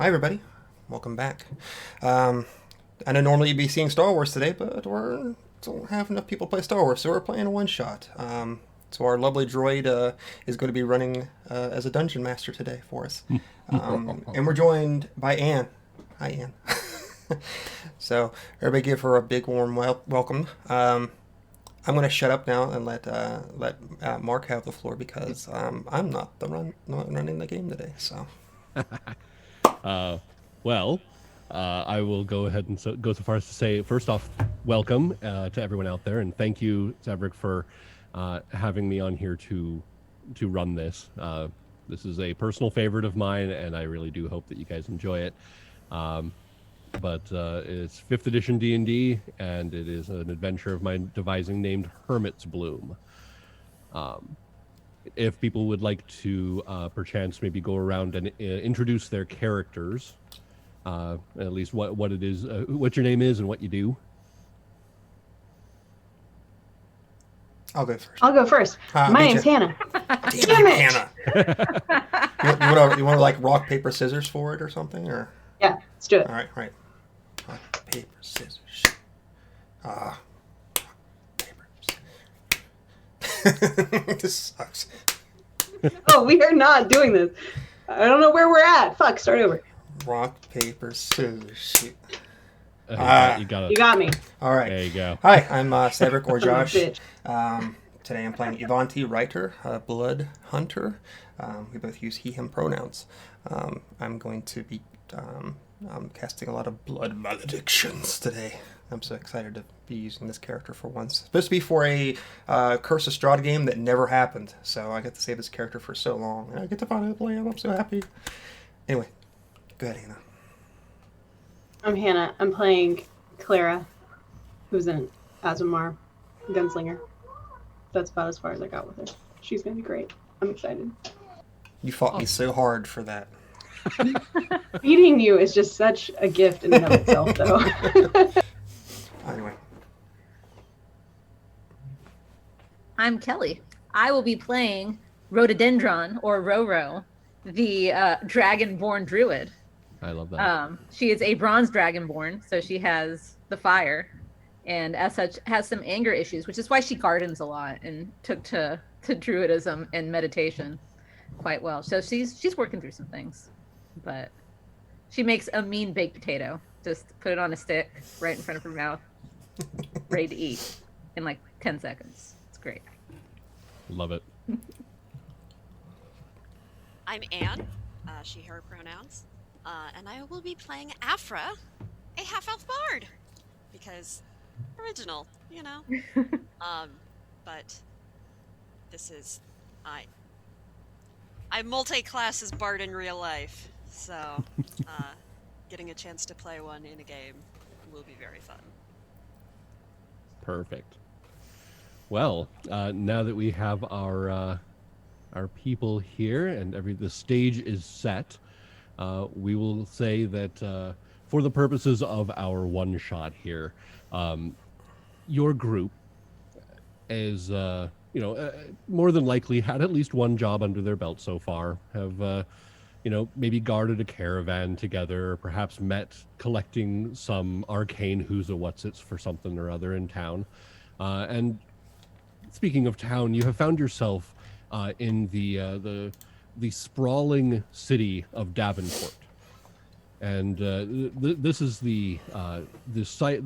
Hi, everybody. Welcome back. Um, I know normally you'd be seeing Star Wars today, but we don't have enough people to play Star Wars, so we're playing a one-shot. So our lovely droid is going to be running as a dungeon master today for us. And we're joined by Anne. Hi, Anne. So everybody give her a big warm welcome. I'm going to shut up now and let Mark have the floor because I'm not running the game today. So. Uh, well, I will go ahead and go so far as to say, first off, welcome to everyone out there, and thank you, Saevrick, for having me on here to run this. This is a personal favorite of mine, and I really do hope that you guys enjoy it. But it's 5th edition D&D, and it is an adventure of my devising named Hermit's Bloom. If people would like to perchance maybe go around and introduce their characters, at least what it is, what your name is and what you do. I'll go first. I'll go first. My name's Hannah. Damn it, Hannah. you want to like rock, paper, scissors for it or something? Or Yeah, let's do it. All right. Rock, paper, scissors. Shit. Paper, scissors. This sucks. Oh, we are not doing this. I don't know where we're at. Fuck, start over. Rock, paper, scissors. Shoot. You got it. You got me. All right. There you go. Hi, I'm Saevrick or Son of a Josh. bitch. Today I'm playing Ivanti Reiter, a blood hunter. We both use he, him pronouns. I'm going to be casting a lot of blood maledictions today. I'm so excited to be using this character for once. It's supposed to be for a Curse of Strahd game that never happened, so I get to save this character for so long. And I get to finally play him. I'm so happy. Anyway, go ahead, Hannah. I'm Hannah. I'm playing Clara, who's an Azumar gunslinger. That's about as far as I got with her. She's going to be great. I'm excited. You fought me so hard for that. Beating you is just such a gift in and of itself, though. Anyway. I'm Kelly. I will be playing Rhododendron, or Roro, the dragonborn druid. I love that. She is a bronze dragonborn, so she has the fire, and as such has some anger issues, which is why she gardens a lot and took to druidism and meditation quite well. So she's working through some things, but she makes a mean baked potato. Just put it on a stick right in front of her mouth, ready to eat in like 10 seconds. It's great. Love it. I'm Anne, she, her pronouns, and I will be playing Afra, a half-elf bard, because original, you know. But this is, I'm multi-class as bard in real life, so getting a chance to play one in a game will be very fun. Perfect. Well, now that we have our people here and the stage is set, we will say that for the purposes of our one shot here, your group is more than likely had at least one job under their belt so far. Have maybe guarded a caravan together, or perhaps met collecting some arcane who's a what's-its for something or other in town. And speaking of town, you have found yourself in the sprawling city of Davenport, and this is the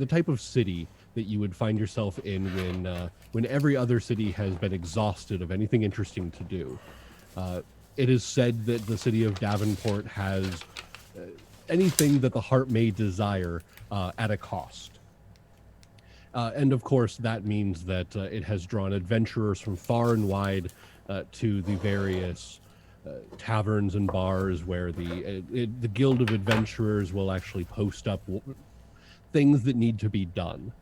type of city that you would find yourself in when every other city has been exhausted of anything interesting to do. It is said that the city of Davenport has anything that the heart may desire at a cost. And of course, that means that it has drawn adventurers from far and wide to the various taverns and bars where the Guild of Adventurers will actually post up things that need to be done.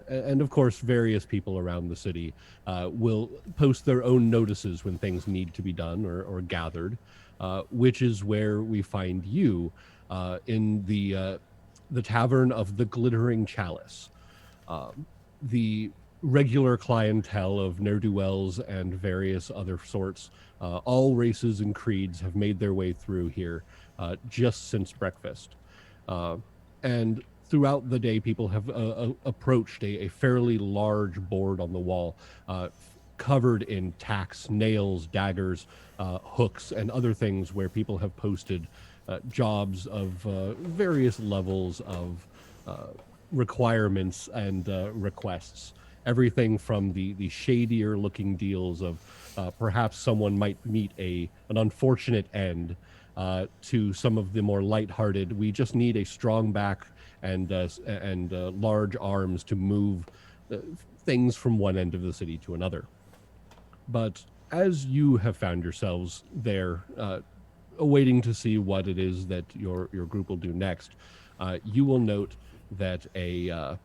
And of course, various people around the city will post their own notices when things need to be done or gathered, which is where we find you in the Tavern of the Glittering Chalice. The regular clientele of ne'er-do-wells and various other sorts. All races and creeds have made their way through here just since breakfast. And throughout the day, people have approached a fairly large board on the wall, covered in tacks, nails, daggers, hooks, and other things where people have posted jobs of various levels of requirements and requests. Everything from the shadier looking deals of perhaps someone might meet an unfortunate end, to some of the more lighthearted. We just need a strong back and large arms to move things from one end of the city to another. But as you have found yourselves there, awaiting to see what it is that your group will do next, you will note that a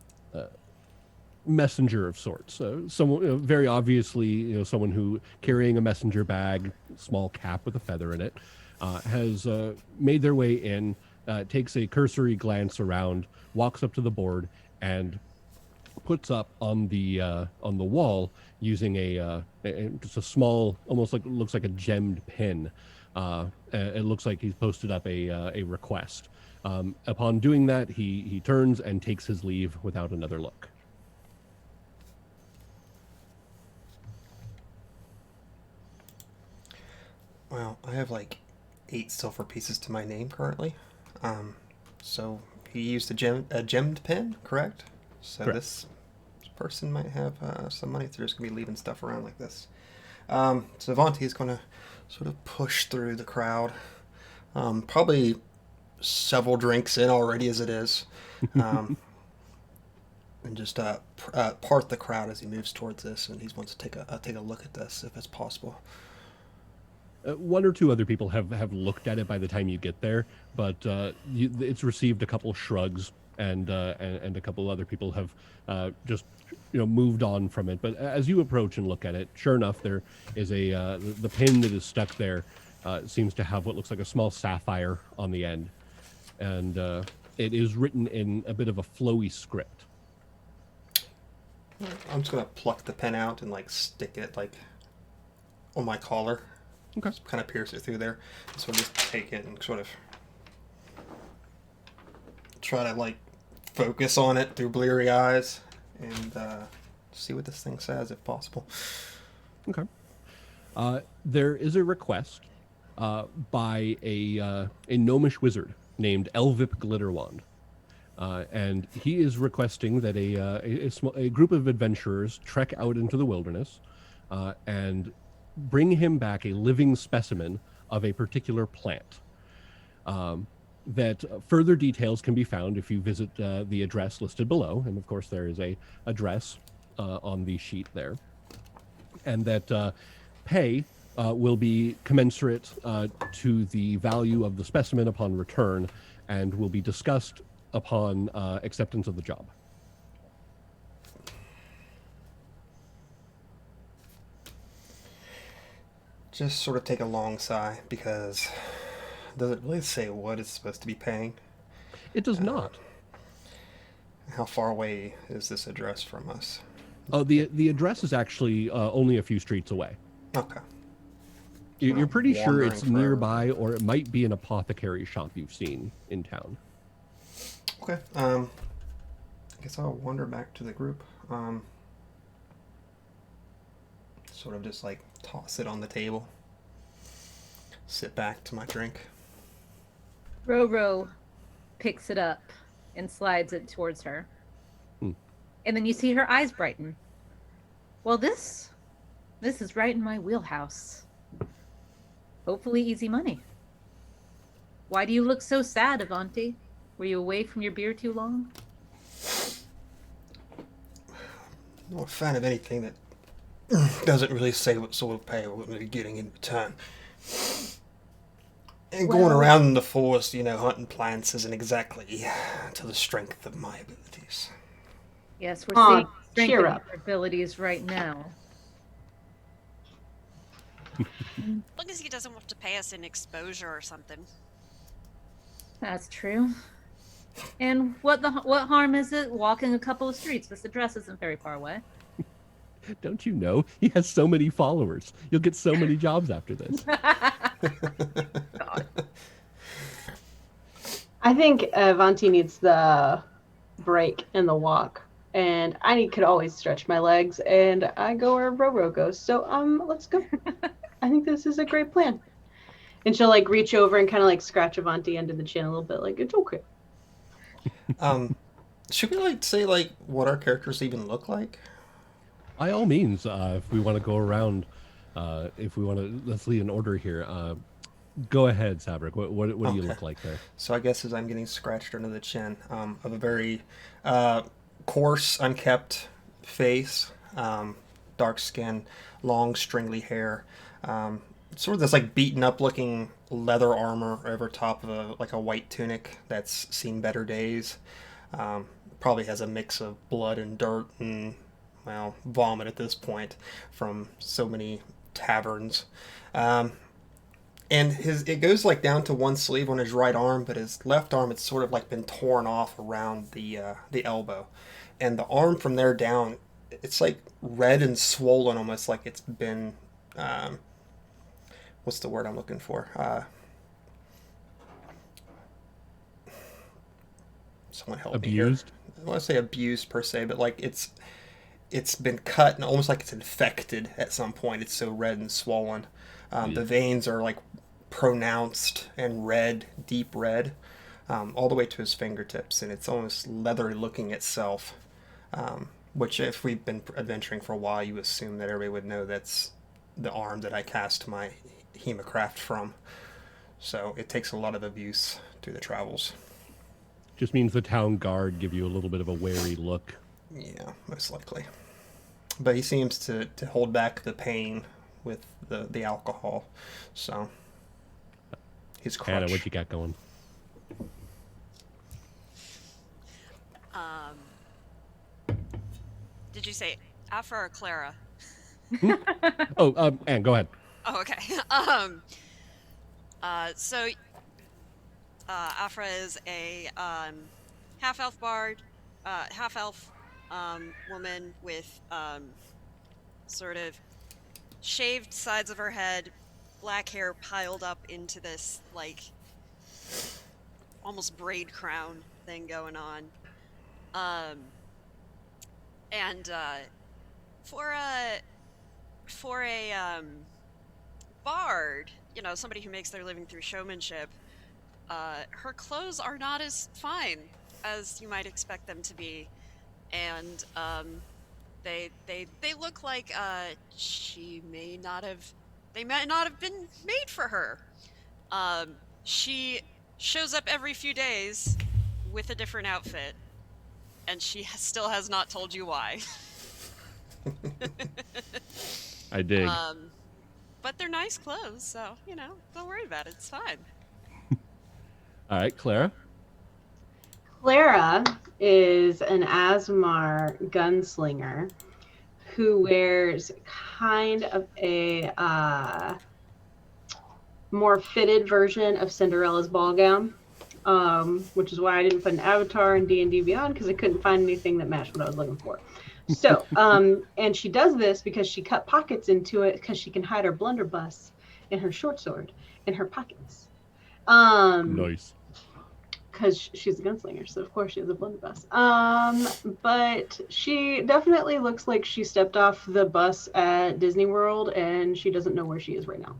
messenger of sorts, someone very obviously, someone who carrying a messenger bag, small cap with a feather in it, has made their way in, takes a cursory glance around, walks up to the board, and puts up on the wall using just a small, almost like looks like a gemmed pin. It looks like he's posted up a request. Upon doing that, he turns and takes his leave without another look. Well, I have like 8 silver pieces to my name currently. So he used a gemmed pen, correct? So Correct. This person might have some money if they're just going to be leaving stuff around like this. So Vontae is going to sort of push through the crowd. Probably several drinks in already as it is. And just part the crowd as he moves towards this, and he wants to take a look at this if it's possible. One or two other people have looked at it by the time you get there, but it's received a couple shrugs, and a couple other people have just moved on from it. But as you approach and look at it, sure enough, there is the pin that is stuck there seems to have what looks like a small sapphire on the end, and it is written in a bit of a flowy script. I'm just gonna pluck the pen out and like stick it like on my collar. Okay. Just kind of pierce it through there. So just take it and sort of try to like focus on it through bleary eyes and see what this thing says if possible. Okay. There is a request by a gnomish wizard named Elvip Glitterwand. And he is requesting that a group of adventurers trek out into the wilderness and bring him back a living specimen of a particular plant. That further details can be found if you visit the address listed below. And of course, there is a address on the sheet there. And that pay will be commensurate to the value of the specimen upon return and will be discussed upon acceptance of the job. Just sort of take a long sigh because does it really say what it's supposed to be paying? It does not. How far away is this address from us? Oh, the address is actually only a few streets away. Okay. You're pretty sure Wandering it's forever. nearby, or it might be an apothecary shop you've seen in town. Okay. I guess I'll wander back to the group. Sort of just like toss it on the table. Sit back to my drink. Roro picks it up and slides it towards her. And then you see her eyes brighten. Well, this is right in my wheelhouse. Hopefully easy money. Why do you look so sad, Avanti? Were you away from your beer too long? I'm not a fan of anything that doesn't really say what sort of pay we're going to be getting in return. And going Well- around in the forest, hunting plants isn't exactly to the strength of my abilities. Yes, we're Aw, seeing strength cheer of up. your abilities right now. As long as he doesn't want to pay us in exposure or something. That's true. And what harm is it walking a couple of streets? This address isn't very far away. Don't you know? He has so many followers. You'll get so many jobs after this. God. I think Avanti needs the break and the walk. And could always stretch my legs, and I go where Roro goes. So let's go. I think this is a great plan. And she'll like reach over and kind of like scratch Avanti under the chin a little bit, like it's okay. Should we like say like what our characters even look like? By all means, if we want to go around, if we want to, let's lead an order here. Go ahead, Saevrick. What do you Okay. look like there? So I guess as I'm getting scratched under the chin, of a very coarse, unkept face, dark skin, long, stringly hair, sort of this like beaten up looking leather armor over top of a white tunic that's seen better days. Probably has a mix of blood and dirt and well vomit at this point from so many taverns. And it goes like down to one sleeve on his right arm, but his left arm it's sort of like been torn off around the elbow, and the arm from there down, it's like red and swollen, almost like it's been what's the word I'm looking for? Someone help me here. Abused? I don't want to say abused per se, but like it's been cut and almost like it's infected at some point. It's so red and swollen. The veins are like pronounced and red, deep red, all the way to his fingertips, and it's almost leathery looking itself. Which, if we've been adventuring for a while, you assume that everybody would know that's the arm that I cast my hemocraft from. So it takes a lot of abuse through the travels. Just means the town guard give you a little bit of a wary look. Yeah, most likely. But he seems to hold back the pain with the alcohol. So he's crutch. Hannah, what you got going? Did you say Afra or Clara? Oh, Anne, go ahead. Oh, okay. So Afra is a half-elf bard, half-elf woman with sort of shaved sides of her head, black hair piled up into this like almost braid crown thing going on. And for a bard, you know, somebody who makes their living through showmanship, her clothes are not as fine as you might expect them to be, and they look like they may not have been made for her. She shows up every few days with a different outfit, and she still has not told you why. I dig. But they're nice clothes, so, you know, don't worry about it. It's fine. All right, Clara. Clara is an Asmar gunslinger who wears kind of a more fitted version of Cinderella's ball gown, which is why I didn't put an avatar in D&D Beyond, because I couldn't find anything that matched what I was looking for. So, and she does this because she cut pockets into it because she can hide her blunderbuss and her short sword in her pockets. Nice. Because she's a gunslinger, so of course she has a blunderbuss. But she definitely looks like she stepped off the bus at Disney World and she doesn't know where she is right now.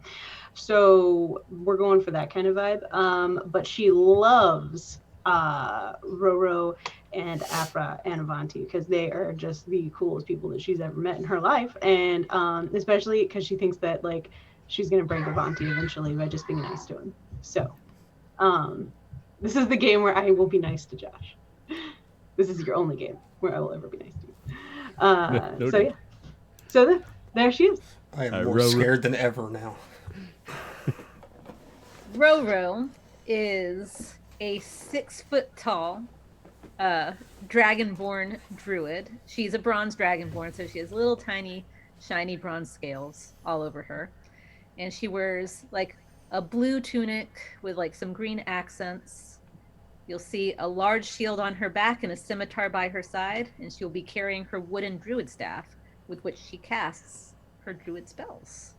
So we're going for that kind of vibe. But she loves Roro and Afra and Avanti because they are just the coolest people that she's ever met in her life, and especially because she thinks that like she's gonna break Avanti eventually by just being nice to him. So this is the game where I will be nice to Josh. This is your only game where I will ever be nice to you. So yeah, so there she is. I am more scared than ever now. Roro is a 6 foot tall dragonborn druid. She's a bronze dragonborn, so she has little tiny shiny bronze scales all over her, and she wears like a blue tunic with like some green accents. You'll see a large shield on her back and a scimitar by her side, and she'll be carrying her wooden druid staff, with which she casts her druid spells.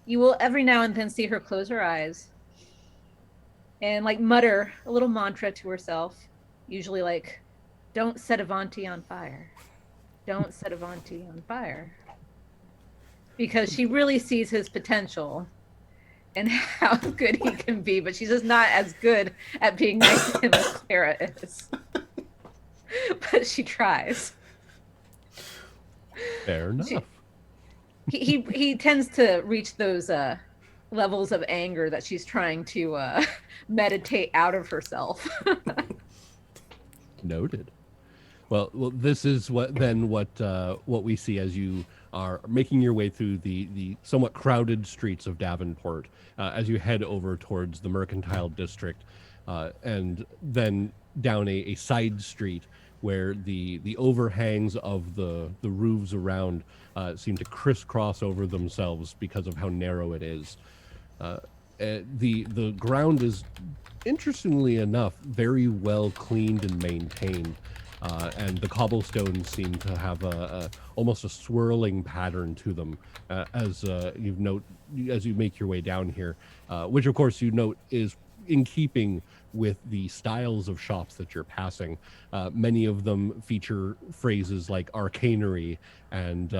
You will every now and then see her close her eyes and like mutter a little mantra to herself, usually like, "Don't set Avanti on fire. Don't set Avanti on fire." Because she really sees his potential and how good he can be, but she's just not as good at being nice to him as Clara is. But she tries. Fair enough. He tends to reach those levels of anger that she's trying to meditate out of herself. Noted. Well, this is what we see as you are making your way through the somewhat crowded streets of Davenport as you head over towards the Mercantile District, and then down a side street where the overhangs of the roofs around seem to crisscross over themselves because of how narrow it is. The ground is, interestingly enough, very well cleaned and maintained. And the cobblestones seem to have almost a swirling pattern to them as you make your way down here, which of course you note is in keeping with the styles of shops that you're passing. Many of them feature phrases like arcanery and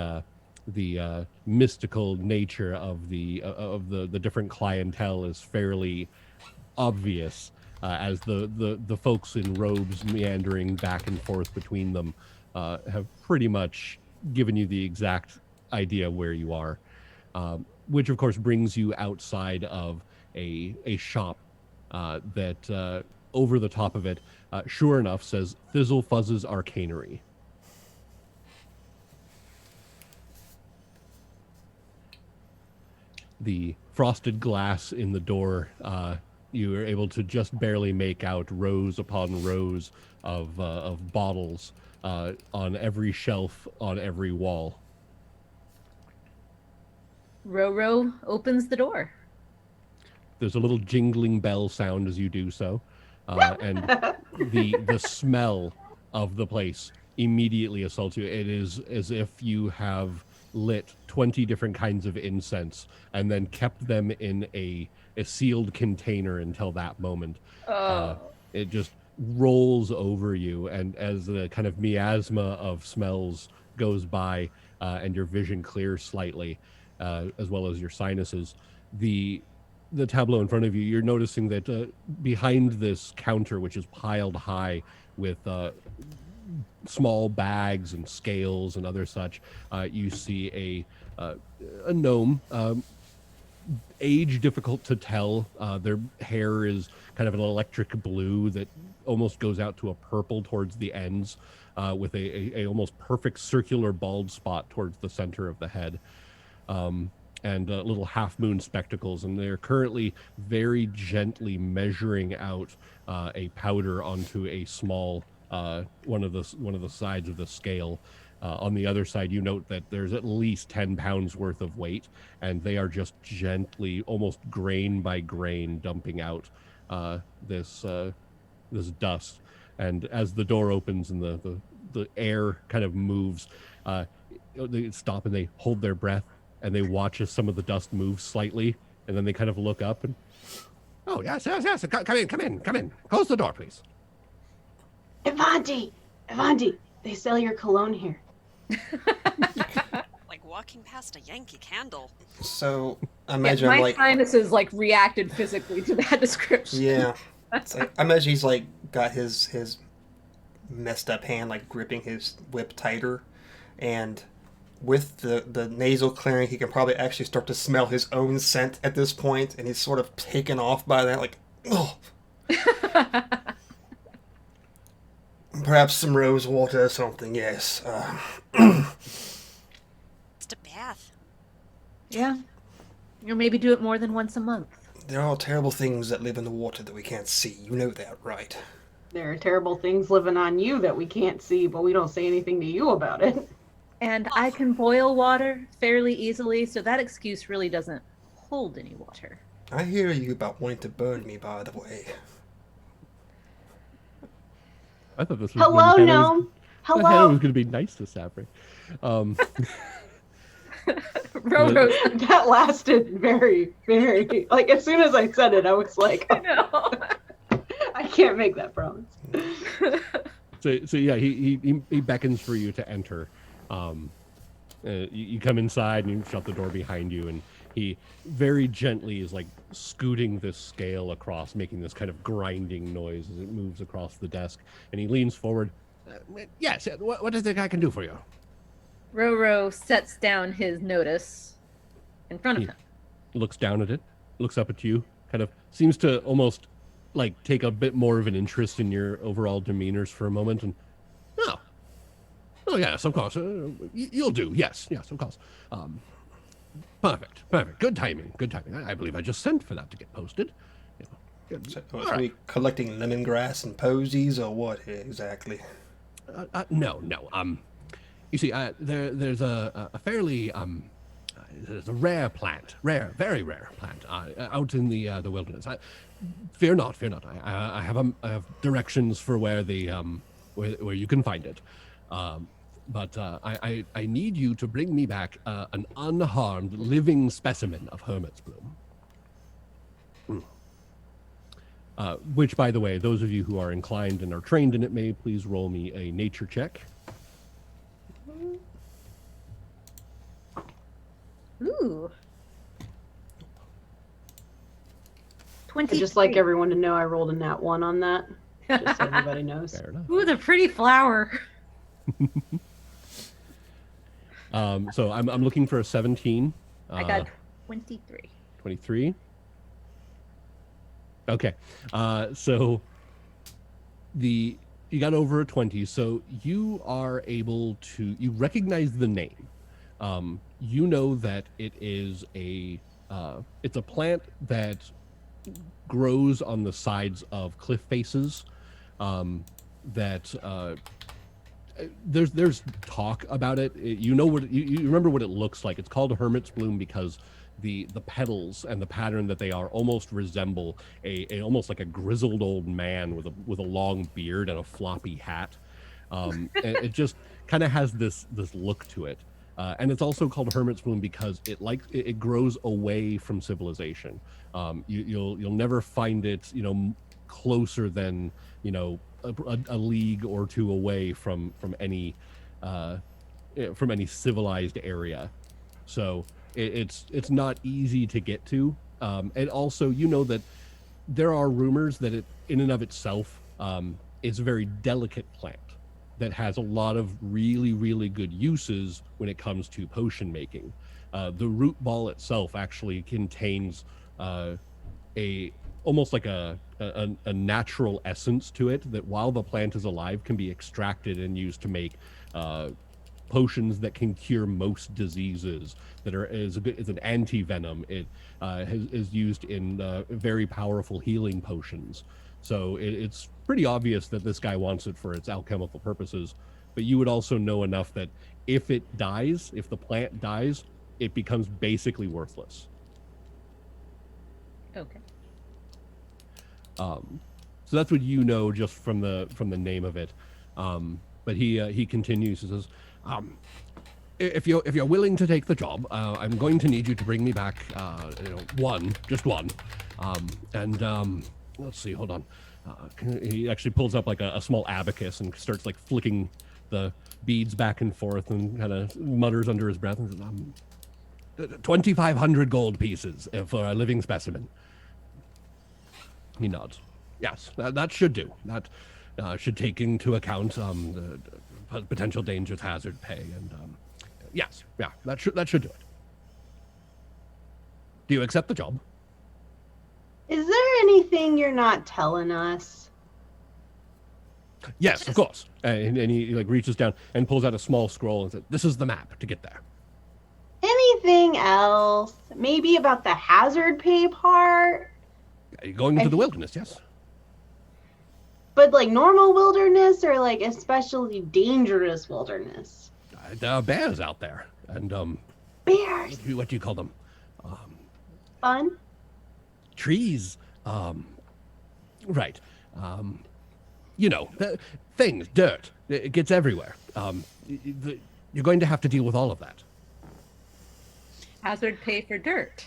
the mystical nature of the different clientele is fairly obvious. As the folks in robes meandering back and forth between them have pretty much given you the exact idea where you are, which of course brings you outside of a shop that over the top of it, sure enough, says Thizzle Fuzz's Arcanery. The frosted glass in the door, you are able to just barely make out rows upon rows of bottles on every shelf, on every wall. Roro opens the door. There's a little jingling bell sound as you do so, and the smell of the place immediately assaults you. It is as if you have lit 20 different kinds of incense and then kept them in a sealed container until that moment. It just rolls over you, and as the kind of miasma of smells goes by and your vision clears slightly, as well as your sinuses, the tableau in front of you, you're noticing that behind this counter, which is piled high with small bags and scales and other such, you see a gnome, age difficult to tell. Their hair is kind of an electric blue that almost goes out to a purple towards the ends, with a almost perfect circular bald spot towards the center of the head, and little half-moon spectacles. And they're currently very gently measuring out a powder onto a small one of the sides of the scale. On the other side, you note that there's at least 10 pounds worth of weight, and they are just gently, almost grain by grain, dumping out this dust. And as the door opens and the air kind of moves, they stop and they hold their breath, and they watch as some of the dust moves slightly, and then they kind of look up and, "Oh, yes, come in. Close the door, please." Avanti, they sell your cologne here. Like walking past a Yankee Candle. So I imagine my sinuses like reacted physically to that description. Yeah, it's like, I imagine he's like got his messed up hand like gripping his whip tighter, and with the nasal clearing, he can probably actually start to smell his own scent at this point, and he's sort of taken off by that, like, oh. Perhaps some rose water or something, yes. Just a bath. Yeah. Or maybe do it more than once a month. There are terrible things that live in the water that we can't see. You know that, right? There are terrible things living on you that we can't see, but we don't say anything to you about it. And I can boil water fairly easily, so that excuse really doesn't hold any water. I hear you about wanting to burn me, by the way. I thought this was Hello, gnome. I was Hello. going to be nice to Saevrick. Roro. That lasted very, very. Like as soon as I said it, I was like, I know. I can't make that promise. So yeah, he beckons for you to enter. You come inside and you shut the door behind you, and he very gently is like scooting this scale across, making this kind of grinding noise as it moves across the desk. And he leans forward. Yes, what does the guy can do for you? Roro sets down his notice in front of him. Looks down at it, looks up at you, kind of seems to almost like take a bit more of an interest in your overall demeanors for a moment, and oh yes, of course, you'll do. Yes, of course. Perfect. Good timing. I believe I just sent for that to get posted. So, are we collecting lemongrass and posies, or what exactly? No. You see, there's a fairly there's a rare plant, very rare plant, out in the wilderness. Fear not. I have directions for where where you can find it. But I need you to bring me back an unharmed living specimen of Hermit's bloom. Which, by the way, those of you who are inclined and are trained in it may please roll me a nature check. Ooh. I'd 20. just like everyone to know I rolled a nat 1 on that. Just so everybody knows. Fair enough. Ooh, the pretty flower. So I'm looking for a 17. I got 23. 23. Okay. So you got over a 20, so you are able to, you recognize the name. You know that it is it's a plant that grows on the sides of cliff faces. There's talk about it. You know what you remember what it looks like. It's called Hermit's bloom because the petals and the pattern that they are almost resemble a almost like a grizzled old man with a long beard and a floppy hat. It just kind of has this look to it. And it's also called Hermit's bloom because it grows away from civilization. You'll never find it, closer than, a league or two away from any civilized area. So it's not easy to get to. And also, that there are rumors that it, in and of itself, is a very delicate plant that has a lot of really, really good uses when it comes to potion making. The root ball itself actually contains almost like a natural essence to it that, while the plant is alive, can be extracted and used to make potions that can cure most diseases. Is an anti-venom. It is used in very powerful healing potions. So it's pretty obvious that this guy wants it for its alchemical purposes. But you would also know enough that if the plant dies, it becomes basically worthless. Okay. So that's what you know just from the name of it. But he continues. He says, if you're willing to take the job, I'm going to need you to bring me back just one. Let's see, hold on. He actually pulls up like a small abacus and starts like flicking the beads back and forth and kind of mutters under his breath and says, 2,500 gold pieces for a living specimen. He nods. Yes, that should do. That should take into account the potential dangers, hazard pay, and yes, that should do it. Do you accept the job? Is there anything you're not telling us? Yes, of course. And he like reaches down and pulls out a small scroll and says, "This is the map to get there." Anything else? Maybe about the hazard pay part? Are you going into the wilderness? Yes. But like normal wilderness or like especially dangerous wilderness? There are bears out there, and Bears. what do you call them? Fun? Trees. Right. things, dirt. It gets everywhere. You're going to have to deal with all of that. Hazard pay for dirt.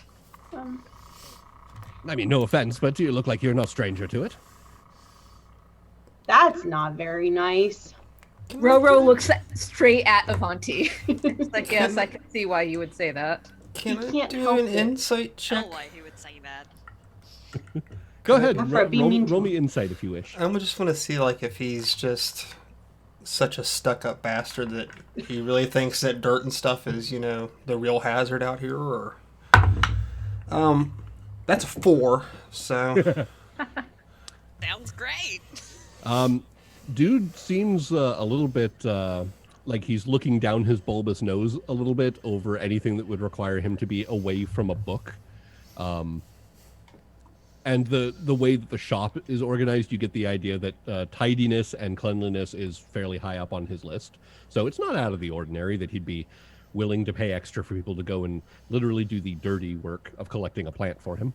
I mean, no offense, but you look like you're no stranger to it. That's not very nice. Roro looks straight at Avanti. It's like, yes, I can see why you would say that. Can You I can't do help an it. insight I check? know why he would say that. Go ahead. Afra, be mean to Roll him. me insight if you wish. I just want to see like if he's just such a stuck-up bastard that he really thinks that dirt and stuff is, the real hazard out here, or that's a 4. So Sounds great. Dude seems a little bit like he's looking down his bulbous nose a little bit over anything that would require him to be away from a book. And the way that the shop is organized, you get the idea that tidiness and cleanliness is fairly high up on his list. So it's not out of the ordinary that he'd be willing to pay extra for people to go and literally do the dirty work of collecting a plant for him.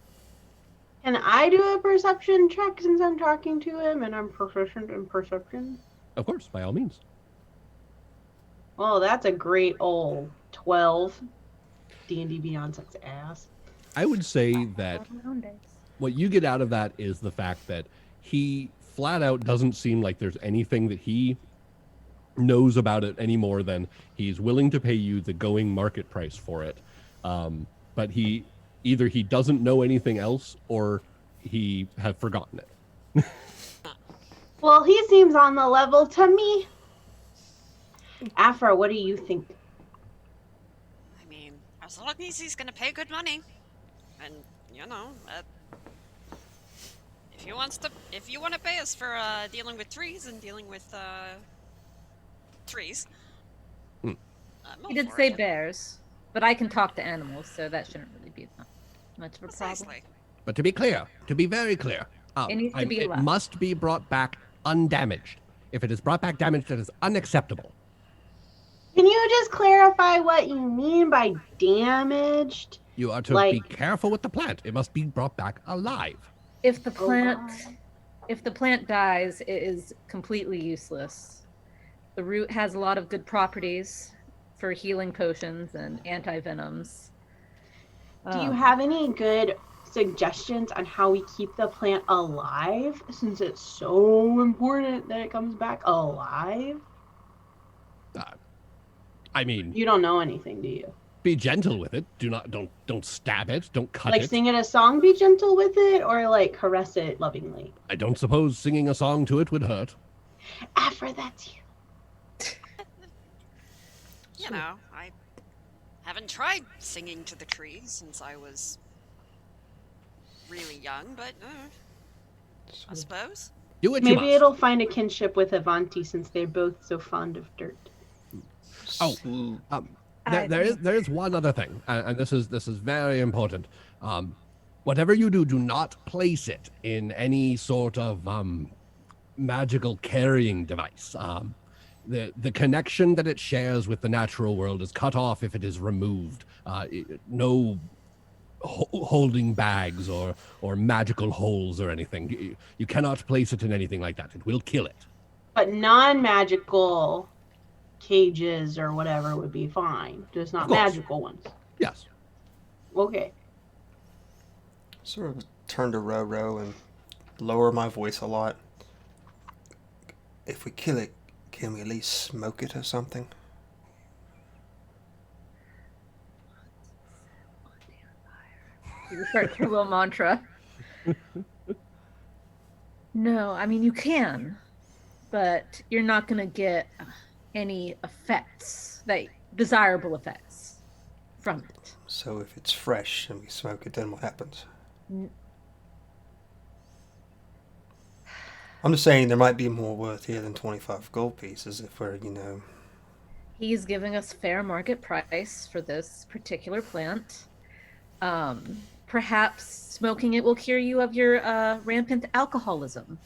Can I do a perception check since I'm talking to him and I'm proficient in perception? Of course, by all means. Well, that's a great old 12. D&D Beyond sucks ass. I would say that what you get out of that is the fact that he flat out doesn't seem like there's anything that he knows about it any more than he's willing to pay you the going market price for it. But he doesn't know anything else or he have forgotten it. Well, he seems on the level to me. Afra, what do you think? I mean, as long as he's gonna pay good money, and if you want to pay us for dealing with trees and dealing with trees, I'm all He did for say it. bears, but I can talk to animals, so that shouldn't really be that much of a problem. Precisely. But to be very clear, It needs to be it left. must be brought back undamaged. If it is brought back damaged, it is unacceptable. Can you just clarify what you mean by damaged? You are to be careful with the plant. It must be brought back alive. If the plant God. if the plant dies, it is completely useless. The root has a lot of good properties for healing potions and anti-venoms. Do you have any good suggestions on how we keep the plant alive, since it's so important that it comes back alive? I mean, You don't know anything, do you? be gentle with it. Don't stab it. Don't cut Like it. sing it a song, be gentle with it, or like caress it lovingly? I don't suppose singing a song to it would hurt. Afra, that's you. I haven't tried singing to the trees since I was really young, but I suppose. Do what you Maybe must. it'll find a kinship with Avanti since they're both so fond of dirt. Oh, there is one other thing, and this is very important. Whatever you do, do not place it in any sort of magical carrying device. The connection that it shares with the natural world is cut off if it is removed. No holding bags or magical holes or anything. You cannot place it in anything like that. It will kill it. But non-magical cages or whatever would be fine. Just not Of course. magical ones. Yes. Okay. sort of turn to Roro and lower my voice a lot. If we kill it, can we at least smoke it or something? You start your little mantra. No, I mean you can, but you're not gonna get any effects, like desirable effects, from it. So if it's fresh and we smoke it, then what happens? I'm just saying there might be more worth here than 25 gold pieces if we're, He's giving us fair market price for this particular plant. Perhaps smoking it will cure you of your rampant alcoholism.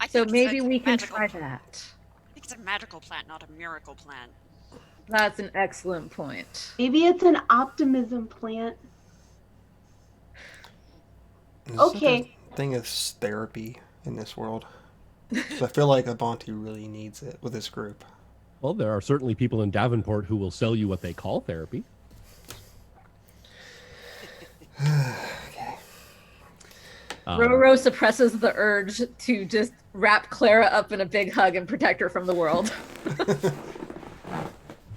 I So think it's maybe a we can magical try plant. that. I think it's a magical plant, not a miracle plant. That's an excellent point. Maybe it's an optimism plant. Is Okay. Thing is therapy. in this world. So I feel like Avanti really needs it with this group. Well, there are certainly people in Davenport who will sell you what they call therapy. Okay. Roro suppresses the urge to just wrap Clara up in a big hug and protect her from the world. I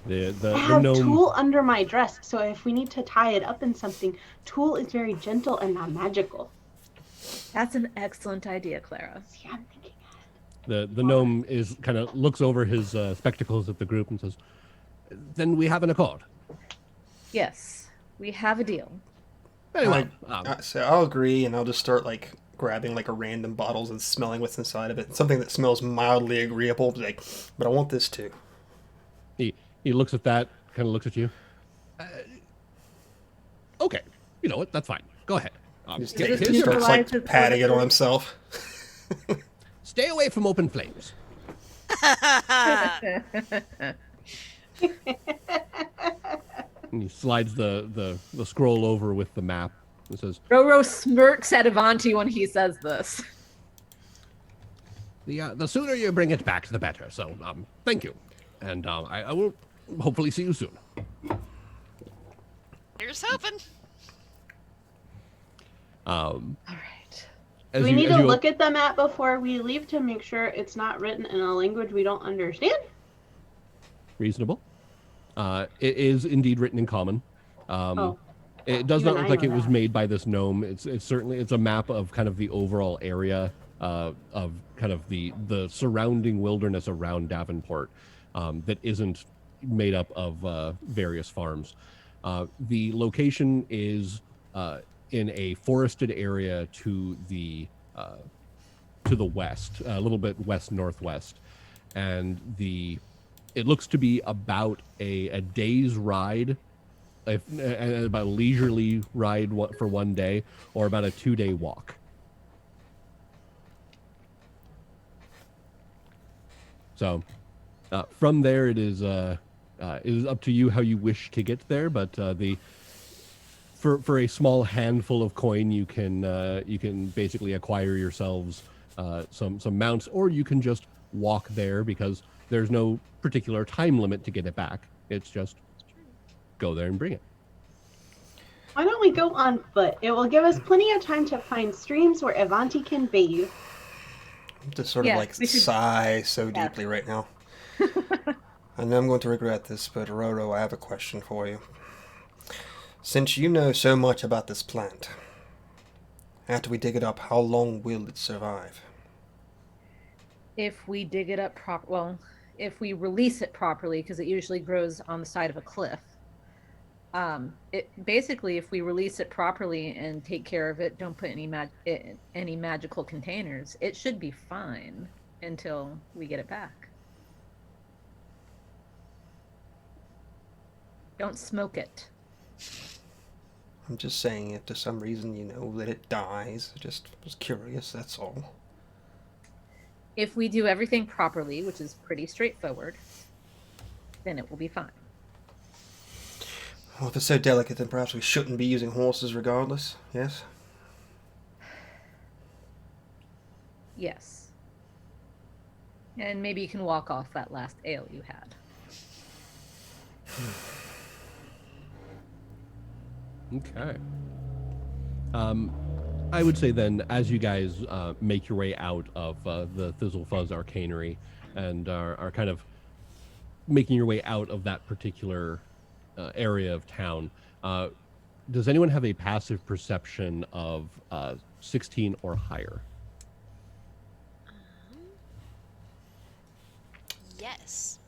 The have gnome. Tool under my dress, so if we need to tie it up in something, Tool is very gentle and not magical. That's an excellent idea, Clara. See, I'm thinking. The gnome is kind of looks over his spectacles at the group and says, "Then we have an accord." Yes, we have a deal. Very well. So I'll agree, and I'll just start like grabbing like a random bottles and smelling what's inside of it. Something that smells mildly agreeable, like, but I want this too. He looks at that, kind of looks at you. Okay, you know what? That's fine. Go ahead. Just Is this he starts like neutralized patting it on as himself. Stay away from open flames. And he slides the scroll over with the map and says, Roro smirks at Avanti when he says this. the sooner you bring it back, the better. So, thank you. And I will hopefully see you soon. Here's hoping. All right. Do we need to look at the map before we leave to make sure it's not written in a language we don't understand? Reasonable. It is indeed written in common. It does Even not I look like know it was that. made by this gnome. It's certainly a map of kind of the overall area of kind of the surrounding wilderness around Davenport that isn't made up of various farms. The location is in a forested area to the west, a little bit west northwest, and it looks to be about a day's ride, about a leisurely ride for one day, or about a 2-day walk. So from there, it is up to you how you wish to get there, but for a small handful of coin, you can basically acquire yourselves some mounts, or you can just walk there because there's no particular time limit to get it back. It's just go there and bring it. Why don't we go on foot? It will give us plenty of time to find streams where Avanti can bathe. I'm just sort of Yeah, like we should- sigh so Yeah. deeply right now. I know I'm going to regret this, but Roro, I have a question for you. Since you know so much about this plant, after we dig it up, how long will it survive? If we dig it up if we release it properly, because it usually grows on the side of a cliff. If we release it properly and take care of it, don't put any magical containers, it should be fine until we get it back. Don't smoke it. I'm just saying, if for some reason you know that it dies, I just was curious, that's all. If we do everything properly, which is pretty straightforward, then it will be fine. Well, if it's so delicate, then perhaps we shouldn't be using horses regardless, yes? Yes. And maybe you can walk off that last ale you had. Okay. I would say then, as you guys make your way out of the Thizzlefuzz Arcanery and are kind of making your way out of that particular area of town, does anyone have a passive perception of 16 or higher? Yes.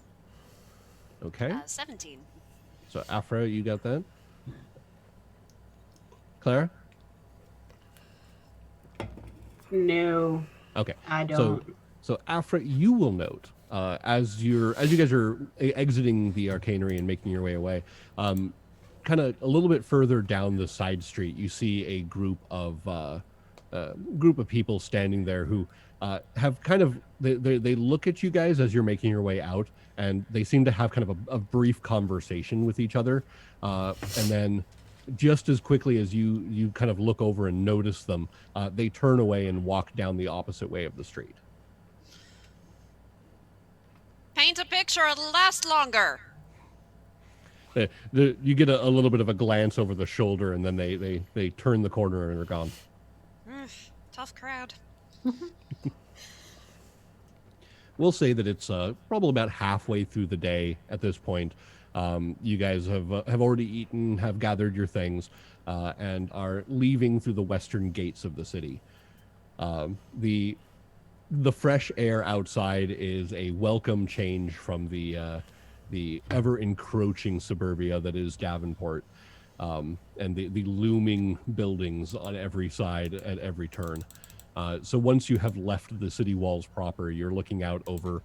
Okay. 17. So, Afra, you got that? Clara? No, Okay. I don't. So Afra, you will note as you guys are exiting the Arcanery and making your way away, kind of a little bit further down the side street, you see a group of people standing there who have kind of they look at you guys as you're making your way out, and they seem to have kind of a brief conversation with each other, and then just as quickly as you kind of look over and notice them, they turn away and walk down the opposite way of the street. Paint a picture, it'll last longer. You get a little bit of a glance over the shoulder, and then they turn the corner and are gone. Tough crowd. We'll say that it's probably about halfway through the day at this point. You guys have already eaten, have gathered your things, and are leaving through the western gates of the city. The fresh air outside is a welcome change from the ever encroaching suburbia that is Davenport, and the looming buildings on every side at every turn. So once you have left the city walls proper, you're looking out over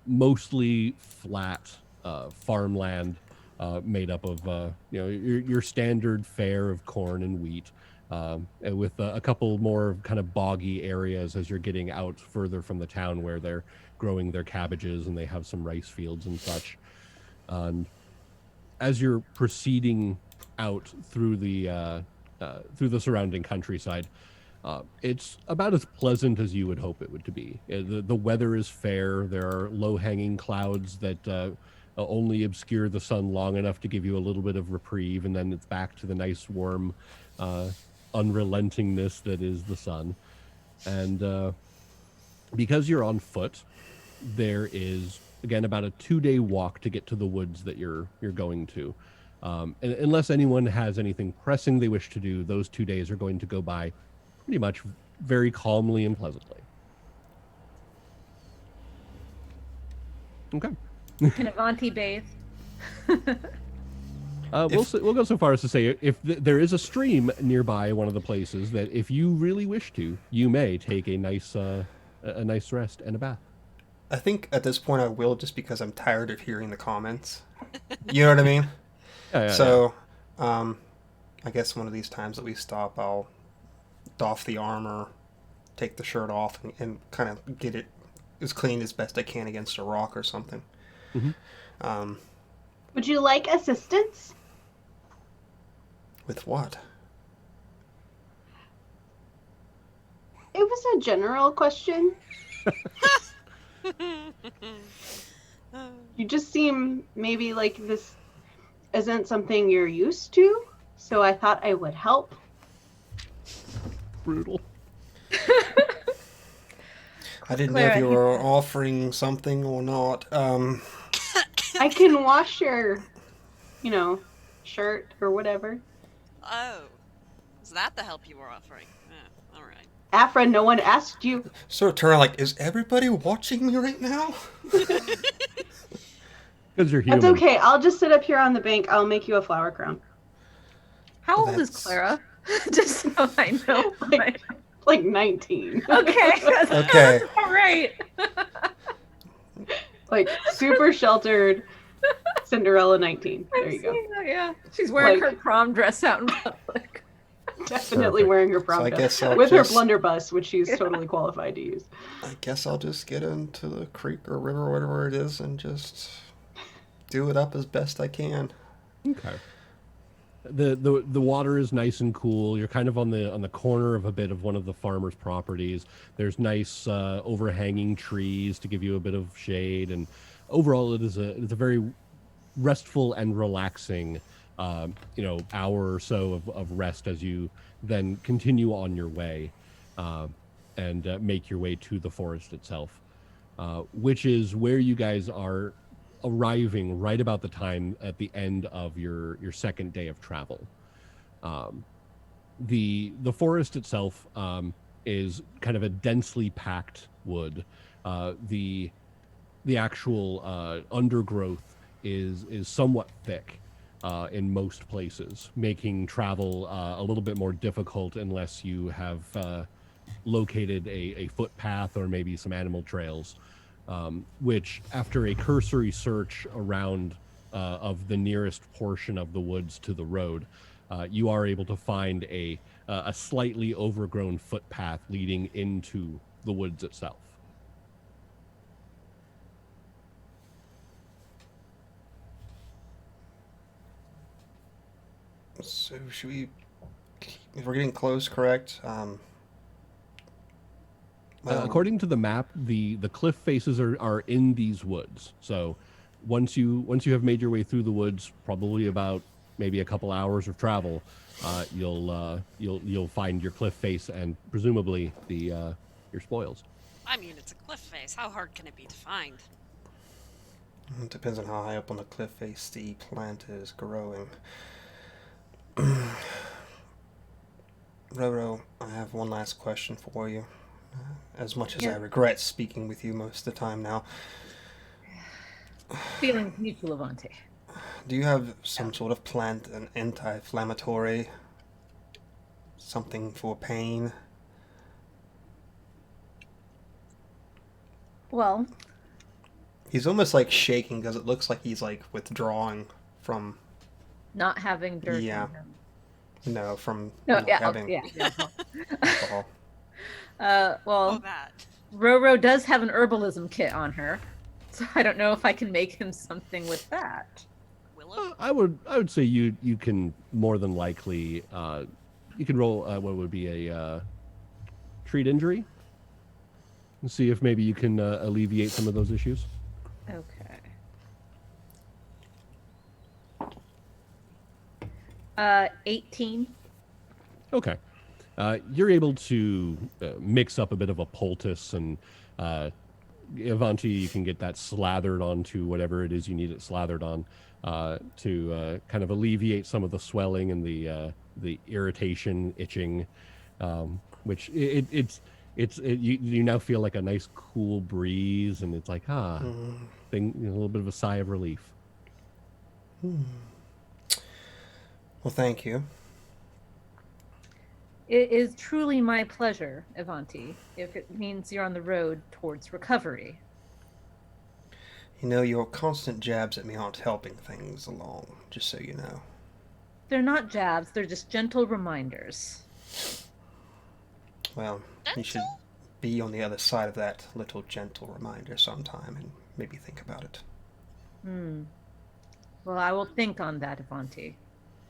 mostly flat farmland made up of your standard fare of corn and wheat, and with a couple more kind of boggy areas as you're getting out further from the town where they're growing their cabbages and they have some rice fields and such. And as you're proceeding out through the surrounding countryside, it's about as pleasant as you would hope it would to be. The weather is fair. There are low-hanging clouds that only obscure the sun long enough to give you a little bit of reprieve, and then it's back to the nice, warm unrelentingness that is the sun. And because you're on foot, there is, again, about a 2-day walk to get to the woods that you're going to. And unless anyone has anything pressing they wish to do, those 2 days are going to go by pretty much very calmly and pleasantly. Okay. Can Avanti bathe? We'll go so far as to say if there is a stream nearby one of the places that if you really wish to, you may take a nice rest and a bath. I think at this point I will, just because I'm tired of hearing the comments. You know what I mean? Yeah. I guess one of these times that we stop, I'll doff the armor, take the shirt off, and kind of get it as clean as best I can against a rock or something. Mm-hmm. Would you like assistance? With what? It was a general question. You just seem maybe like this isn't something you're used to, so I thought I would help. Brutal. I didn't know if you were offering something or not. I can wash your, shirt or whatever. Oh, is that the help you were offering? All right. Afra, no one asked you. Sort of turn like, is everybody watching me right now? Because you're human. That's okay. I'll just sit up here on the bank. I'll make you a flower crown. How old is Clara? Just so I know. Like 19. Okay. Okay. All right. Like super sheltered Cinderella 19. There you go. Yeah. She's wearing her prom dress out in public. Definitely wearing her prom dress. With her blunderbuss, which she's totally qualified to use. I guess I'll just get into the creek or river or whatever it is and just do it up as best I can. Okay. The water is nice and cool. You're kind of on the corner of a bit of one of the farmers' properties. There's nice overhanging trees to give you a bit of shade, and overall it is a very restful and relaxing hour or so of rest as you then continue on your way and make your way to the forest itself, which is where you guys are arriving right about the time at the end of your second day of travel. The forest itself is kind of a densely packed wood. The actual undergrowth is somewhat thick in most places, making travel a little bit more difficult unless you have located a footpath or maybe some animal trails. Which, after a cursory search around of the nearest portion of the woods to the road, you are able to find a slightly overgrown footpath leading into the woods itself. So should we? If we're getting close, correct? Well, According to the map, the cliff faces are in these woods. So once you have made your way through the woods, probably about maybe a couple hours of travel, you'll find your cliff face and presumably the your spoils. I mean, it's a cliff face. How hard can it be to find? it depends on how high up on the cliff face the plant is growing. Roro, I have one last question for you. As much as I Yeah. regret speaking with you most of the time now, Feelings mutual, Avante. do you have some sort of plant, an anti-inflammatory, something for pain? Well, He's almost like shaking because it looks like he's like withdrawing from, not having dirt. Yeah. on him. from No, not yeah, having yeah. alcohol. Oh, Well, that. Roro does have an herbalism kit on her, so I don't know if I can make him something with that. Willow? I would say you can more than likely you can roll what would be a treat injury and see if maybe you can alleviate some of those issues. Okay. 18. Okay. You're able to mix up a bit of a poultice, and Avanti, you can get that slathered onto whatever it is you need it slathered on to kind of alleviate some of the swelling and the irritation, itching, which you now feel like a nice cool breeze, and it's like thing, a little bit of a sigh of relief. Well, thank you. It is truly my pleasure, Avanti, if it means you're on the road towards recovery. You know, your constant jabs at me aren't helping things along, just so you know. They're not jabs, they're just gentle reminders. Well, you should Gentle? be on the other side of that little gentle reminder sometime and maybe think about it. Well, I will think on that, Avanti.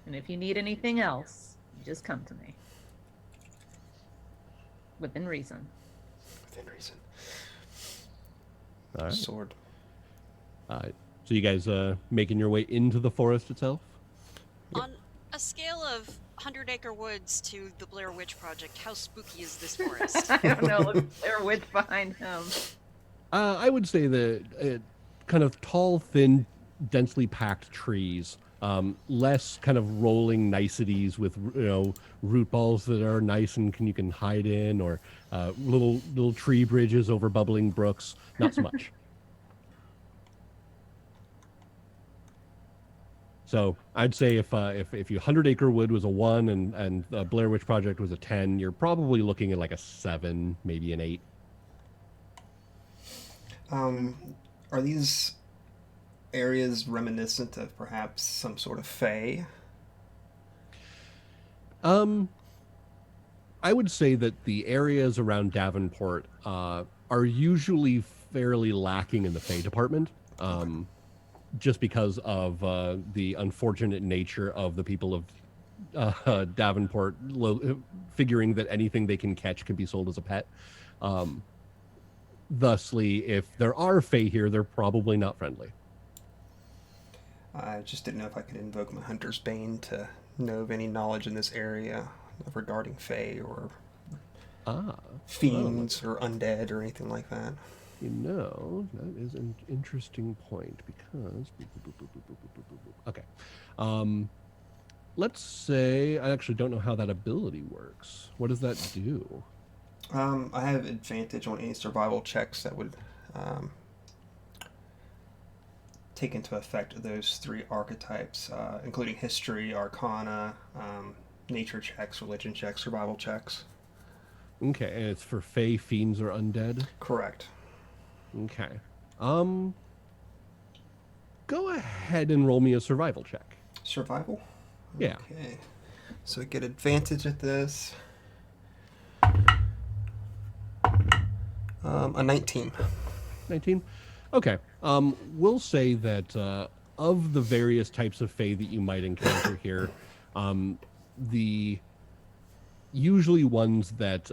And if you need anything else, you just come to me. Within reason. Within reason. All right. Sword. So you guys making your way into the forest itself? On a scale of 100 Acre Woods to the Blair Witch Project, how spooky is this forest? I don't know, look, there witch behind him. I would say that kind of tall, thin, densely packed trees, less kind of rolling niceties with root balls that are nice and you can hide in, or little tree bridges over bubbling brooks. Not so much. So I'd say if you 100 Acre Wood was a 1 and Blair Witch Project was a 10, you're probably looking at like a 7, maybe an 8. Are these areas reminiscent of perhaps some sort of fae? I would say that the areas around Davenport are usually fairly lacking in the Fae department, just because of the unfortunate nature of the people of Davenport figuring that anything they can catch can be sold as a pet. Thusly, if there are Fae here, they're probably not friendly. I just didn't know if I could invoke my Hunter's Bane to know of any knowledge in this area regarding fae or fiends or undead or anything like that. You know, that is an interesting point because... Okay. Let's say... I actually don't know how that ability works. What does that do? I have advantage on any survival checks that would take into effect those 3 archetypes, including history, arcana, nature checks, religion checks, survival checks. Okay, and it's for Fae, fiends, or undead? Correct. Okay. Go ahead and roll me a survival check. Survival? Yeah. Okay. So I get advantage at this. A 19. 19? Okay. We'll say that of the various types of Fae that you might encounter here, The usually ones that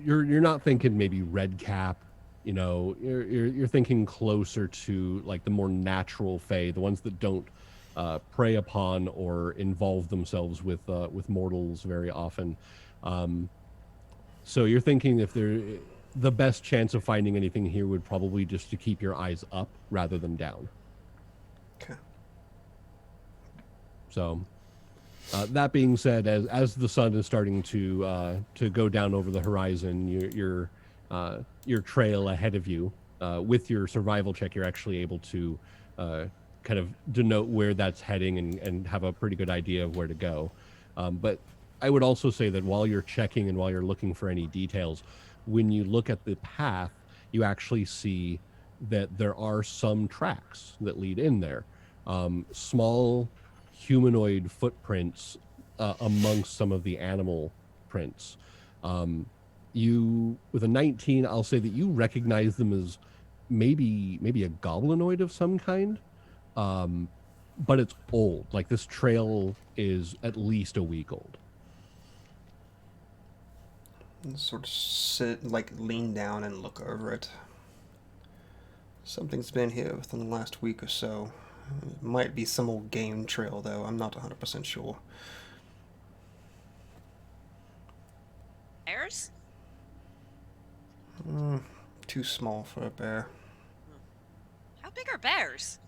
you're not thinking maybe red cap, you're thinking closer to like the more natural fae, the ones that don't prey upon or involve themselves with mortals very often. So you're thinking if the best chance of finding anything here would probably just to keep your eyes up rather than down. Okay. So that being said, as the sun is starting to go down over the horizon, your trail ahead of you, with your survival check, you're actually able to kind of denote where that's heading and have a pretty good idea of where to go. But I would also say that while you're checking and while you're looking for any details, when you look at the path, you actually see that there are some tracks that lead in there. Small humanoid footprints amongst some of the animal prints. You, with a 19, I'll say that you recognize them as maybe a goblinoid of some kind, but it's old. Like this trail is at least a week old. And sort of sit, like lean down and look over it. Something's been here within the last week or so. It might be some old game trail, though. I'm not 100% sure. Bears? Too small for a bear. How big are bears?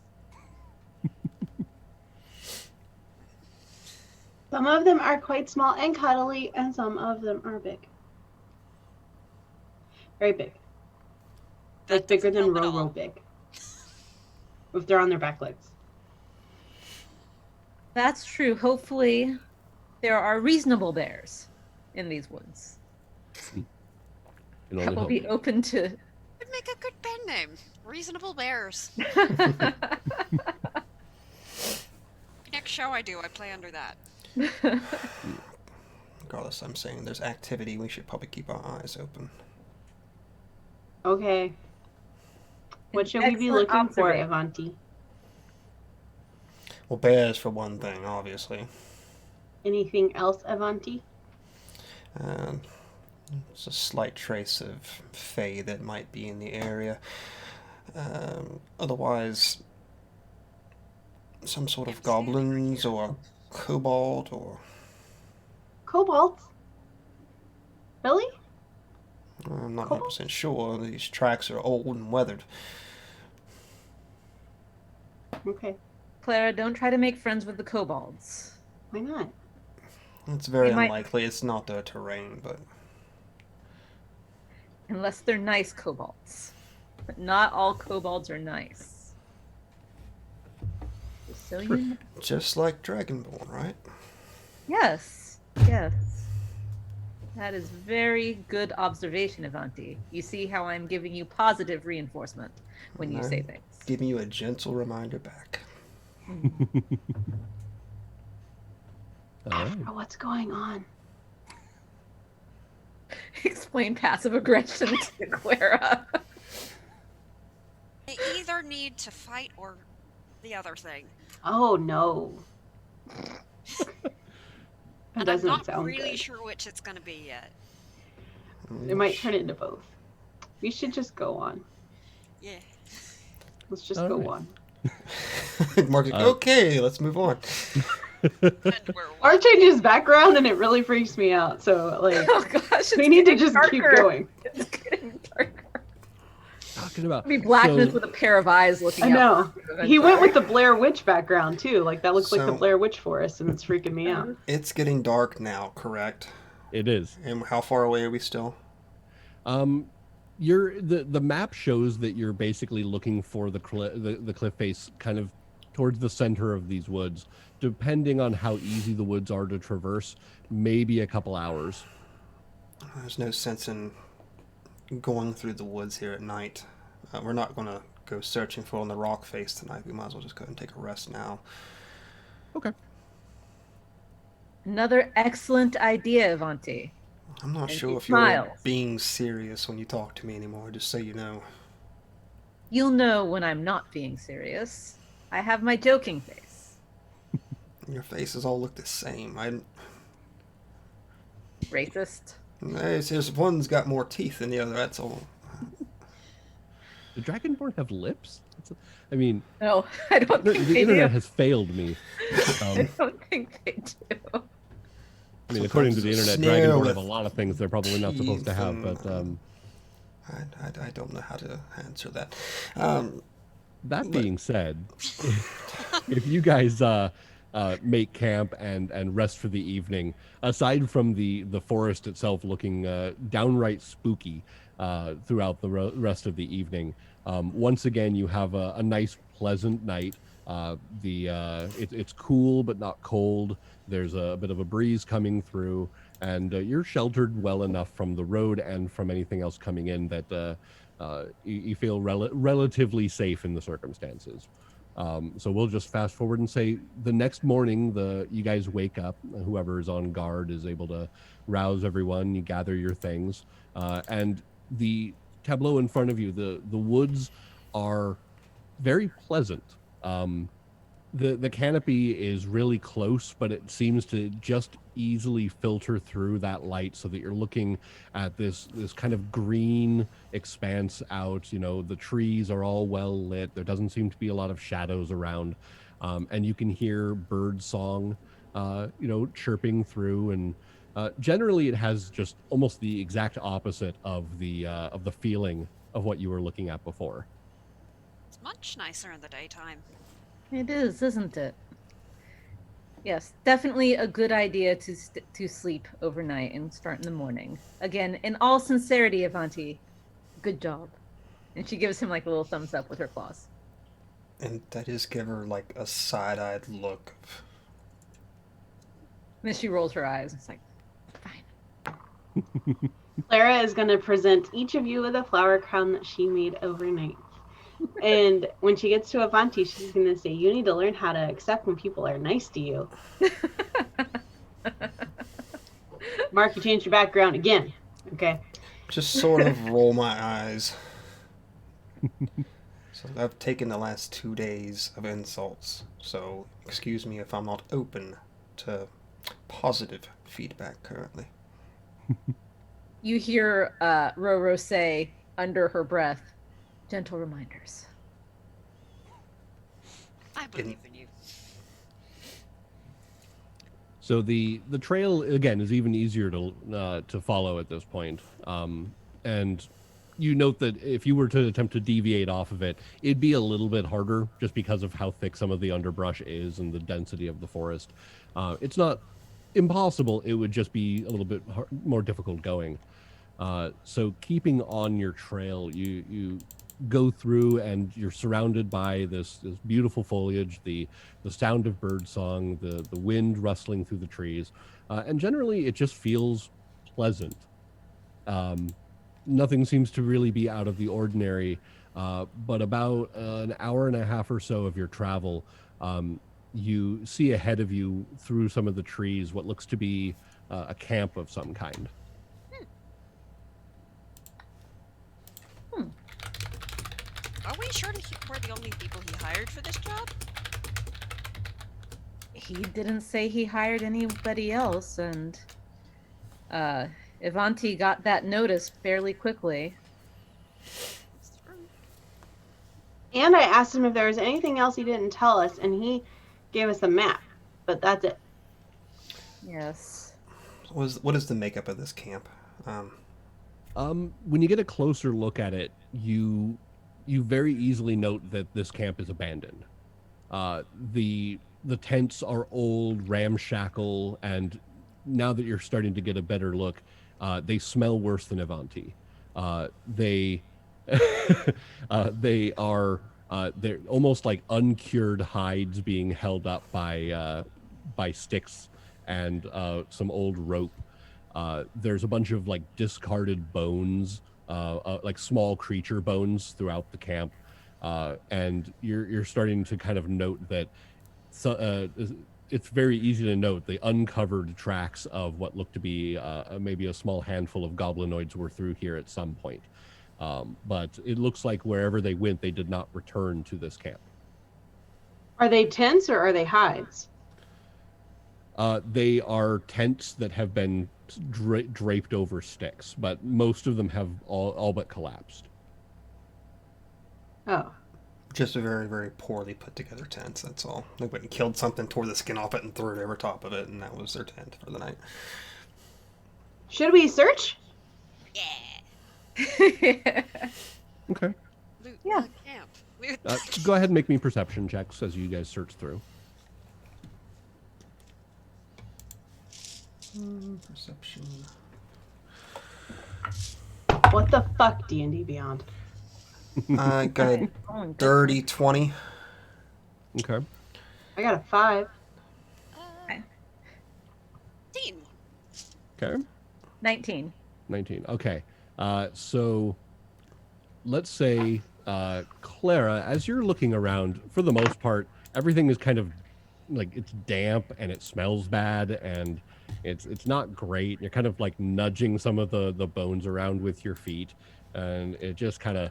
Some of them are quite small and cuddly, and some of them are big. Very big. Like bigger than Roro big. If they're on their back legs. That's true. Hopefully, there are reasonable bears in these woods. That will be open to. Would make a good pen name. Reasonable Bears. Next show I do, I play under that. Regardless, I'm saying there's activity. We should probably keep our eyes open. Okay. What should we be looking for, Avanti? Well, bears for one thing, obviously. Anything else, Avanti? It's a slight trace of fae that might be in the area. Otherwise, some sort of goblins or kobold or... Cobalt? Really? I'm not 100% sure. These tracks are old and weathered. Okay. Clara, don't try to make friends with the kobolds. Why not? It's very unlikely. It's not their terrain, but... Unless they're nice kobolds. But not all kobolds are nice. So you know. Just like Dragonborn, right? Yes. Yes. That is very good observation, Avanti. You see how I'm giving you positive reinforcement when you say things. Giving you a gentle reminder back. Afra, what's going on? Explain passive aggression to Clara. They either need to fight or the other thing. Oh no. And I'm not really sure which it's going to be yet. It might turn into both. We should just go on. Yeah. Let's just go on. Mark's like, okay, let's move on. Art changes background and it really freaks me out. So like, oh gosh, we need to just keep going. It's getting darker. Talking about be blackness with a pair of eyes looking out. I know. He went with the Blair Witch background too. Like that looks like the Blair Witch forest, and it's freaking me out. It's getting dark now, correct? It is. And how far away are we still? The map shows that you're basically looking for the cliff face kind of towards the center of these woods. Depending on how easy the woods are to traverse, maybe a couple hours. There's no sense in going through the woods here at night. We're not going to go searching for on the rock face tonight. We might as well just go and take a rest now. Okay. Another excellent idea, Avanti. I'm not sure if you're being serious when you talk to me anymore, just so you know. You'll know when I'm not being serious. I have my joking face. Your faces all look the same. Racist. It's just one's got more teeth than the other. That's all. Do Dragonborn have lips? I mean, No, I don't the think they internet do. has failed me. I don't think they do. I mean, according to the internet, Snare Dragonborn with have a lot of things they're probably not supposed to teeth have, but I don't know how to answer that. that But- being said, if you guys make camp and rest for the evening, aside from the forest itself looking downright spooky throughout the rest of the evening, once again you have a nice, pleasant night. It's cool but not cold. There's a bit of a breeze coming through, and you're sheltered well enough from the road and from anything else coming in that you feel relatively safe in the circumstances. So we'll just fast forward and say the next morning, you guys wake up. Whoever is on guard is able to rouse everyone. You gather your things, and the tableau in front of you. The woods are very pleasant. The canopy is really close, but it seems to just easily filter through that light, so that you're looking at this kind of green expanse out. You know, the trees are all well lit. There doesn't seem to be a lot of shadows around, and you can hear bird song, chirping through. And generally, it has just almost the exact opposite of the feeling of what you were looking at before. It's much nicer in the daytime. It is, isn't it? Yes, definitely a good idea to sleep overnight and start in the morning. Again, in all sincerity, Avanti, good job. And she gives him like a little thumbs up with her claws. And I just give her like a side-eyed look. And then she rolls her eyes. It's like, fine. Clara is going to present each of you with a flower crown that she made overnight. And when she gets to Avanti, she's going to say, you need to learn how to accept when people are nice to you. Mark, you changed your background again. Okay. Just sort of roll my eyes. So I've taken the last 2 days of insults. So excuse me if I'm not open to positive feedback currently. You hear Roro say under her breath, gentle reminders. I believe in you. So the trail again is even easier to follow at this point, and you note that if you were to attempt to deviate off of it, it'd be a little bit harder just because of how thick some of the underbrush is and the density of the forest. It's not impossible; it would just be a little bit more difficult going. So keeping on your trail, you go through and you're surrounded by this beautiful foliage, the sound of bird song, the wind rustling through the trees, and generally it just feels pleasant. Nothing seems to really be out of the ordinary, but about an hour and a half or so of your travel, you see ahead of you through some of the trees what looks to be a camp of some kind. Are we sure we're the only people he hired for this job? He didn't say he hired anybody else, and Avanti got that notice fairly quickly. It's true. And I asked him if there was anything else he didn't tell us, and he gave us a map. But that's it. Yes. What is the makeup of this camp? When you get a closer look at it, you very easily note that this camp is abandoned. The tents are old, ramshackle, and now that you're starting to get a better look, they smell worse than Avanti. They they're almost like uncured hides being held up by sticks and some old rope. There's a bunch of like discarded bones, like small creature bones throughout the camp, and you're starting to kind of note that it's very easy to note the uncovered tracks of what looked to be maybe a small handful of goblinoids were through here at some point. But it looks like wherever they went, they did not return to this camp. Are they tents or are they hides? They are tents that have been draped over sticks, but most of them have all but collapsed. Oh. Just a very, very poorly put together tent. That's all. They went and killed something, tore the skin off it, and threw it over top of it, and that was their tent for the night. Should we search? Yeah. Okay. Loot Yeah. the camp. Loot Go ahead and make me perception checks as you guys search through. Perception. What the fuck, D&D Beyond? I got a dirty 20. Okay. I got a 5. Okay. 19. Okay. 19. 19. Okay. So let's say, Clara, as you're looking around, for the most part, everything is kind of like it's damp and it smells bad and it's not great. You're kind of like nudging some of the bones around with your feet, and it just kind of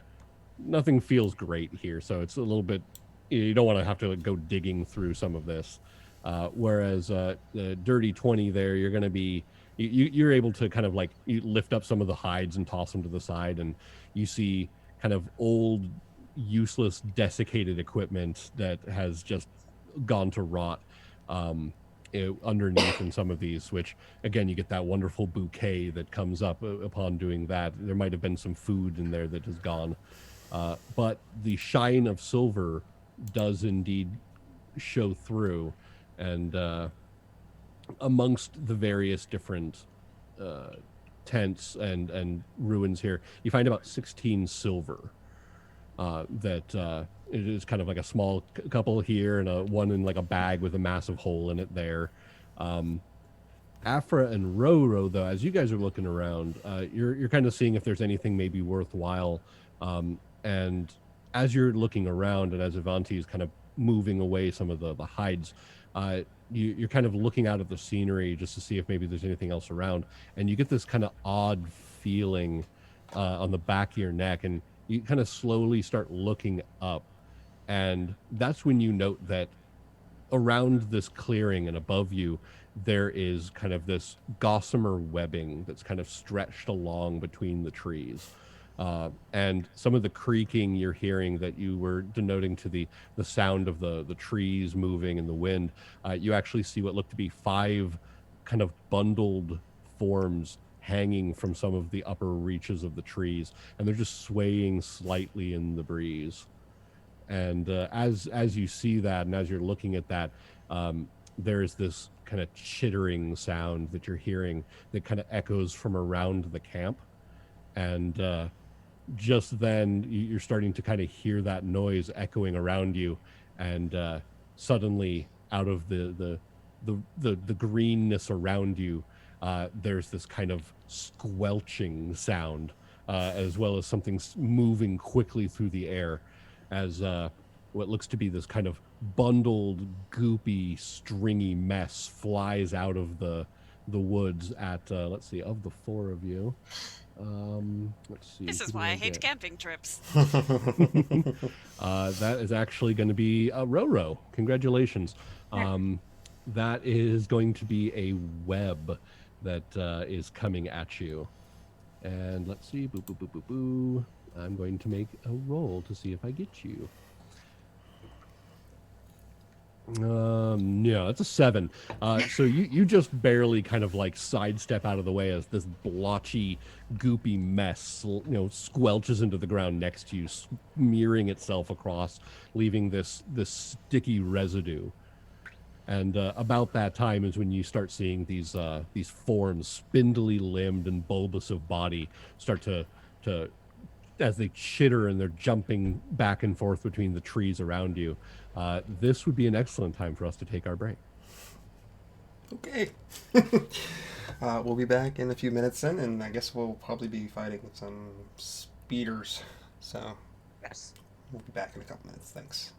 nothing feels great here. So it's a little bit, you don't want to have to like, go digging through some of this. Whereas the dirty 20 there, you're going to be you're able to kind of like you lift up some of the hides and toss them to the side, and you see kind of old, useless, desiccated equipment that has just gone to rot underneath in some of these, which again, you get that wonderful bouquet that comes up upon doing that. There might have been some food in there that has gone. But the shine of silver does indeed show through, and amongst the various different tents and ruins here, you find about 16 silver. That it is kind of like a small couple here and one in like a bag with a massive hole in it there. Afra and Roro, though, as you guys are looking around, you're kind of seeing if there's anything maybe worthwhile. And as you're looking around and as Avanti is kind of moving away some of the hides, you're kind of looking out at the scenery just to see if maybe there's anything else around. And you get this kind of odd feeling on the back of your neck, and you kind of slowly start looking up. And that's when you note that around this clearing and above you, there is kind of this gossamer webbing that's kind of stretched along between the trees. And some of the creaking you're hearing that you were denoting to the sound of the trees moving in the wind, you actually see what look to be 5 kind of bundled forms hanging from some of the upper reaches of the trees, and they're just swaying slightly in the breeze. And as you see that, and as you're looking at that, there's this kind of chittering sound that you're hearing that kind of echoes from around the camp. And just then you're starting to kind of hear that noise echoing around you, and suddenly out of the greenness around you, there's this kind of squelching sound, as well as something moving quickly through the air, as what looks to be this kind of bundled, goopy, stringy mess flies out of the woods at, let's see, of the 4 of you. Let's see. This is why I hate camping trips. That is actually going to be a Roro. Congratulations. That is going to be a web that is coming at you. And let's see. Boo, boo, boo, boo, boo. I'm going to make a roll to see if I get you. No, that's a 7. So you just barely kind of like sidestep out of the way as this blotchy, goopy mess, squelches into the ground next to you, smearing itself across, leaving this sticky residue. And about that time is when you start seeing these forms, spindly limbed and bulbous of body, start to as they chitter and they're jumping back and forth between the trees around you. This would be an excellent time for us to take our break. Okay. We'll be back in a few minutes then, and I guess we'll probably be fighting some speeders. So, Yes. we'll be back in a couple minutes. Thanks.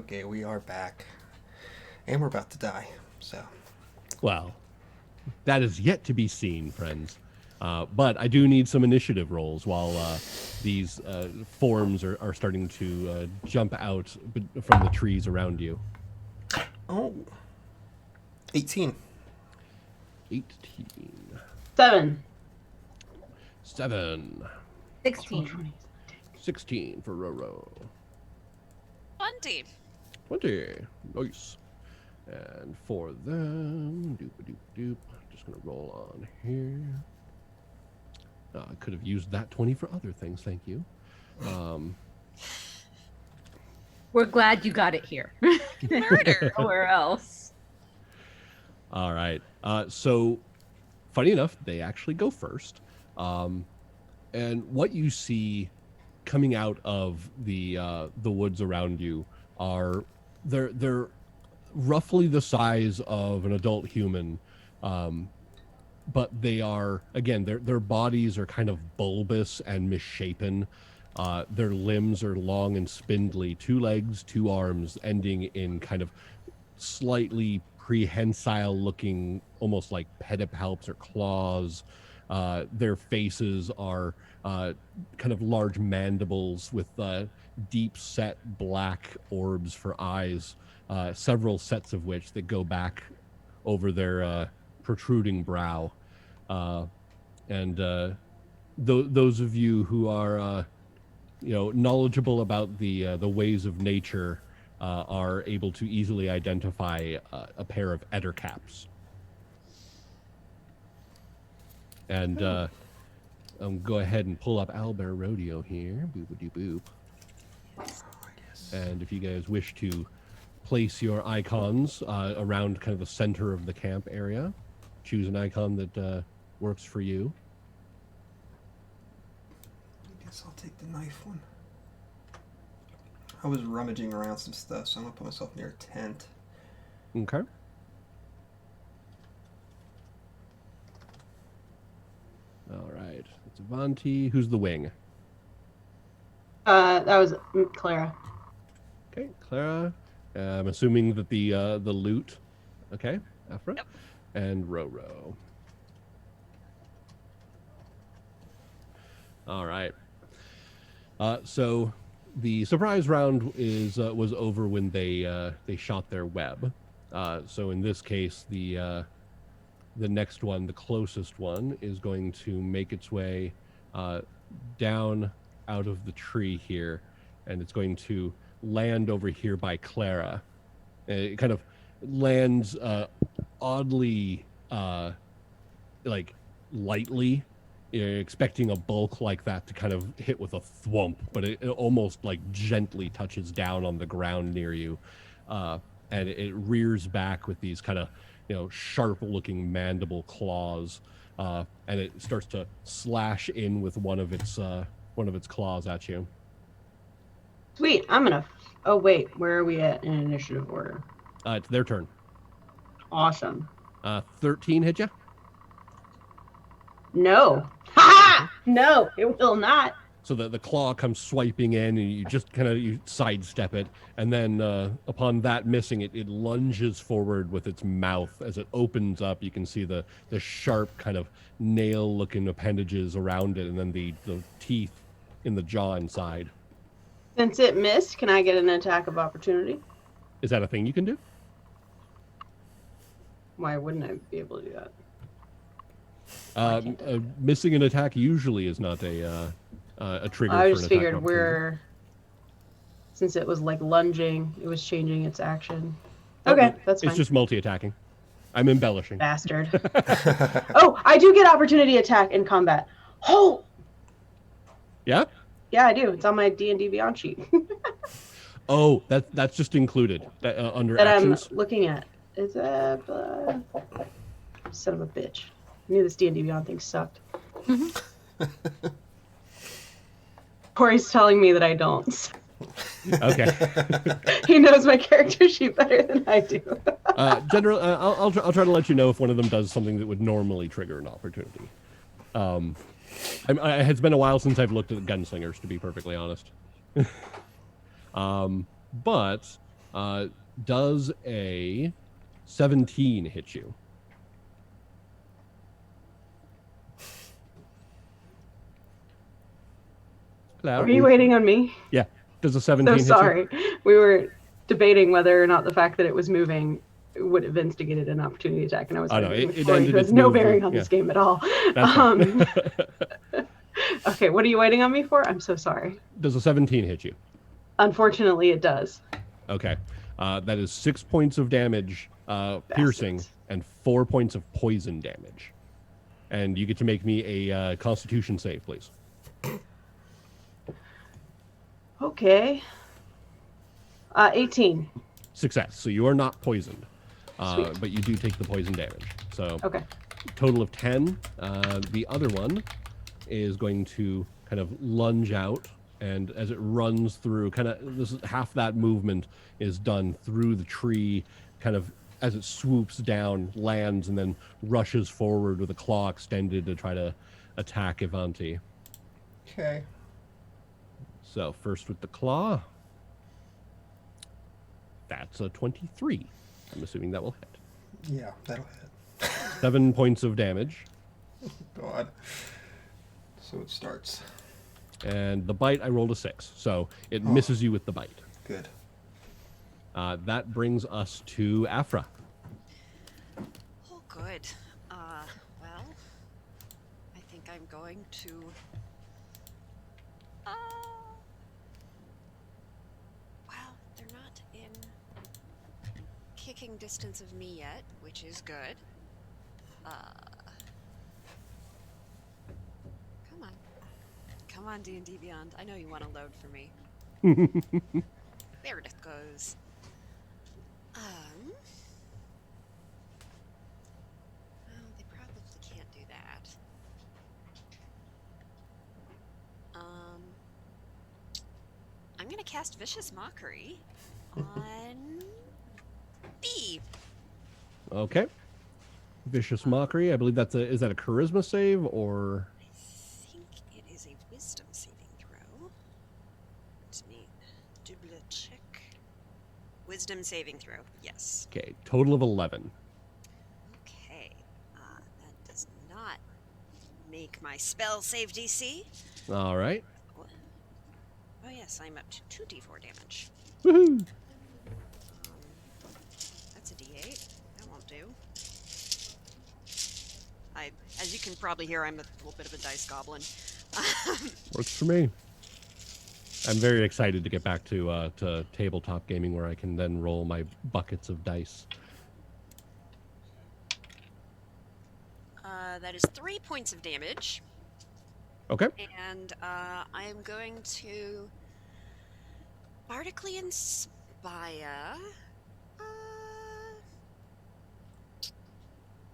Okay, we are back. And we're about to die, so. Well, that is yet to be seen, friends. But I do need some initiative rolls while these forms are starting to jump out from the trees around you. Oh. 18. 18. 7. 7. 16. 16 for Roro. 20. 20. Nice. And for them, doop. Just gonna roll on here. I could have used that 20 for other things. Thank you. We're glad you got it here. Murder. Nowhere else. All right. So, funny enough, they actually go first. And what you see coming out of the woods around you are they're roughly the size of an adult human, but they are, again, their bodies are kind of bulbous and misshapen. Their limbs are long and spindly, 2 legs, 2 arms, ending in kind of slightly prehensile looking, almost like pedipalps or claws. Their faces are kind of large mandibles with deep set black orbs for eyes, several sets of which that go back over their protruding brow. And those of you who are knowledgeable about the ways of nature are able to easily identify a pair of ettercaps. And go ahead and pull up Owlbear Rodeo here. Boop-a-doop-boop. And if you guys wish to place your icons around kind of the center of the camp area, choose an icon that works for you. I guess I'll take the knife one. I was rummaging around some stuff, so I'm going to put myself near a tent. Okay. All right. It's Avanti. Who's the wing? That was Clara. Okay, Clara. I'm assuming that the loot. Okay, Afra. Yep. And Roro. All right. So the surprise round was over when they shot their web. So in this case, the next one, the closest one, is going to make its way down out of the tree here, and it's going to land over here by Clara. It kind of lands oddly, like lightly. You're expecting a bulk like that to kind of hit with a thwomp, but it almost like gently touches down on the ground near you, and it rears back with these kind of sharp-looking mandible claws, and it starts to slash in with one of its claws at you. Sweet. I'm gonna. Oh wait, where are we at in initiative order? It's their turn. Awesome. 13 hit you? No. Ha! No, it will not. So the claw comes swiping in, and you just kind of you sidestep it, and then upon that missing, it lunges forward with its mouth. As it opens up, you can see the sharp kind of nail-looking appendages around it, and then the teeth in the jaw inside. Since it missed, can I get an attack of opportunity? Is that a thing you can do? Why wouldn't I be able to do that? Missing an attack usually is not a trigger. I for just an figured attack since it was like lunging, it was changing its action. opportunity. Okay, Oh, that's fine. It's just multi-attacking. I'm embellishing. Bastard. Oh, I do get opportunity attack in combat. Oh, Yeah. yeah, I do. It's on my D&D Beyond sheet Oh, that's just included under that actions. I'm looking at. Is that son of a bitch? I knew this D&D Beyond thing sucked. Corey's telling me that I don't. Okay. He knows my character sheet better than I do. General, I'll try to let you know if one of them does something that would normally trigger an opportunity. It's been a while since I've looked at gunslingers, to be perfectly honest. But does a 17 hit you? Hello? Are you waiting on me? Yeah. Does a 17 So hit sorry. We were debating whether or not the fact that it was moving would have instigated an opportunity attack, and I was Oh, no, arguing with it Corey, ended who has its no movement, bearing on yeah. this game at all. That's fine. Okay, what are you waiting on me for? I'm so sorry. Does a 17 hit you? Unfortunately, it does. Okay. That is 6 points of damage piercing Bastards. and 4 points of poison damage. And you get to make me a Constitution save, please. Okay. 18. Success. So you are not poisoned, Sweet. but you do take the poison damage. So Okay. total of 10. The other one is going to kind of lunge out, and as it runs through, this is half that movement is done through the tree, kind of as it swoops down, lands, and then rushes forward with a claw extended to try to attack Ivanti. Okay. So first with the claw. That's a 23. I'm assuming that will hit. Yeah, that'll hit. 7 points of damage. God. So it starts. And the bite, I rolled a 6. So it misses you with the bite. Good. That brings us to Afra. Oh, good. Well, I think I'm going to. Well, they're not in kicking distance of me yet, which is good. Come on. Come on, D&D Beyond. I know you want to load for me. There it goes. Well, they probably can't do that. I'm gonna cast Vicious Mockery on B. Okay. Vicious Mockery. I believe is that a charisma save or? I think it is a Wisdom saving throw. Let me double check. Wisdom saving throw. Yes. Okay. Total of 11. Okay. That does not make my spell save DC. All right. Oh yes, I'm up to 2d4 damage. Woohoo! That's a d8. That won't do. As you can probably hear, I'm a little bit of a dice goblin. Works for me. I'm very excited to get back to tabletop gaming where I can then roll my buckets of dice. That is 3 points of damage. Okay. And I am going to bardically inspire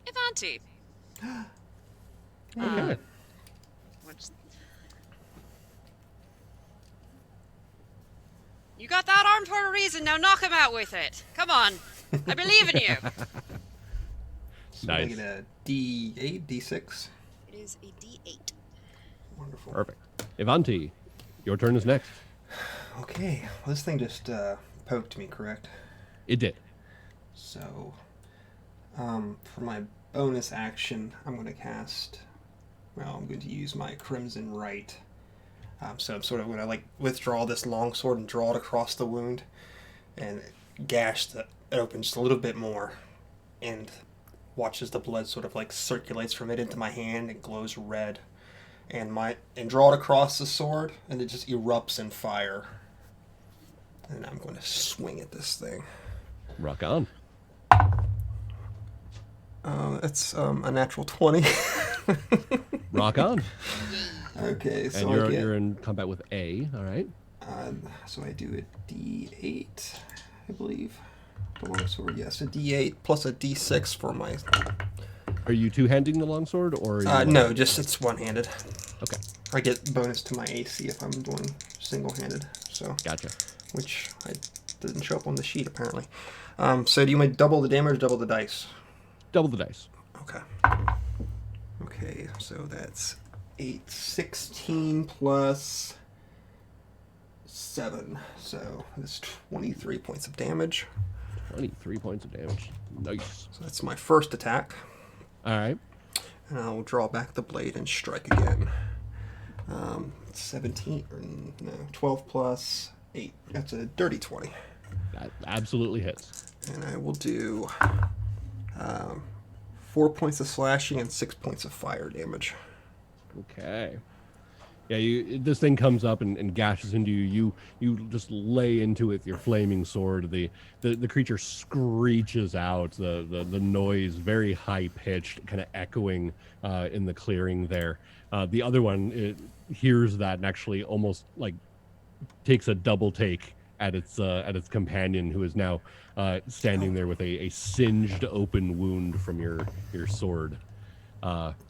Ivanti. Okay. Which... You got that arm for a reason. Now knock him out with it. Come on. I believe in you. So Nice. I get a D8, D6. It is a D8. Wonderful. Perfect. Ivanti, your turn is next. Okay, well, this thing just poked me, correct? It did. So, for my bonus action, I'm going to cast. Well, I'm going to use my Crimson Right. So I'm sort of going to withdraw this longsword and draw it across the wound, and gash it open just a little bit more, and watch as the blood sort of circulates from it into my hand and glows red, and draw it across the sword, and it just erupts in fire. And I'm going to swing at this thing. Rock on. It's a natural 20. Rock on. Okay, so And you're in combat with A, all right? So I do a D8, I believe. The longsword, yes, a D8 plus a D6 for my. Are you two-handing the longsword, or? No, just it's one-handed. Okay. I get bonus to my AC if I'm doing single-handed. So. Gotcha. Which I didn't show up on the sheet apparently. So do you want double the damage or double the dice? Double the dice. Okay. Okay, so that's 16 plus 7. So that's 23 points of damage. 23 points of damage. Nice. So that's my first attack. All right. And I'll draw back the blade and strike again. 12 plus 8. That's a dirty 20. That absolutely hits. And I will do 4 points of slashing and 6 points of fire damage. Okay. Yeah, this thing comes up and gashes into you. You just lay into it with your flaming sword. The creature screeches out. The noise, very high pitched, kind of echoing in the clearing there. The other one hears that and actually almost takes a double take at its companion, who is now standing there with a singed open wound from your sword.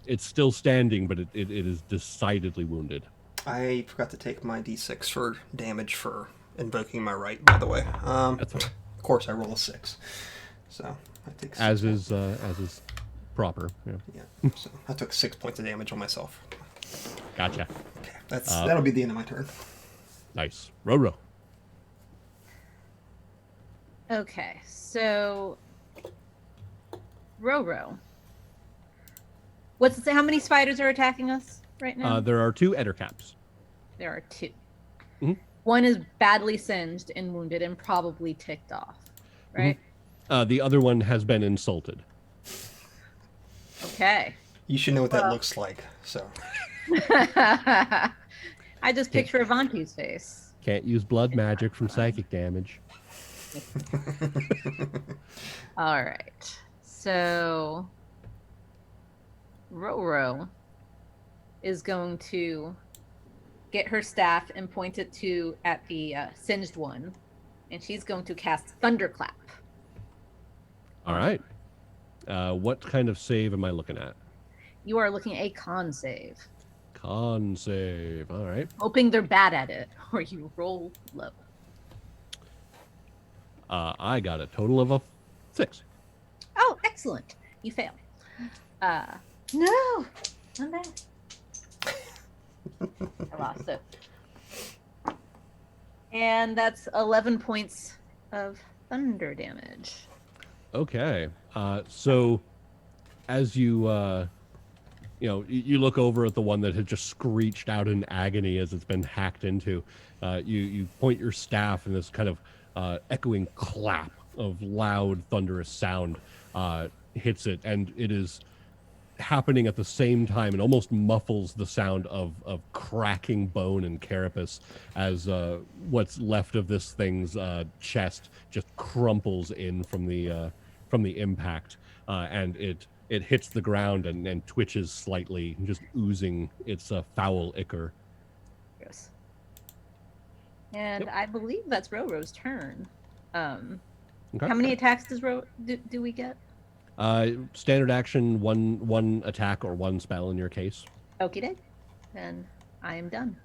It's still standing, but it is decidedly wounded. I forgot to take my d6 for damage for invoking my right, by the way. That's fine. Of course, I roll a 6. So I take 6 as is proper. Yeah. Yeah, so I took 6 points of damage on myself. Gotcha. Okay, that'll be the end of my turn. Nice. Roro. Okay, so Roro. How many spiders are attacking us right now? There are 2 ettercaps. There are 2. Mm-hmm. One is badly singed and wounded and probably ticked off, right? Mm-hmm. The other one has been insulted. Okay. You should know what that looks like. So. I just picture Avanti's face. Can't use blood magic from psychic damage. All right. So Roro is going to get her staff and point it at the singed one, and she's going to cast Thunderclap. All right. What kind of save am I looking at? You are looking at a con save. Con save. All right. Hoping they're bad at it, or you roll low. I got a total of a 6. Oh, excellent. You fail. No. I'm bad. I lost it. And that's 11 points of thunder damage. Okay. So as you look over at the one that had just screeched out in agony as it's been hacked into, you point your staff, and this kind of echoing clap of loud, thunderous sound hits it, and it is happening at the same time and almost muffles the sound of cracking bone and carapace as what's left of this thing's chest just crumples in from the impact, and it hits the ground and twitches slightly, just oozing its foul ichor. Yes. And I believe that's Roro's turn. Okay. How many attacks do we get? Standard action, one attack or one spell in your case. Okie doke. Then I am done.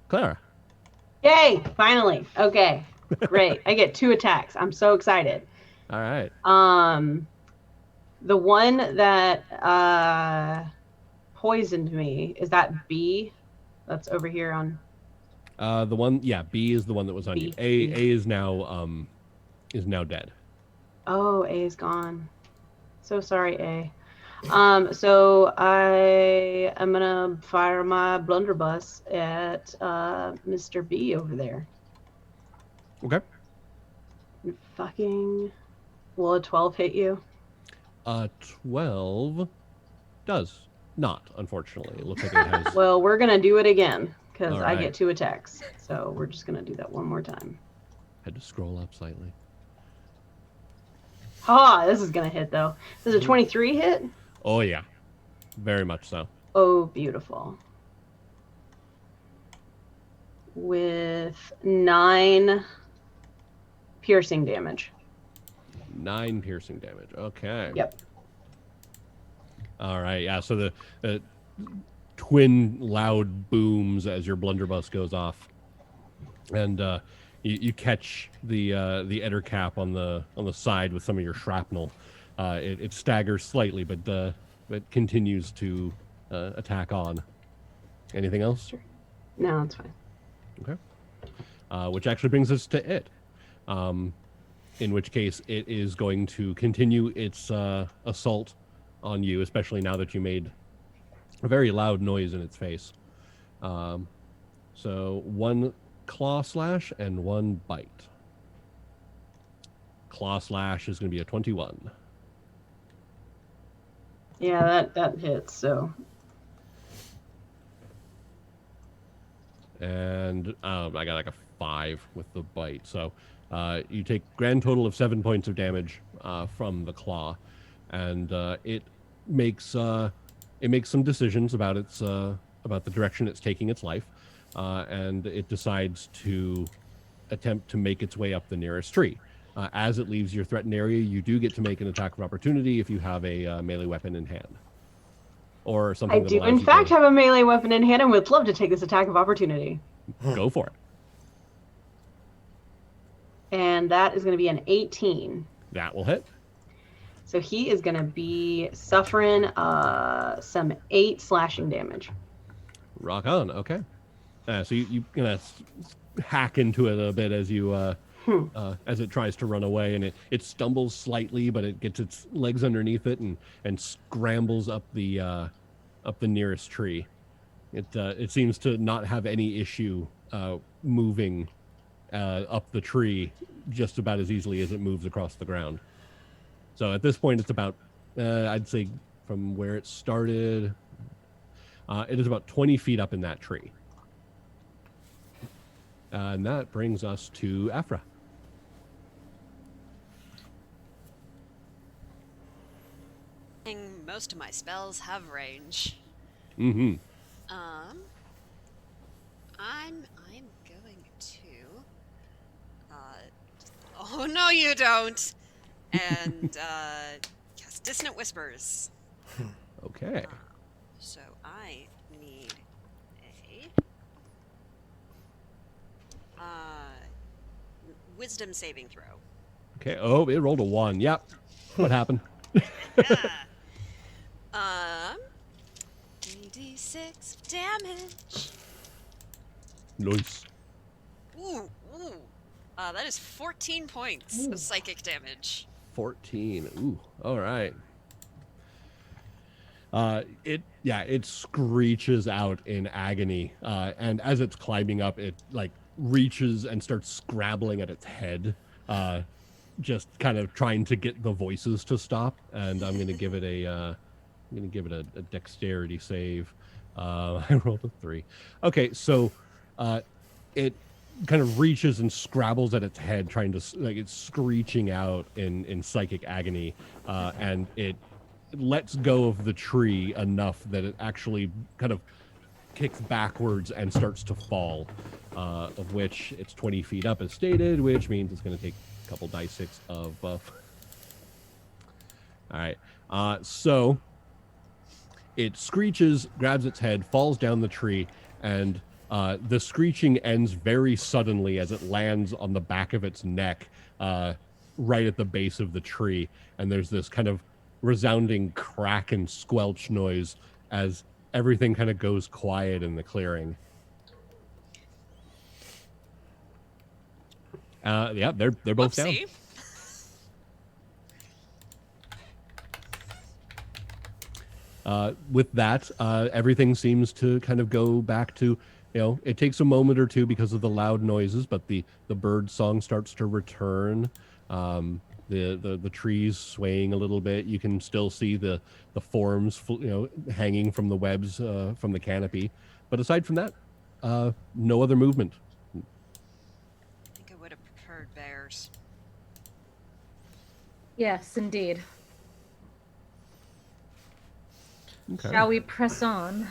Clara. Yay! Finally. Okay. Great. I get 2 attacks. I'm so excited. All right. The one that poisoned me, is that B? That's over here on The one, yeah, B is the one that was on you. B. A is now dead. Oh, A is gone. So sorry, A. So I am gonna fire my blunderbuss at Mr. B over there. Okay. Fucking, will a 12 hit you? 12 does not, unfortunately. It looks like it has. Well, we're gonna do it again because All I right. get 2 attacks. So we're just gonna do that one more time. Had to scroll up slightly. Ha! This is gonna hit though. Does a 23 hit? Oh yeah, very much so. Oh, beautiful. With 9 piercing damage. 9 piercing damage. Okay. Yep. All right. Yeah. So the twin loud booms as your blunderbuss goes off, and you catch the eder cap on the side with some of your shrapnel. It staggers slightly, but continues to attack on. Anything else? Sure. No, it's fine. Okay. Which actually brings us to it. In which case, it is going to continue its assault on you, especially now that you made a very loud noise in its face. So 1 claw slash and 1 bite. Claw slash is going to be a 21. Yeah, that hits. So And I got like a 5 with the bite. So you take grand total of 7 points of damage from the claw, and it makes some decisions about about the direction it's taking its life, and it decides to attempt to make its way up the nearest tree. As it leaves your threatened area, you do get to make an attack of opportunity if you have a melee weapon in hand, or something. I do, in fact, have a melee weapon in hand and would love to take this attack of opportunity. Go for it. And that is going to be an 18. That will hit. So he is going to be suffering some 8 slashing damage. Rock on. Okay. So you gonna hack into it a bit as you as it tries to run away, and it stumbles slightly, but it gets its legs underneath it and scrambles up the nearest tree. It seems to not have any issue moving up the tree just about as easily as it moves across the ground. So at this point, it's about I'd say from where it started, it is about 20 feet up in that tree. And that brings us to Afra. Most of my spells have range. Mm-hmm. I'm going to. Oh no, you don't. And cast Dissonant Whispers. Okay. So I need a Wisdom saving throw. Okay. Oh, it rolled a 1. Yep. What happened? 3d6 damage. Nice. Ooh. That is 14 points of psychic damage. 14. Ooh. All right. It screeches out in agony, and as it's climbing up, it like reaches and starts scrabbling at its head, just kind of trying to get the voices to stop. And I'm gonna give it a dexterity save. I rolled a 3. Okay, so it kind of reaches and scrabbles at its head, trying to it's screeching out in psychic agony, and it lets go of the tree enough that it actually kind of kicks backwards and starts to fall, of which it's 20 feet up as stated, which means it's going to take a couple dice 6 of buff. All right, so it screeches, grabs its head, falls down the tree, and the screeching ends very suddenly as it lands on the back of its neck, right at the base of the tree. And there's this kind of resounding crack and squelch noise as everything kind of goes quiet in the clearing. Yeah, they're both down. Whoopsie. With that, everything seems to kind of go back to, it takes a moment or two because of the loud noises, but the bird song starts to return. The trees swaying a little bit. You can still see the forms, hanging from the webs from the canopy. But aside from that, no other movement. I think I would have preferred bears. Yes, indeed. Okay. Shall we press on?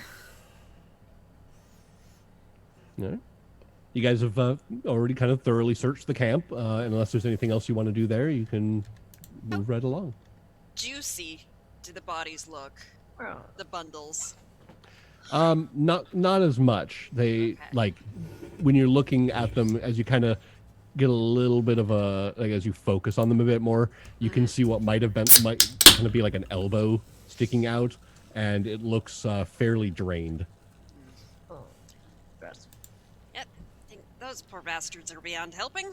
Yeah. You guys have already kind of thoroughly searched the camp. And unless there's anything else you want to do there, you can move right along. Juicy do the bodies look? The bundles. Not as much. They Okay. like when you're looking at them, as you kind of get a little bit of a, like, as you focus on them a bit more, you can see what might kind of be like an elbow sticking out, and it looks fairly drained. Oh, gross. Yep. I think those poor bastards are beyond helping.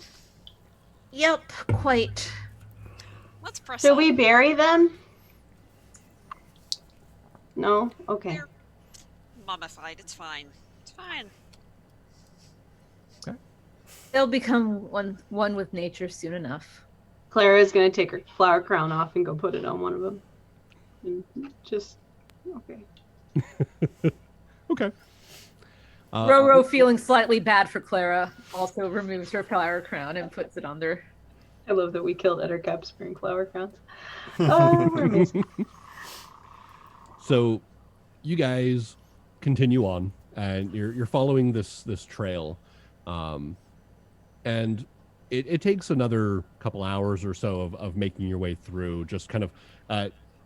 Yep, quite. Let's press Should on. we bury them? No? Okay. They're mummified. It's fine. It's fine. They'll become one with nature soon enough. Clara's gonna take her flower crown off and go put it on one of them. And just, okay. Okay. Roro, feeling slightly bad for Clara, also removes her flower crown and puts it on there. I love that we killed Ettercaps wearing flower crowns. Oh, we're amazing. So, you guys continue on, and you're following this trail, and it takes another couple hours or so of making your way through. Just kind of,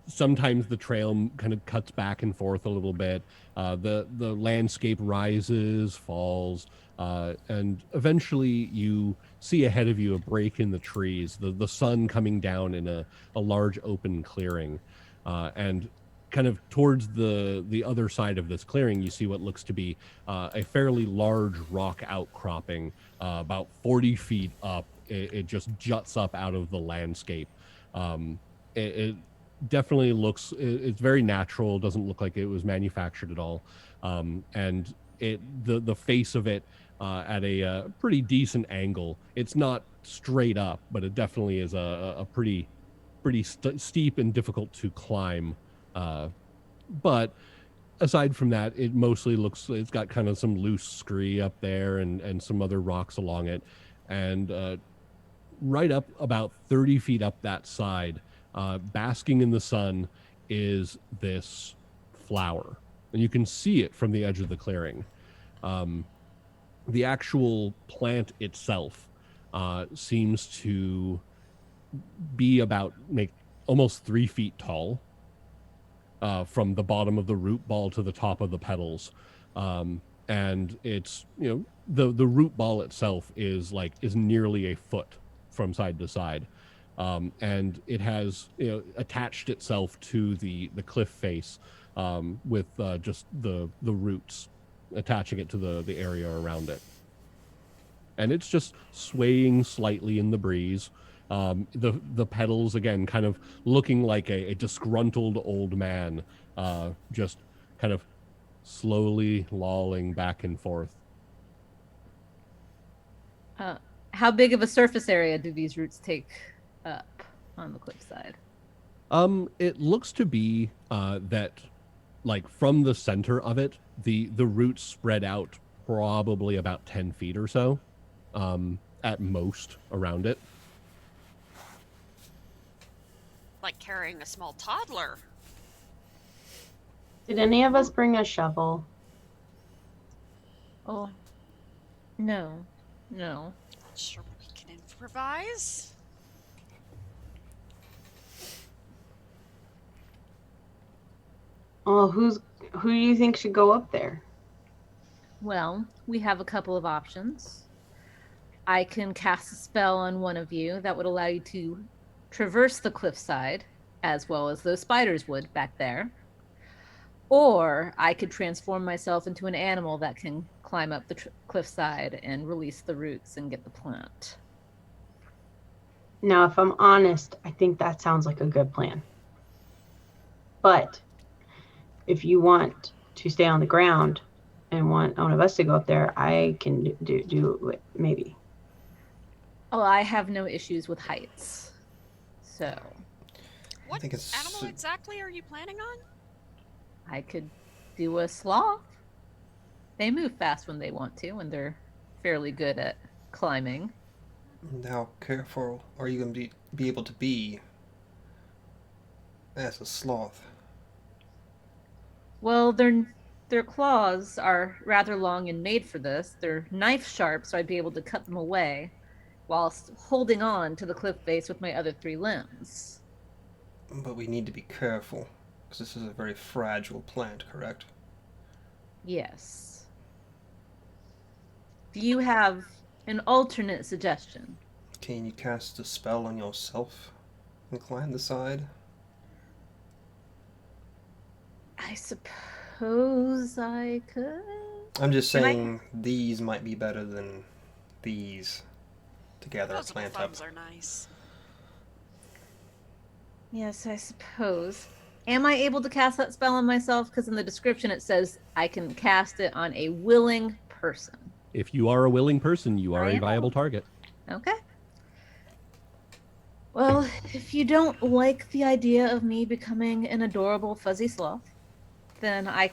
sometimes the trail kind of cuts back and forth a little bit. The landscape rises, falls, and eventually you see ahead of you a break in the trees. The sun coming down in a large open clearing, and kind of towards the other side of this clearing, you see what looks to be a fairly large rock outcropping, about 40 feet up. It just juts up out of the landscape. It definitely looks, it's very natural. Doesn't look like it was manufactured at all. And the face of it at a pretty decent angle. It's not straight up, but it definitely is a pretty steep and difficult to climb. But aside from that, it mostly looks, it's got kind of some loose scree up there and some other rocks along it. And right up about 30 feet up that side, basking in the sun, is this flower. And you can see it from the edge of the clearing. The actual plant itself seems to be about almost 3 feet tall. From the bottom of the root ball to the top of the petals. And it's, the root ball itself is nearly a foot from side to side. And it has, attached itself to the cliff face with just the roots, attaching it to the area around it. And it's just swaying slightly in the breeze. The petals, again, kind of looking like a disgruntled old man, just kind of slowly lolling back and forth. How big of a surface area do these roots take up on the cliffside? It looks to be that, from the center of it, the roots spread out probably about 10 feet or so, at most, around it. Like carrying a small toddler. Did any of us bring a shovel? Oh, no. Sure, we can improvise. Oh, who do you think should go up there? Well, we have a couple of options. I can cast a spell on one of you that would allow you to traverse the cliffside as well as those spiders would back there. Or I could transform myself into an animal that can climb up the cliffside and release the roots and get the plant. Now, if I'm honest, I think that sounds like a good plan. But if you want to stay on the ground and want one of us to go up there, I can do it, maybe. Oh, I have no issues with heights. So What think it's- animal exactly are you planning on? I could do a sloth. They move fast when they want to, and they're fairly good at climbing. How careful are you going to be able to be as a sloth? Well, their claws are rather long and made for this. They're knife sharp, so I'd be able to cut them away whilst holding on to the cliff face with my other 3 limbs. But we need to be careful, because this is a very fragile plant, correct? Yes. Do you have an alternate suggestion? Can you cast a spell on yourself and climb the side? I suppose I could. I'm just Can I- saying these might be better than these to gather a Those plant up. thumbs are nice. Yes, I suppose. Am I able to cast that spell on myself? Because in the description it says I can cast it on a willing person. If you are a willing person, you are I a am. viable target. Okay. Well, if you don't like the idea of me becoming an adorable fuzzy sloth, then I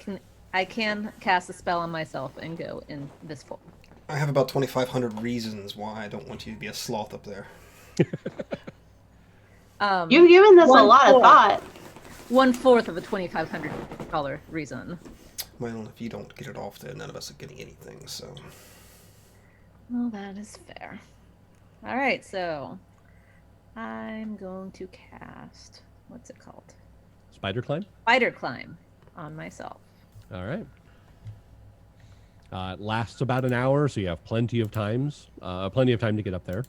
can cast a spell on myself and go in this form. I have about 2,500 reasons why I don't want you to be a sloth up there. You've given this a 1/4. lot of thought. 1/4 of a $2,500 reason. Well, if you don't get it off there, none of us are getting anything, so... Well, that is fair. All right, so I'm going to cast, what's it called? Spider climb? Spider climb on myself. All right. It lasts about an hour, so you have plenty of time to get up there.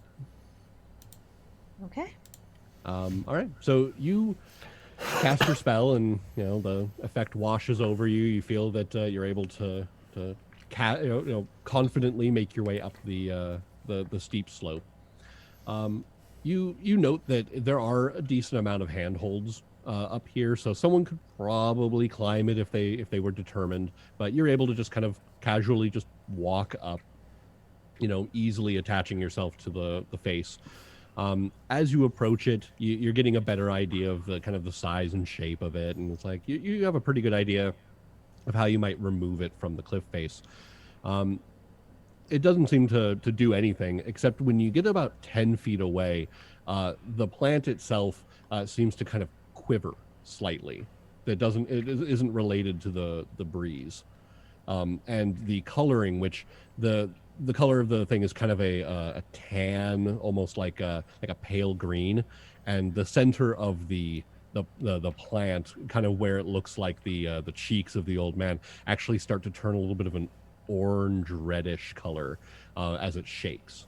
Okay. All right. So you cast your spell, and the effect washes over you. You feel that you're able to confidently make your way up the steep slope. You note that there are a decent amount of handholds up here, so someone could probably climb it if they were determined. But you're able to just kind of casually just walk up, easily attaching yourself to the face. As you approach it, you're getting a better idea of the kind of the size and shape of it, and it's like you have a pretty good idea of how you might remove it from the cliff face. It doesn't seem to do anything, except when you get about 10 feet away, the plant itself seems to kind of quiver slightly. It isn't related to the breeze. And the coloring, which the color of the thing is kind of a tan, almost like a pale green, and the center of the plant, kind of where it looks like the cheeks of the old man, actually start to turn a little bit of an orange reddish color as it shakes.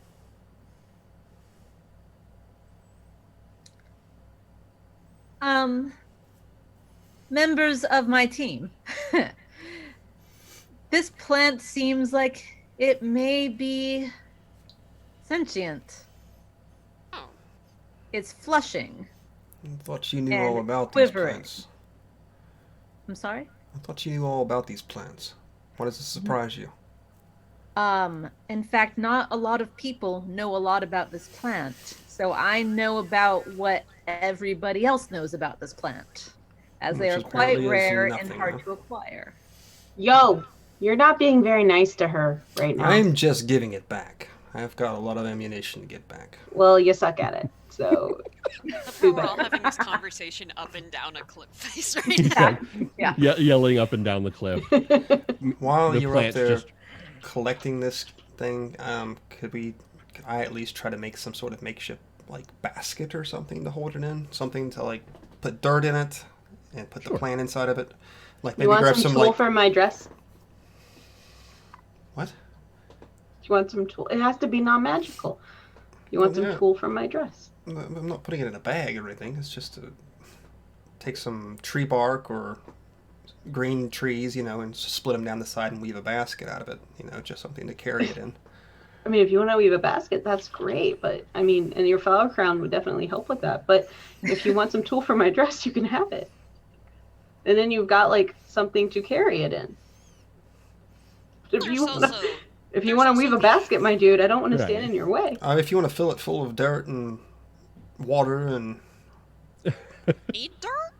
Members of my team. This plant seems like it may be sentient. Oh, It's flushing. I thought you knew And all about quivering. these plants. I'm sorry? I thought you knew all about these plants. Why does this surprise you? In fact, not a lot of people know a lot about this plant. So I know about what everybody else knows about this plant, as they Which are quite apparently is rare and nothing, hard huh? to acquire. Yo, you're not being very nice to her right now. I'm just giving it back. I've got a lot of ammunition to get back. Well, you suck at it. So we're all having this conversation up and down a cliff face right now. Yeah. Yelling up and down the cliff. While The you're up plant's there just- collecting this thing, could I at least try to make some sort of makeshift basket or something to hold it in? Something to put dirt in it and put the plant inside of it? Maybe you want grab some some tool for my dress? What? Do you want some tool? It has to be non-magical. You want some Yeah. tool for my dress? I'm not putting it in a bag or anything. It's just take some tree bark or green trees, and split them down the side and weave a basket out of it. Just something to carry it in. I mean, if you want to weave a basket, that's great. But I mean, and your flower crown would definitely help with that. But if you want some tulle for my dress, you can have it. And then you've got like something to carry it in. If you want to weave a basket, my dude, I don't want to stand in your way. If you want to fill it full of dirt and water and... Need dirt?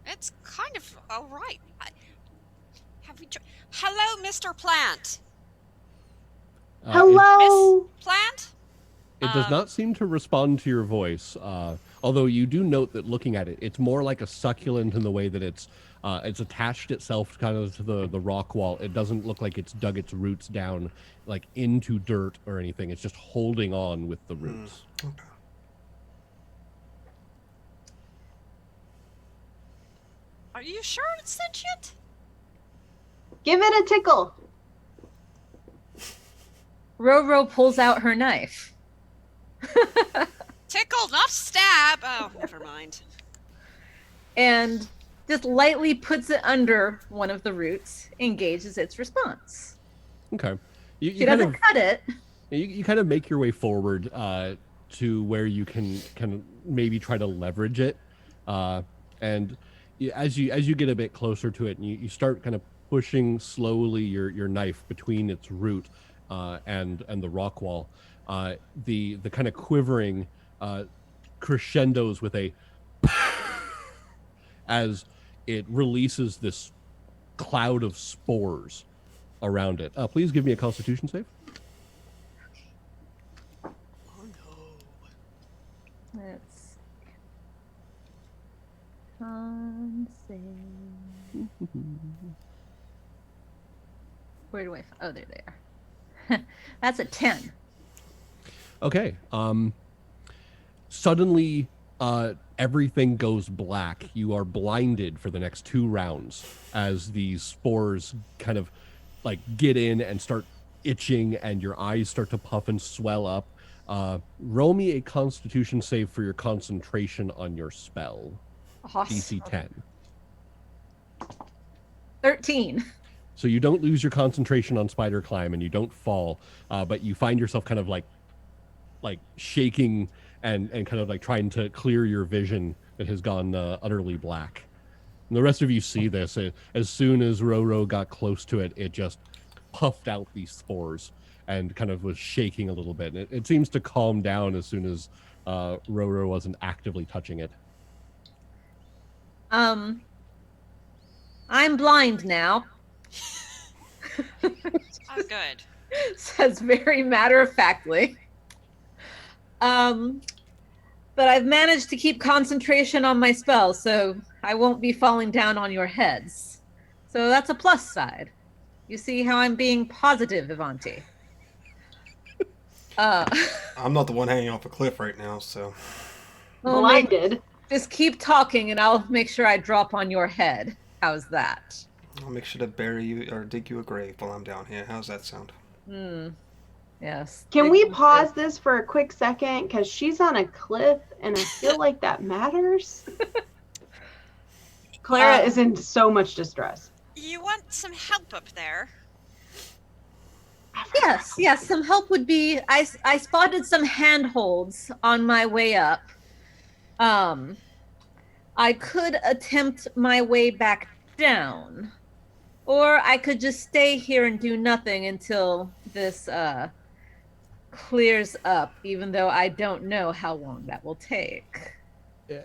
It's kind of all right. Have we... Hello, Mr. Plant. Hello, Miss Plant? It does not seem to respond to your voice, although you do note that looking at it, it's more like a succulent in the way that it's attached itself kind of to the rock wall. It doesn't look like it's dug its roots down like into dirt or anything. It's just holding on with the roots. Okay. Are you sure it's sentient? give it a tickle. Roro pulls out her knife. Tickle, not stab. Oh, never mind. And just lightly puts it under one of the roots, engages its response. Okay. She doesn't cut it. You kind of make your way forward to where you can kind of maybe try to leverage it. And as you get a bit closer to it, and you start kind of pushing slowly your knife between its root and the rock wall, the kind of quivering crescendos with a as it releases this cloud of spores around it. Please give me a Constitution save. Oh no. Let's con save. Where do I? Oh, there they are. That's a 10. Okay. Suddenly, everything goes black. You are blinded for the next 2 rounds as these spores kind of like get in and start itching, and your eyes start to puff and swell up. Roll me a Constitution save for your concentration on your spell. Awesome. DC 10. 13. So you don't lose your concentration on spider climb, and you don't fall, but you find yourself kind of like shaking and kind of like trying to clear your vision that has gone utterly black. And the rest of you see this. As soon as Roro got close to it, it just puffed out these spores and kind of was shaking a little bit. And it seems to calm down as soon as Roro wasn't actively touching it. I'm blind now. Oh, good. Says very matter-of-factly. But I've managed to keep concentration on my spell, so I won't be falling down on your heads. So that's a plus side. You see how I'm being positive, Ivanti. I'm not the one hanging off a cliff right now, so... Well, Blinded. just keep talking and I'll make sure I drop on your head. How's that? I'll make sure to bury you or dig you a grave while I'm down here. How's that sound? Yes. Can we pause this for a quick second? Because she's on a cliff, and I feel like that matters. Clara is in so much distress. You want some help up there? Yes, some help would be... I spotted some handholds on my way up. I could attempt my way back down. Or I could just stay here and do nothing until this clears up, even though I don't know how long that will take.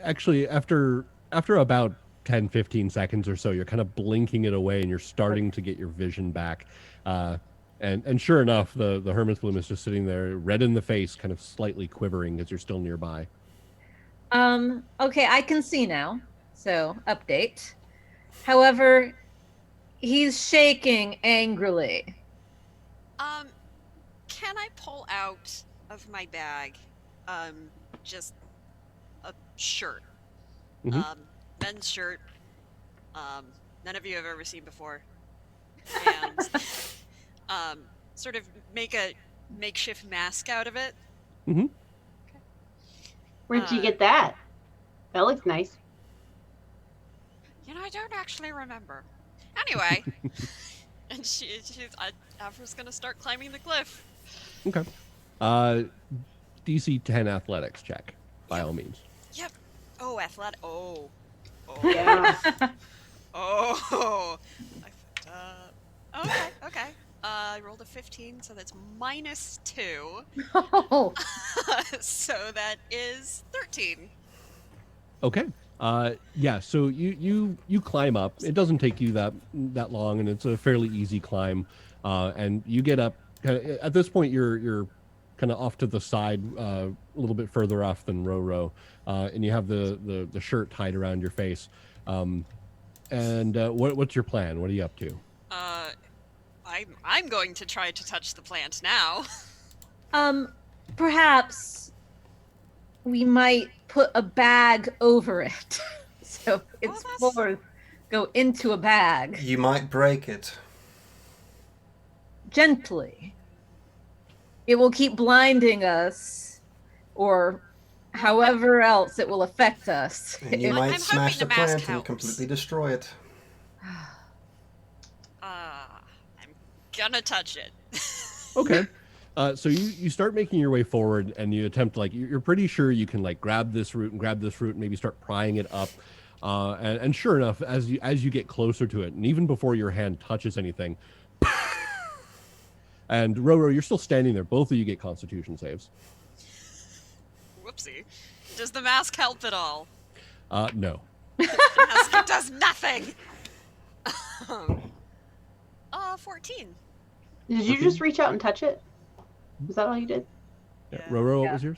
Actually, after about 10-15 seconds or so, you're kind of blinking it away and you're starting to get your vision back. And sure enough, the Hermit's Bloom is just sitting there, red in the face, kind of slightly quivering as you're still nearby. Okay, I can see now. So, update. However, he's shaking angrily. Can I pull out of my bag, just a shirt? Mhm. Men's shirt, none of you have ever seen before. And, sort of make a makeshift mask out of it. Mm-hmm. Where'd you get that? That looks nice. I don't actually remember. Anyway, and Afra's gonna start climbing the cliff. Okay. DC 10 athletics check, by all means. Yep. Oh, athletic. Oh. Yeah. Oh. I fucked up. Okay. I rolled a 15, so that's -2. Oh, So that is 13. Okay. Yeah, so you climb up. It doesn't take you that long, and it's a fairly easy climb. And you get up. At this point, you're kind of off to the side, a little bit further off than Roro, and you have the shirt tied around your face. And what's your plan? What are you up to? I'm going to try to touch the plant now. perhaps we might put a bag over it, so its that's- spores go into a bag You might break it. gently. It will keep blinding us, or however else it will affect us. And you I'm might hoping smash the the mask plant and helps. completely destroy it. I'm gonna touch it. Okay. So you start making your way forward, and you attempt, like, you're pretty sure you can, like, grab this root and maybe start prying it up. And sure enough, as you get closer to it, and even before your hand touches anything, and Roro, you're still standing there. Both of you get Constitution saves. Whoopsie. Does the mask help at all? No. The mask does nothing. 14. Did you just reach out and touch it? Was that all you did? Yeah. Yeah. Roro, what Yeah. was yours?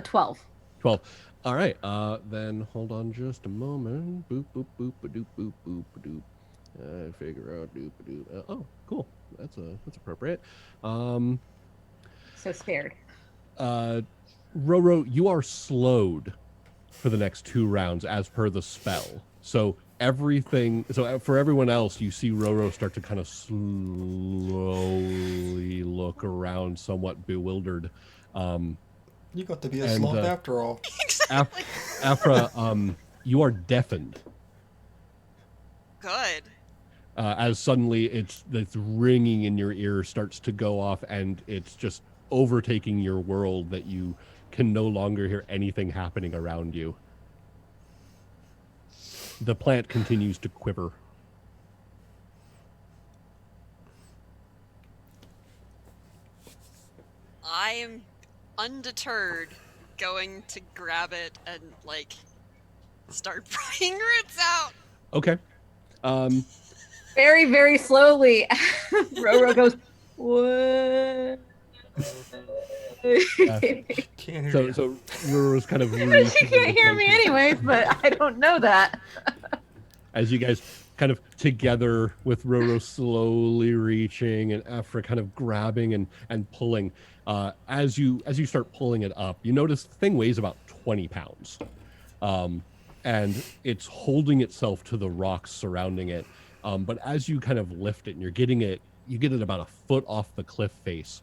12. 12. All right. Then hold on just a moment. Boop boop boop ba doop boop boop ba doop. Figure out doop ba doop. Oh, cool. That's appropriate. So scared. Roro, you are slowed for the next 2 rounds as per the spell. So for everyone else, you see Roro start to kind of slowly look around, somewhat bewildered. You got to be a And, sloth after all. Afra, you are deafened. Good. As suddenly this ringing in your ear starts to go off, and it's just overtaking your world that you can no longer hear anything happening around you. The plant continues to quiver. I am undeterred going to grab it and, like, start prying roots out. Okay. Very, very slowly, Roro goes, what? Can't hear So you. Roro's kind of She reaching can't with hear me monkey. anyways, but I don't know that. As you guys kind of together with Roro slowly reaching and Afra kind of grabbing and pulling. As you start pulling it up, you notice the thing weighs about 20 pounds. And it's holding itself to the rocks surrounding it. But as you kind of lift it and you get it about a foot off the cliff face.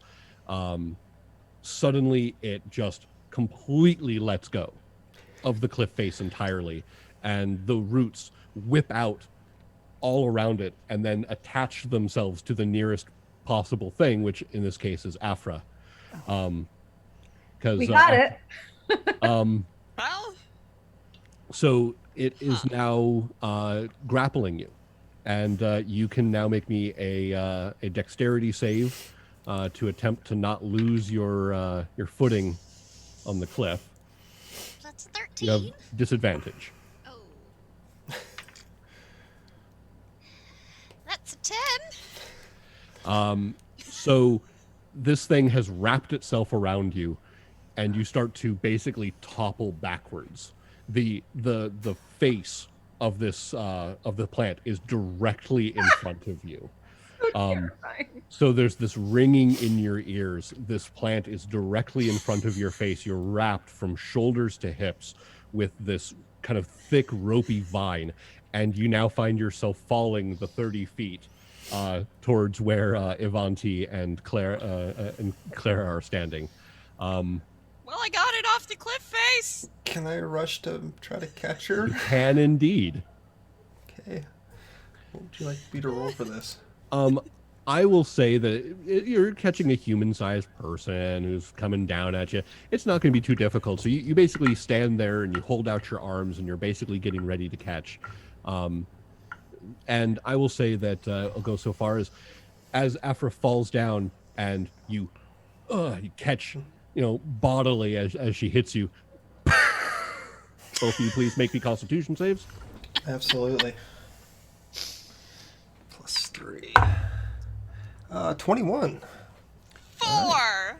Suddenly it just completely lets go of the cliff face entirely, and the roots whip out all around it and then attach themselves to the nearest possible thing, which in this case is Afra. We got it. Um, Well, so it is now grappling you, and you can now make me a dexterity save to attempt to not lose your footing on the cliff. that's You have 13. disadvantage. Oh. That's a 10. So this thing has wrapped itself around you, and you start to basically topple backwards. The face of this of the plant is directly in front of you. So there's this ringing in your ears. This plant is directly in front of your face. You're wrapped from shoulders to hips with this kind of thick, ropey vine, and you now find yourself falling the 30 feet towards where Ivanti and Claire are standing. Well, I got it off the cliff face. Can I rush to try to catch her? You can indeed. Hey, what would you like me to roll for this? I will say that you're catching a human-sized person who's coming down at you. It's not going to be too difficult. So you basically stand there and you hold out your arms and you're basically getting ready to catch. And I will say that I'll go so far as Afra falls down and you catch, bodily as she hits you. Both of you, please make me Constitution saves. Absolutely. +3. 21. 4.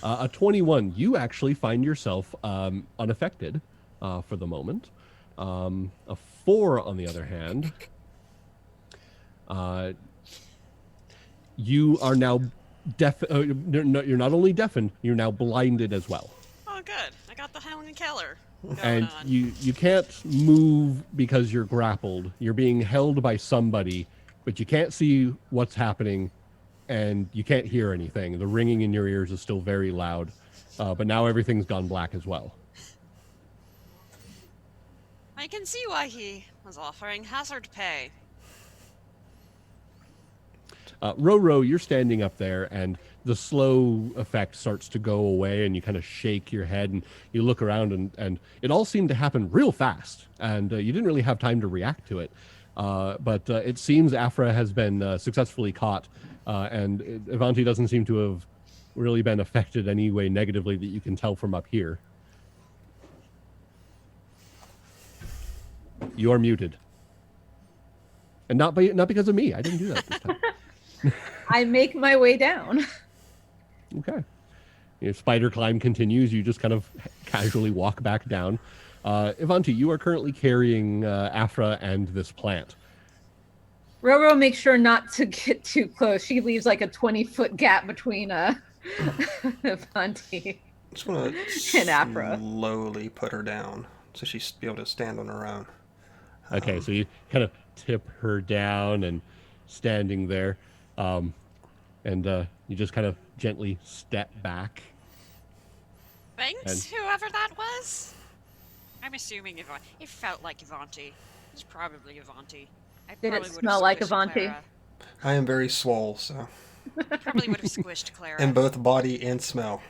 A 21. You actually find yourself unaffected for the moment. A 4, on the other hand, you are now deaf. You're not only deafened, you're now blinded as well. Oh, good. I got the Helen Keller going And on. you can't move because you're grappled. You're being held by somebody, but you can't see what's happening, and you can't hear anything. The ringing in your ears is still very loud, but now everything's gone black as well. I can see why he was offering hazard pay. Roro, you're standing up there, and the slow effect starts to go away, and you kind of shake your head, and you look around, and it all seemed to happen real fast, and you didn't really have time to react to it. But it seems Afra has been successfully caught, and Ivanti doesn't seem to have really been affected any way negatively that you can tell from up here. You are muted. And not because of me. I didn't do that this time. I make my way down. Okay. Your spider climb continues. You just kind of casually walk back down. Ivanti, you are currently carrying Afra and this plant. Roro makes sure not to get too close. She leaves like a 20-foot gap between Avanti. Just want And to Afra. slowly put her down so she's be able to stand on her own. Okay, so you kind of tip her down and standing there. And you just kind of gently step back. Thanks, whoever that was. I'm assuming it felt like Ivanti. It's probably Ivanti. I Did it probably would've smell like squished Ivanti? Clara. I am very swole, so Probably would have squished Clara. in both body and smell.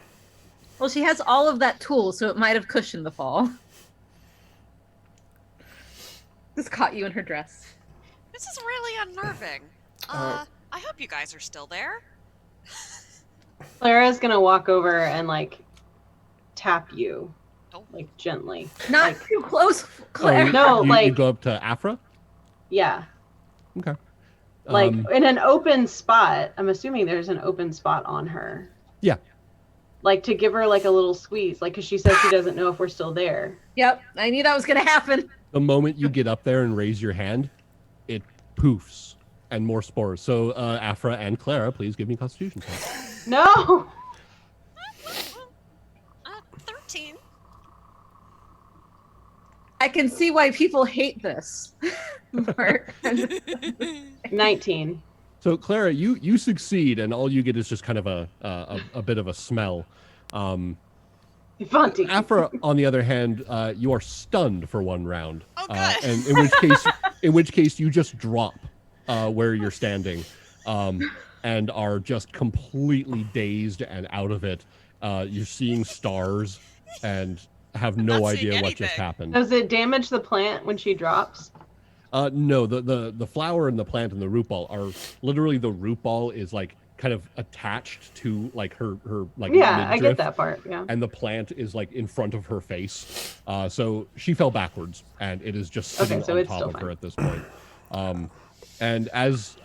Well, she has all of that tool, so it might have cushioned the fall. This caught you in her dress. This is really unnerving. I hope you guys are still there. Clara's gonna walk over and like tap you, Oh. like gently. Not Like, too close, Claire. No, you like- go up to Afra? yeah, Okay. like in an open spot. I'm assuming there's an open spot on her. Yeah. Like to give her like a little squeeze, like because she says she doesn't know if we're still there. Yep, I knew that was going to happen. The moment you get up there and raise your hand, it poofs and more spores. So Afra and Clara, please give me Constitution checks. No. 13. I can see why people hate this. Mark. 19. So Clara, you succeed, and all you get is just kind of a bit of a smell. Ivanti. Afra, on the other hand, you are stunned for one round, Oh, good. and in which case you just drop where you're standing, and are just completely dazed and out of it. You're seeing stars and have no not seeing idea what just anything. happened. Does it damage the plant when she drops? No, the flower and the plant and the root ball are literally, the root ball is like kind of attached to like her like Yeah, I midriff, get that part. Yeah. and the plant is like in front of her face. So she fell backwards, and it is just sitting so on it's top still of her fine. at this point. And as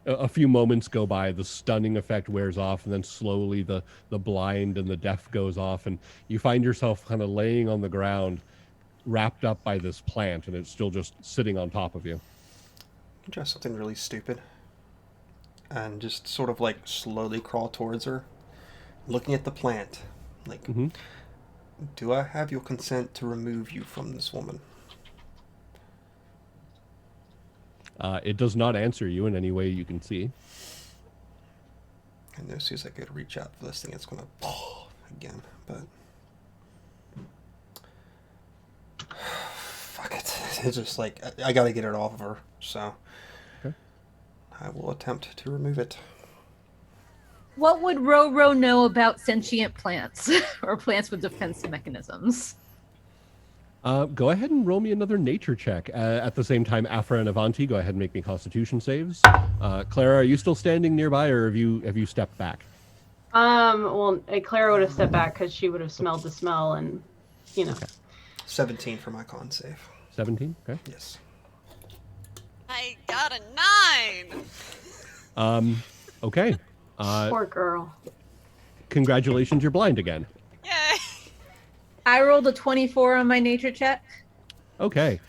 a few moments go by, the stunning effect wears off, and then slowly the blind and the deaf goes off, and you find yourself kind of laying on the ground, wrapped up by this plant, and it's still just sitting on top of you. Try something really stupid. And just sort of like slowly crawl towards her, looking at the plant. Like, Mhm. do I have your consent to remove you from this woman? It does not answer you in any way you can see. And as soon as I go to reach out for this thing, it's going to again. But fuck it. It's just like I got to get it off of her. So Okay. I will attempt to remove it. What would Roro know about sentient plants or plants with defense mechanisms? Go ahead and roll me another nature check. At the same time, Afra and Avanti, go ahead and make me Constitution saves. Clara, are you still standing nearby, or have you stepped back? Well, Clara would have stepped back because she would have smelled the smell, and 17 for my con save. 17. Okay. Yes. I got a 9. Okay. poor girl. Congratulations, you're blind again. Yay! I rolled a 24 on my nature check. Okay.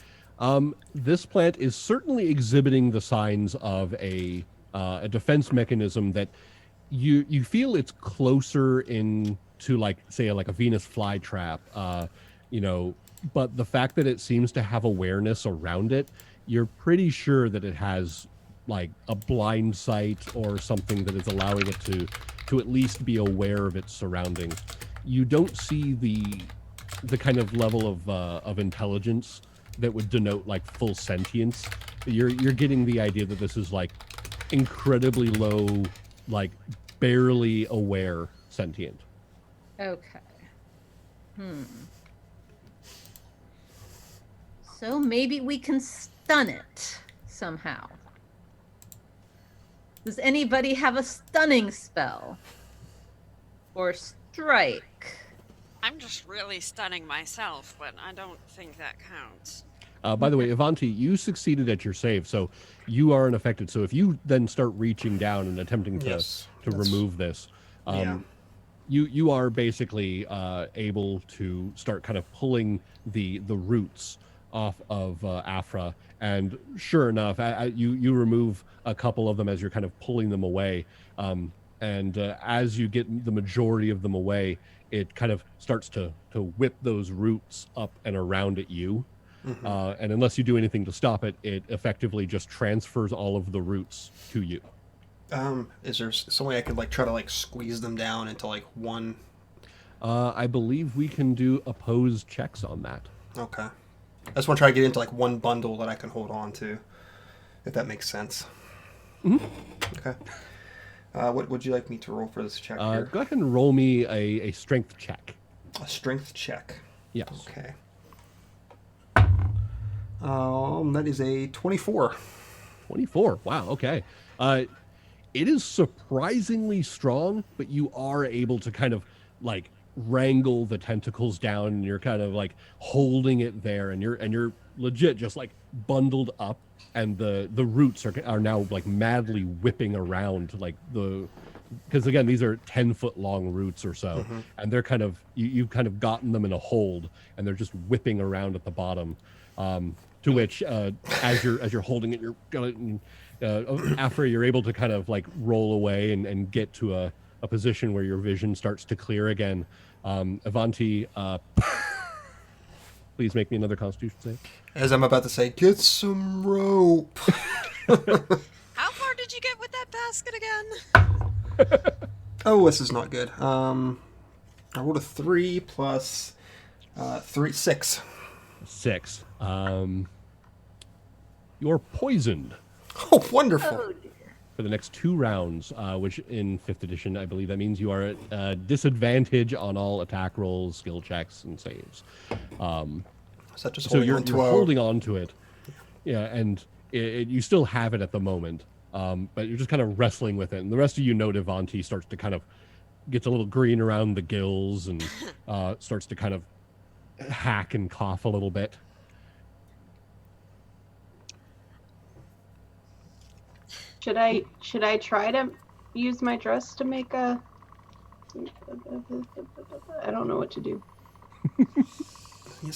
This plant is certainly exhibiting the signs of a defense mechanism that you feel it's closer in to, like, say, like a Venus flytrap, but the fact that it seems to have awareness around it, you're pretty sure that it has like a blind sight or something that is allowing it to at least be aware of its surroundings. You don't see the kind of level of intelligence that would denote like full sentience. You're getting the idea that this is like incredibly low, like barely aware sentient. Okay. So maybe we can stun it somehow. Does anybody have a stunning spell? Or strike? I'm just really stunning myself, but I don't think that counts. By the way, Avanti, you succeeded at your save, so you are unaffected. So if you then start reaching down and attempting to Yes, to that's- remove this, Yeah. you are basically able to start kind of pulling the roots off of Afra, and sure enough, you remove a couple of them as you're kind of pulling them away, and as you get the majority of them away, it kind of starts to whip those roots up and around at you. And unless you do anything to stop it, it effectively just transfers all of the roots to you. Is there some way I could like try to like squeeze them down into like one? I believe we can do opposed checks on that. Okay. I just want to try to get into like one bundle that I can hold on to, if that makes sense. Okay. What would you like me to roll for this check here? Go ahead and roll me a strength check. A strength check. Yes. Okay. That is a 24. 24. Wow. Okay. It is surprisingly strong, but you are able to kind of like wrangle the tentacles down, and you're kind of like holding it there, and you're legit just like bundled up, and the roots are now like madly whipping around, like because again, these are 10-foot long roots or so, and they're kind of you've kind of gotten them in a hold, and they're just whipping around at the bottom. To which, as you're holding it, you're going after you're able to kind of like roll away and get to a position where your vision starts to clear again. Avanti, please make me another Constitution save. As I'm about to say, get some rope. How far did you get with that basket again? Oh, this is not good. I rolled a 3 plus 3, 6. 6. You're poisoned Oh, wonderful. Oh, dear. for the next 2 rounds, which in 5th edition, I believe that means you are at disadvantage on all attack rolls, skill checks, and saves. Is that just So holding you're on to holding on to it. Yeah, and you still have it at the moment, but you're just kind of wrestling with it. And the rest of you note Avanti starts to kind of gets a little green around the gills and starts to kind of hack and cough a little bit. Should I try to use my dress to make a? I don't know what to do.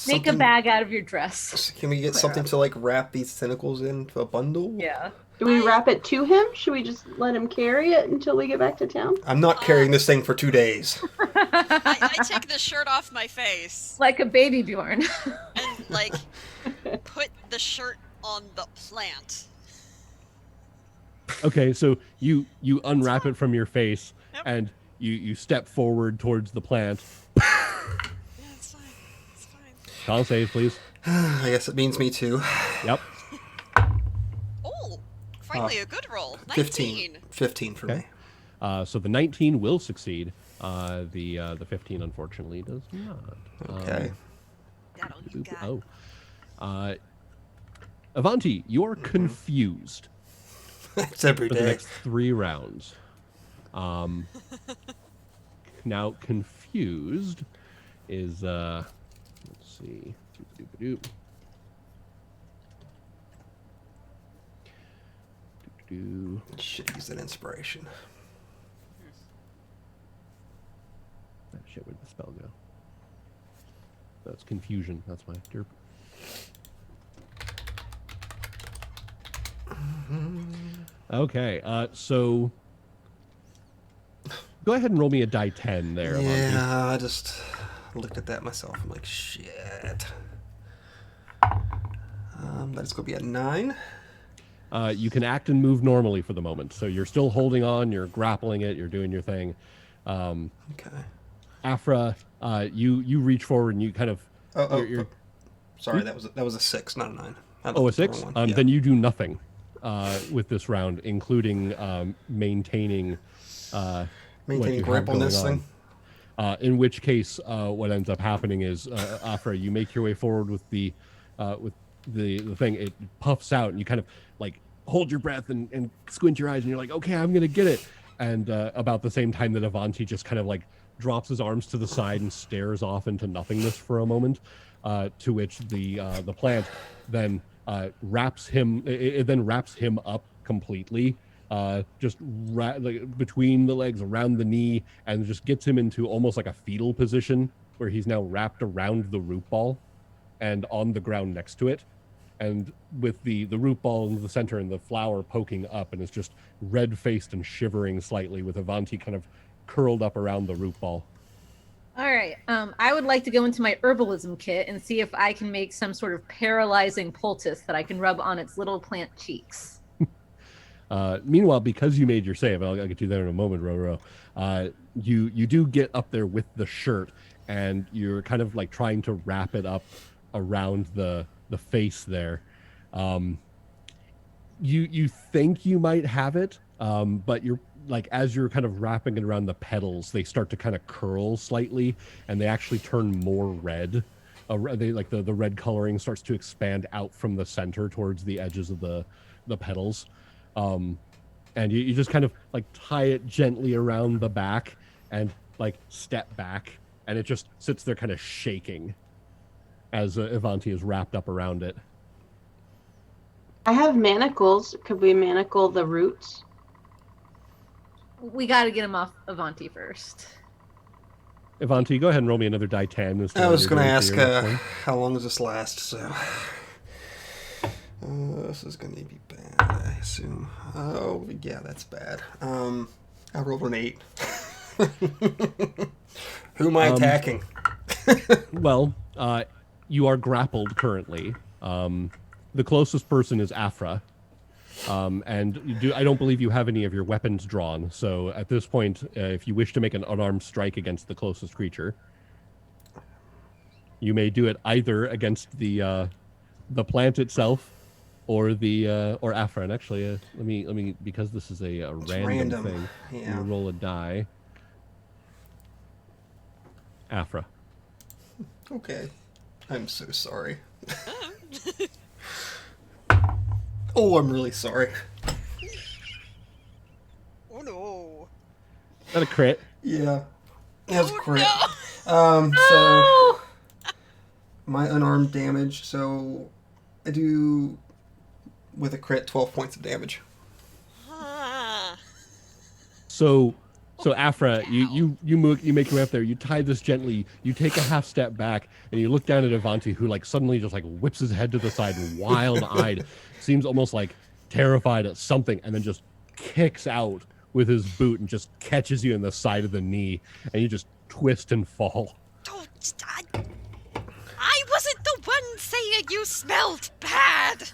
Make a bag out of your dress. Can we get something to like wrap these tentacles into a bundle? Yeah. Do we wrap it to him? Should we just let him carry it until we get back to town? I'm not carrying this thing for 2 days. I take the shirt off my face Like a baby Bjorn. and like put the shirt on the plant. Okay, so you unwrap it from your face, Yep. and you step forward towards the plant. Yeah, it's fine. It's fine. Con save, please. I guess it means me too. Yep. Oh, finally a good roll. 15. 19. 15 for Okay. me. So the 19 will succeed. The 15 unfortunately does not. Okay. That all you got. Avanti, you're confused That's every for the day. next 3 rounds. Now confused is let's see. Doop-a-doop-a-doop. Doop-a-doo. Should use that inspiration. Ah, shit, where'd the spell go? That's confusion. That's why. Derp. Okay, so go ahead and roll me a die 10 there, Avanti. Yeah, I just looked at that myself. I'm like, shit. That's going to be a 9. You can act and move normally for the moment, so you're still holding on, you're grappling it, you're doing your thing. Okay. Afra, you reach forward and you kind of. You're, Sorry, that was a 6, not a 9. I oh, a looked at the 6? wrong one. Yeah. Then you do nothing with this round, including maintaining. Maintaining what you have grapple in going this on. thing. In which case, what ends up happening is, Afra, you make your way forward with the thing. It puffs out, and you kind of like hold your breath and squint your eyes, and you're like, okay, I'm gonna get it. And about the same time that Avanti just kind of like drops his arms to the side and stares off into nothingness for a moment, to which the plant then wraps him. It then wraps him up completely. Just like between the legs, around the knee, and just gets him into almost like a fetal position where he's now wrapped around the root ball and on the ground next to it. And with the root ball in the center and the flower poking up, and it's just red-faced and shivering slightly with Avanti kind of curled up around the root ball. All right. I would like to go into my herbalism kit and see if I can make some sort of paralyzing poultice that I can rub on its little plant cheeks. Meanwhile, because you made your save, I'll get you there in a moment, Roro. You do get up there with the shirt, and you're kind of like trying to wrap it up around the face there. You think you might have it, but you're like, as you're kind of wrapping it around the petals, they start to kind of curl slightly, and they actually turn more red. They like the red coloring starts to expand out from the center towards the edges of the petals. And you just kind of like tie it gently around the back and like step back, and it just sits there kind of shaking as Avanti is wrapped up around it. I have manacles. Could we manacle the roots? We got to get him off Avanti first. Avanti, go ahead and roll me another die 10. As to I what was you're going to doing for ask your next one. how long does this last, so... this is going to be bad, I assume. Oh, yeah, that's bad. I rolled an 8. Who am I attacking? Well, you are grappled currently. The closest person is Afra. And I don't believe you have any of your weapons drawn. So at this point, if you wish to make an unarmed strike against the closest creature, you may do it either against the plant itself or Afra. And actually, let me because this is a random thing. Yeah. You roll a die. Afra. Okay. I'm so sorry. Oh, I'm really sorry. Oh no. Is that a crit? Yeah. That's Oh, great. no. So my unarmed damage, so I do with a crit 12 points of damage. Ah. So Afra, you make your way up there. You tie this gently. You take a half step back, and you look down at Avanti, who like suddenly just like whips his head to the side, wild-eyed, seems almost like terrified at something, and then just kicks out with his boot and just catches you in the side of the knee, and you just twist and fall. Don't. I wasn't the one saying you smelled bad.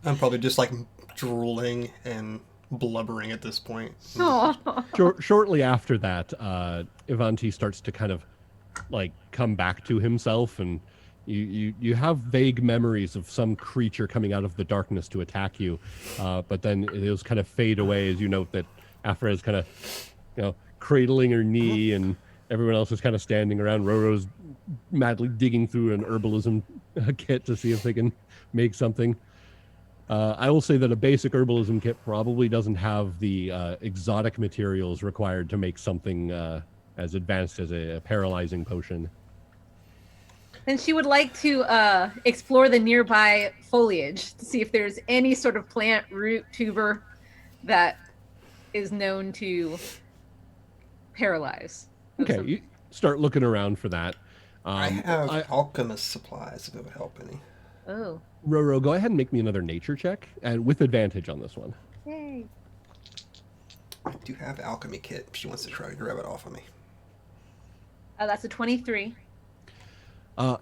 I'm probably just like drooling and blubbering at this point. Oh. Shortly after that, Ivanti starts to kind of like come back to himself, and you have vague memories of some creature coming out of the darkness to attack you, but then those kind of fade away as you note that Afra is kind of, cradling her knee, and everyone else is kind of standing around. Roro's madly digging through an herbalism kit to see if they can make something. I will say that a basic herbalism kit probably doesn't have the exotic materials required to make something as advanced as a paralyzing potion. And she would like to explore the nearby foliage to see if there's any sort of plant, root, tuber that is known to paralyze. Okay, you start looking around for that. I have alchemist supplies if it would help any. Oh. Roro, go ahead and make me another nature check, and with advantage on this one. Yay. I do have alchemy kit if she wants to try to grab it off of me. That's a 23.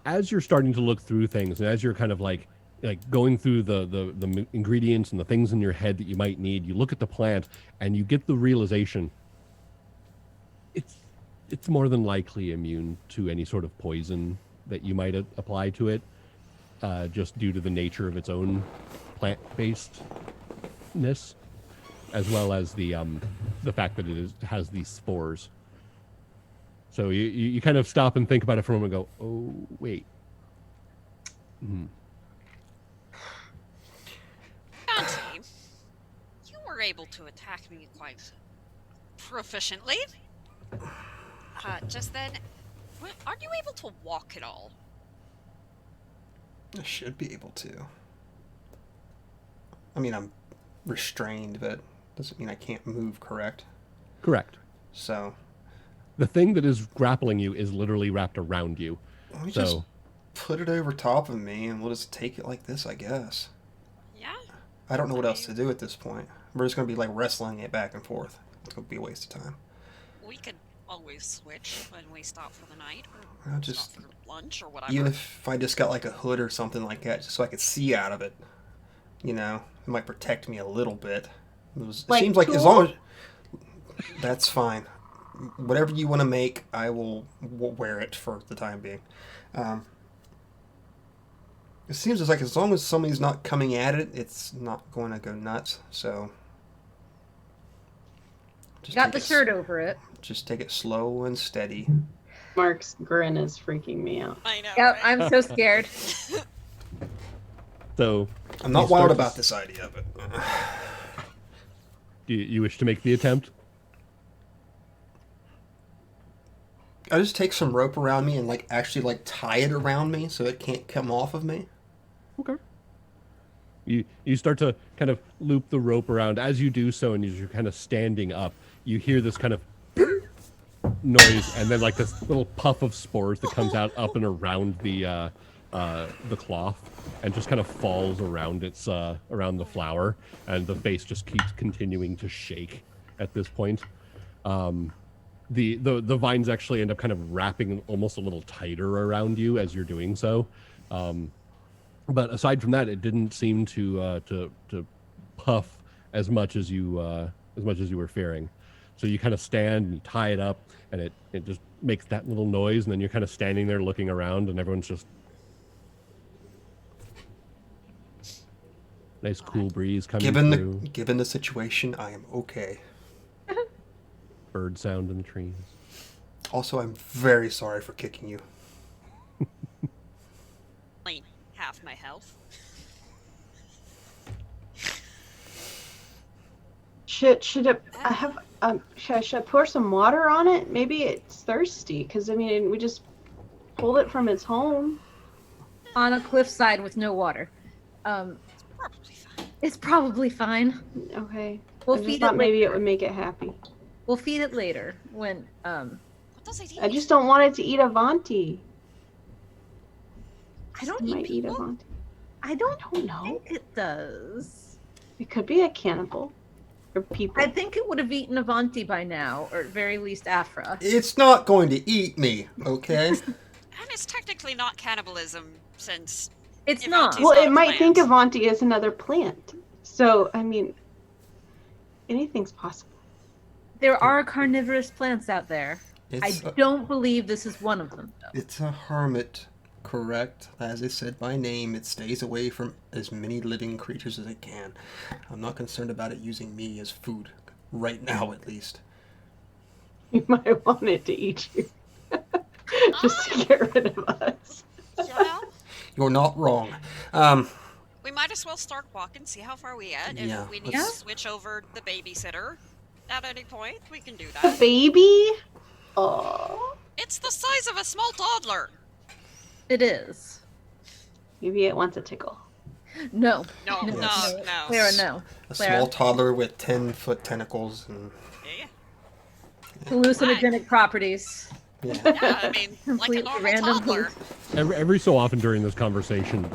As you're starting to look through things, and as you're kind of like going through the ingredients and the things in your head that you might need, you look at the plant and you get the realization it's more than likely immune to any sort of poison that you might apply to it, just due to the nature of its own plant-basedness, as well as the fact that it has these spores. So you kind of stop and think about it for a moment and go, oh, wait. Auntie, you were able to attack me quite proficiently. Just then, are you able to walk at all? I should be able to. I mean, I'm restrained, but doesn't mean I can't move, correct? Correct. So... the thing that is grappling you is literally wrapped around you. Let me just put it over top of me, and we'll just take it like this, I guess. Yeah? I don't know what else to do at this point. We're just going to be, like, wrestling it back and forth. It's going to be a waste of time. We could always switch when we stop for the night, or I'll just... stop for lunch, or whatever. Even if I just got, like, a hood or something like that, just so I could see out of it. You know? It might protect me a little bit. It seems like as long as... That's fine. Whatever you want to make, I will wear it for the time being. It seems like as long as somebody's not coming at it, it's not going to go nuts. So, Got the shirt over it. Just take it slow and steady. Mark's grin is freaking me out. I know. Yep, right? I'm so scared. So I'm not wild about this idea, but do you wish to make the attempt? I just take some rope around me and actually tie it around me so it can't come off of me. Okay. You start to kind of loop the rope around. As you do so, and as you're kind of standing up, you hear this kind of noise, and then this little puff of spores that comes out up and around the cloth, and just kind of falls around around the flower, and the face just keeps continuing to shake at this point. The vines actually end up kind of wrapping almost a little tighter around you as you're doing so. But aside from that, it didn't seem to puff as much as you were fearing. So you kind of stand and you tie it up, and it just makes that little noise, and then you're kind of standing there looking around, and everyone's just nice cool breeze coming through. Given the situation, I am okay. Bird sound in the trees. Also, I'm very sorry for kicking you. Only half my health. Should I pour some water on it? Maybe it's thirsty, because I mean we just pulled it from its home. On a cliffside with no water. Probably fine. It's probably fine. Okay. We'll I just feed thought it maybe later. it would make it happy. We'll feed it later when What does it eat? I just don't want it to eat Avanti. I don't It eat might eat people. Avanti. I don't I don't know. think it does. It could be a cannibal. Or people. I think it would have eaten Avanti by now, or at very least Afra. It's not going to eat me, okay? And it's technically not cannibalism, since It's If not. Auntie's Well, not it a might think plant. Avanti is another plant. So, I mean, Anything's possible. There are carnivorous plants out there. It's I don't believe this is one of them, though. it's a hermit, correct? As I said by name, it stays away from as many living creatures as it can. I'm not concerned about it using me as food, right now at least. You might want it to eat you. Just to get rid of us. Yeah. You're not wrong. We might as well start walking, see how far we get. If Yeah, we need to let's- switch over the babysitter at any point, we can do A that. baby? Oh. It's the size of a small toddler. It is. Maybe it wants a tickle. No. No, Yes. no. Clara, no. A Clara. small toddler with 10-foot tentacles and Yeah. Hallucinogenic properties. yeah. Yeah, I mean, like a Completely normal random toddler. Every so often during this conversation,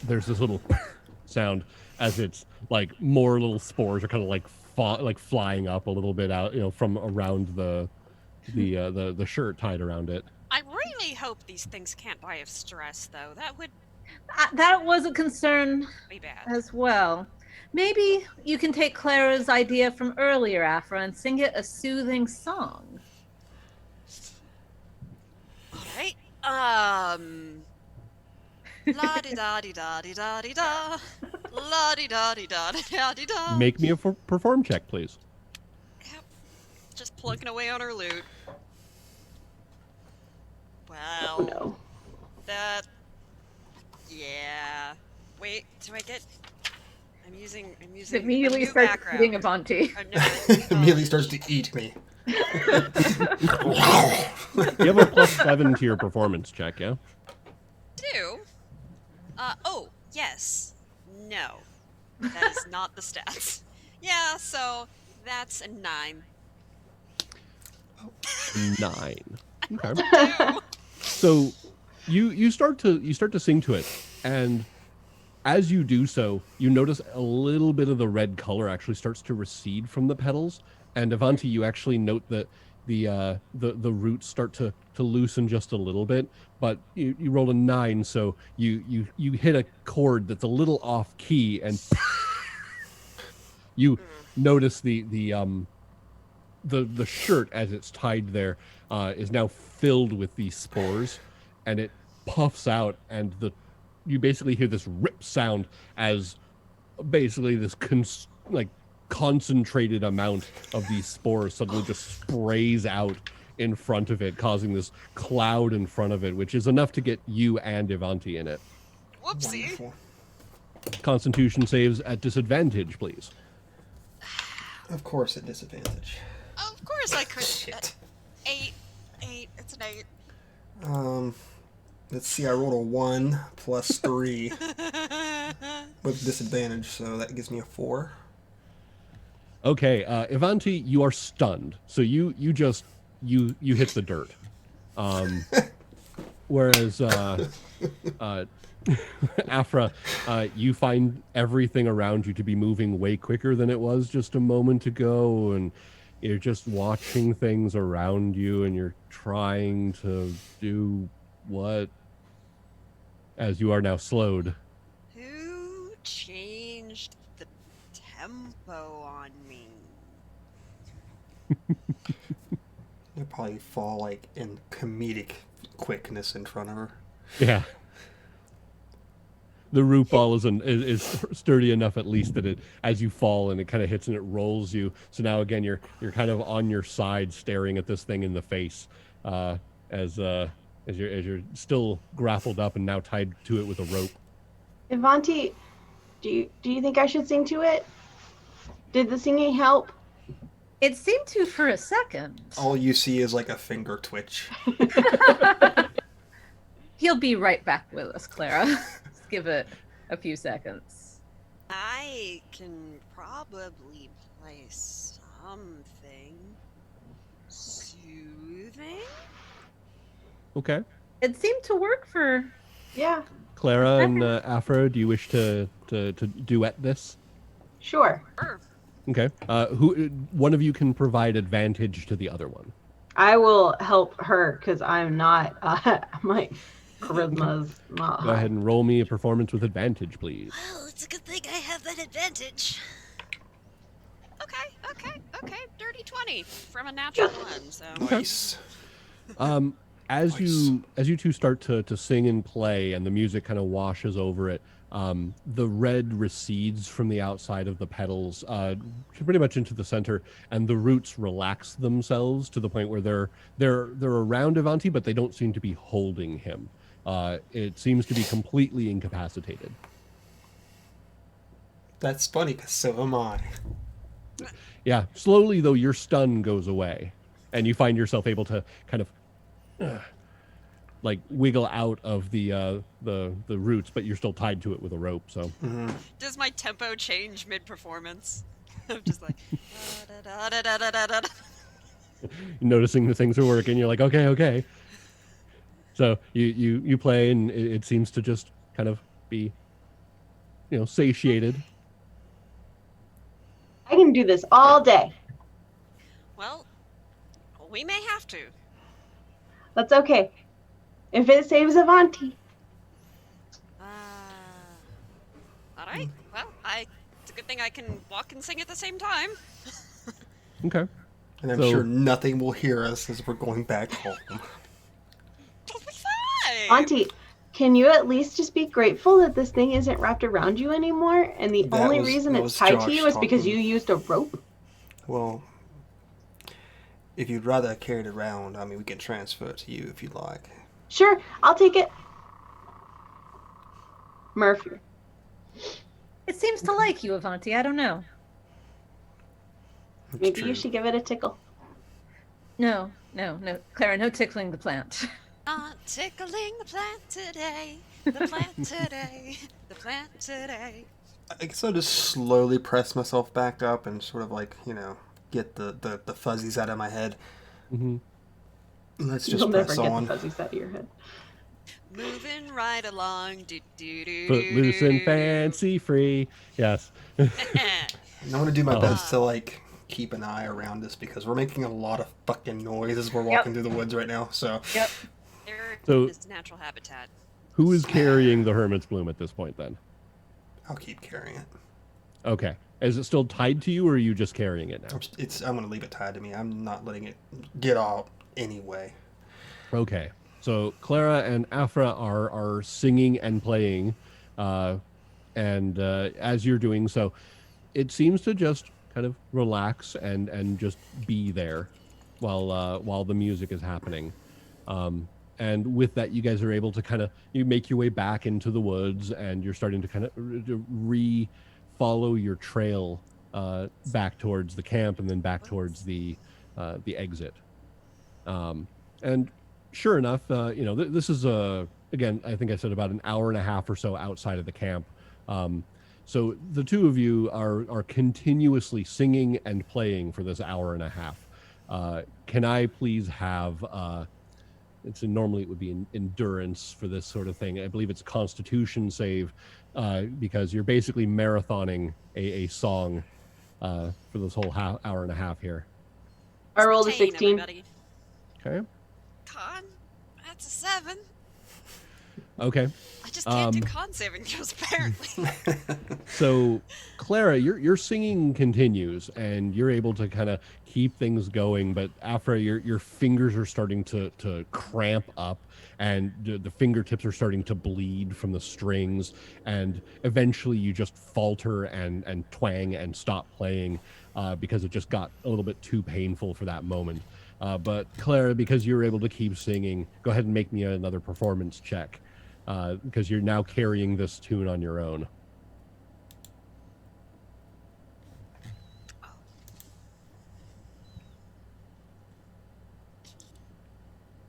there's this little sound as it's like more little spores are kind of like flying up a little bit out, from around the shirt tied around it. I really hope these things can't die of stress, though. That would That was a concern be bad. as well. Maybe you can take Clara's idea from earlier, Afra, and sing it a soothing song. Alright. La di da di da di da di da. La di da di da di da di da. Make me a perform check, please. Yep. Just plugging away on our loot. Oh Well, no. that. Yeah. Wait, do I get? I'm using. It a immediately new starts background. eating Avanti. Immediately starts to eat me. You have a +7 to your performance check, yeah? Do? Oh, yes. No. That is not the stats. Yeah, so that's a 9. 9. Okay. So you start to sing to it, and as you do so, you notice a little bit of the red color actually starts to recede from the petals. And Avanti, you actually note that the roots start to loosen just a little bit, but you rolled a 9, so you hit a chord that's a little off key, and you notice the shirt as it's tied there is now filled with these spores, and it puffs out, and you basically hear this rip sound as basically this concentrated amount of these spores suddenly just sprays out in front of it, causing this cloud in front of it, which is enough to get you and Ivanti in it. Whoopsie. Wonderful. Constitution saves at disadvantage, please. Of course, at disadvantage. Of course I could. Shit. 8. It's an 8. Let's see. I rolled a 1 plus 3 with disadvantage, so that gives me a 4. Okay, Ivanti, you are stunned, so you hit the dirt. Whereas Afra, you find everything around you to be moving way quicker than it was just a moment ago, and you're just watching things around you, and you're trying to do what? As you are now slowed. Who changed the tempo on me? You'll probably fall like in comedic quickness in front of her. Yeah. The root ball is sturdy enough at least that it, as you fall and it kind of hits and it rolls you. So now again you're kind of on your side staring at this thing in the face, as you're still grappled up and now tied to it with a rope. Ivanti, do you think I should sing to it? Did the singing help? It seemed to for a second. All you see is like a finger twitch. He'll be right back with us, Clara. Just give it a few seconds. I can probably play something soothing. Okay. It seemed to work for. Yeah, Clara and Afro, do you wish to duet this? sure. Sure. Okay. One of you can provide advantage to the other one. I will help her because I'm not. My charisma's not Go high. ahead and roll me a performance with advantage, please. Well, it's a good thing I have that advantage. Okay. Dirty 20 from a natural one. So Nice. As Nice. you two start to sing and play, and the music kind of washes over it, the red recedes from the outside of the petals, pretty much into the center, and the roots relax themselves to the point where they're around Avanti, but they don't seem to be holding him. It seems to be completely incapacitated. That's funny, because so am I. Yeah, slowly though, your stun goes away, and you find yourself able to kind of like wiggle out of the roots, but you're still tied to it with a rope. So does my tempo change mid-performance? I'm just like, da-da-da-da-da-da-da. noticing the things are working, you're like, okay. So you play, and it seems to just kind of be, satiated. I can do this all day. Well, we may have to. That's okay. If it saves Avanti. All right. Well, it's a good thing I can walk and sing at the same time. Okay. And I'm So- sure nothing will hear us as we're going back home. It'll be fine. Auntie, can you at least just be grateful that this thing isn't wrapped around you anymore? And the That only was- reason that it's was tied to Josh you is because talking. you used a rope? Well, if you'd rather I carry it around, I mean, we can transfer it to you if you'd like. Sure, I'll take it. Murphy. It seems to like you, Avanti. I don't know. It's Maybe true. you should give it a tickle. No. Clara, no tickling the plant. Not tickling the plant today. The plant today. The plant today. I guess I'll just slowly press myself back up and sort of like, get the fuzzies out of my head. Mm-hmm. Let's just You'll never press get on. the fuzzies out of your head. Moving right along. Do, do, do, Footloose do, and do. fancy free. Yes. And I want to do my Oh. best to keep an eye around us because we're making a lot of fucking noise as we're walking through the woods right now. So Yep. There So- is natural habitat. Who is carrying the Hermit's Bloom at this point, then? I'll keep carrying it. Okay. Is it still tied to you, or are you just carrying it now? I'm gonna leave it tied to me. I'm not letting it get out anyway. Okay. So Clara and Afra are singing and playing, and as you're doing so, it seems to just kind of relax and just be there while the music is happening. And with that, you guys are able to you make your way back into the woods, and you're starting to kind of follow your trail back towards the camp, and then back towards the exit. And sure enough, this is again, I think I said about an hour and a half or so outside of the camp. So the two of you are continuously singing and playing for this hour and a half. Can I please have normally it would be endurance for this sort of thing. I believe it's Constitution save, because you're basically marathoning a song for this whole hour and a half here. I rolled a Sustain, 16. everybody. Okay. Con? That's a 7. Okay. I just can't do con saving throws, apparently. So, Clara, your singing continues, and you're able to kind of keep things going. But Afra, your fingers are starting to cramp up, and the fingertips are starting to bleed from the strings. And eventually, you just falter and twang and stop playing because it just got a little bit too painful for that moment. But Clara, because you're able to keep singing, go ahead and make me another performance check. Because you're now carrying this tune on your own.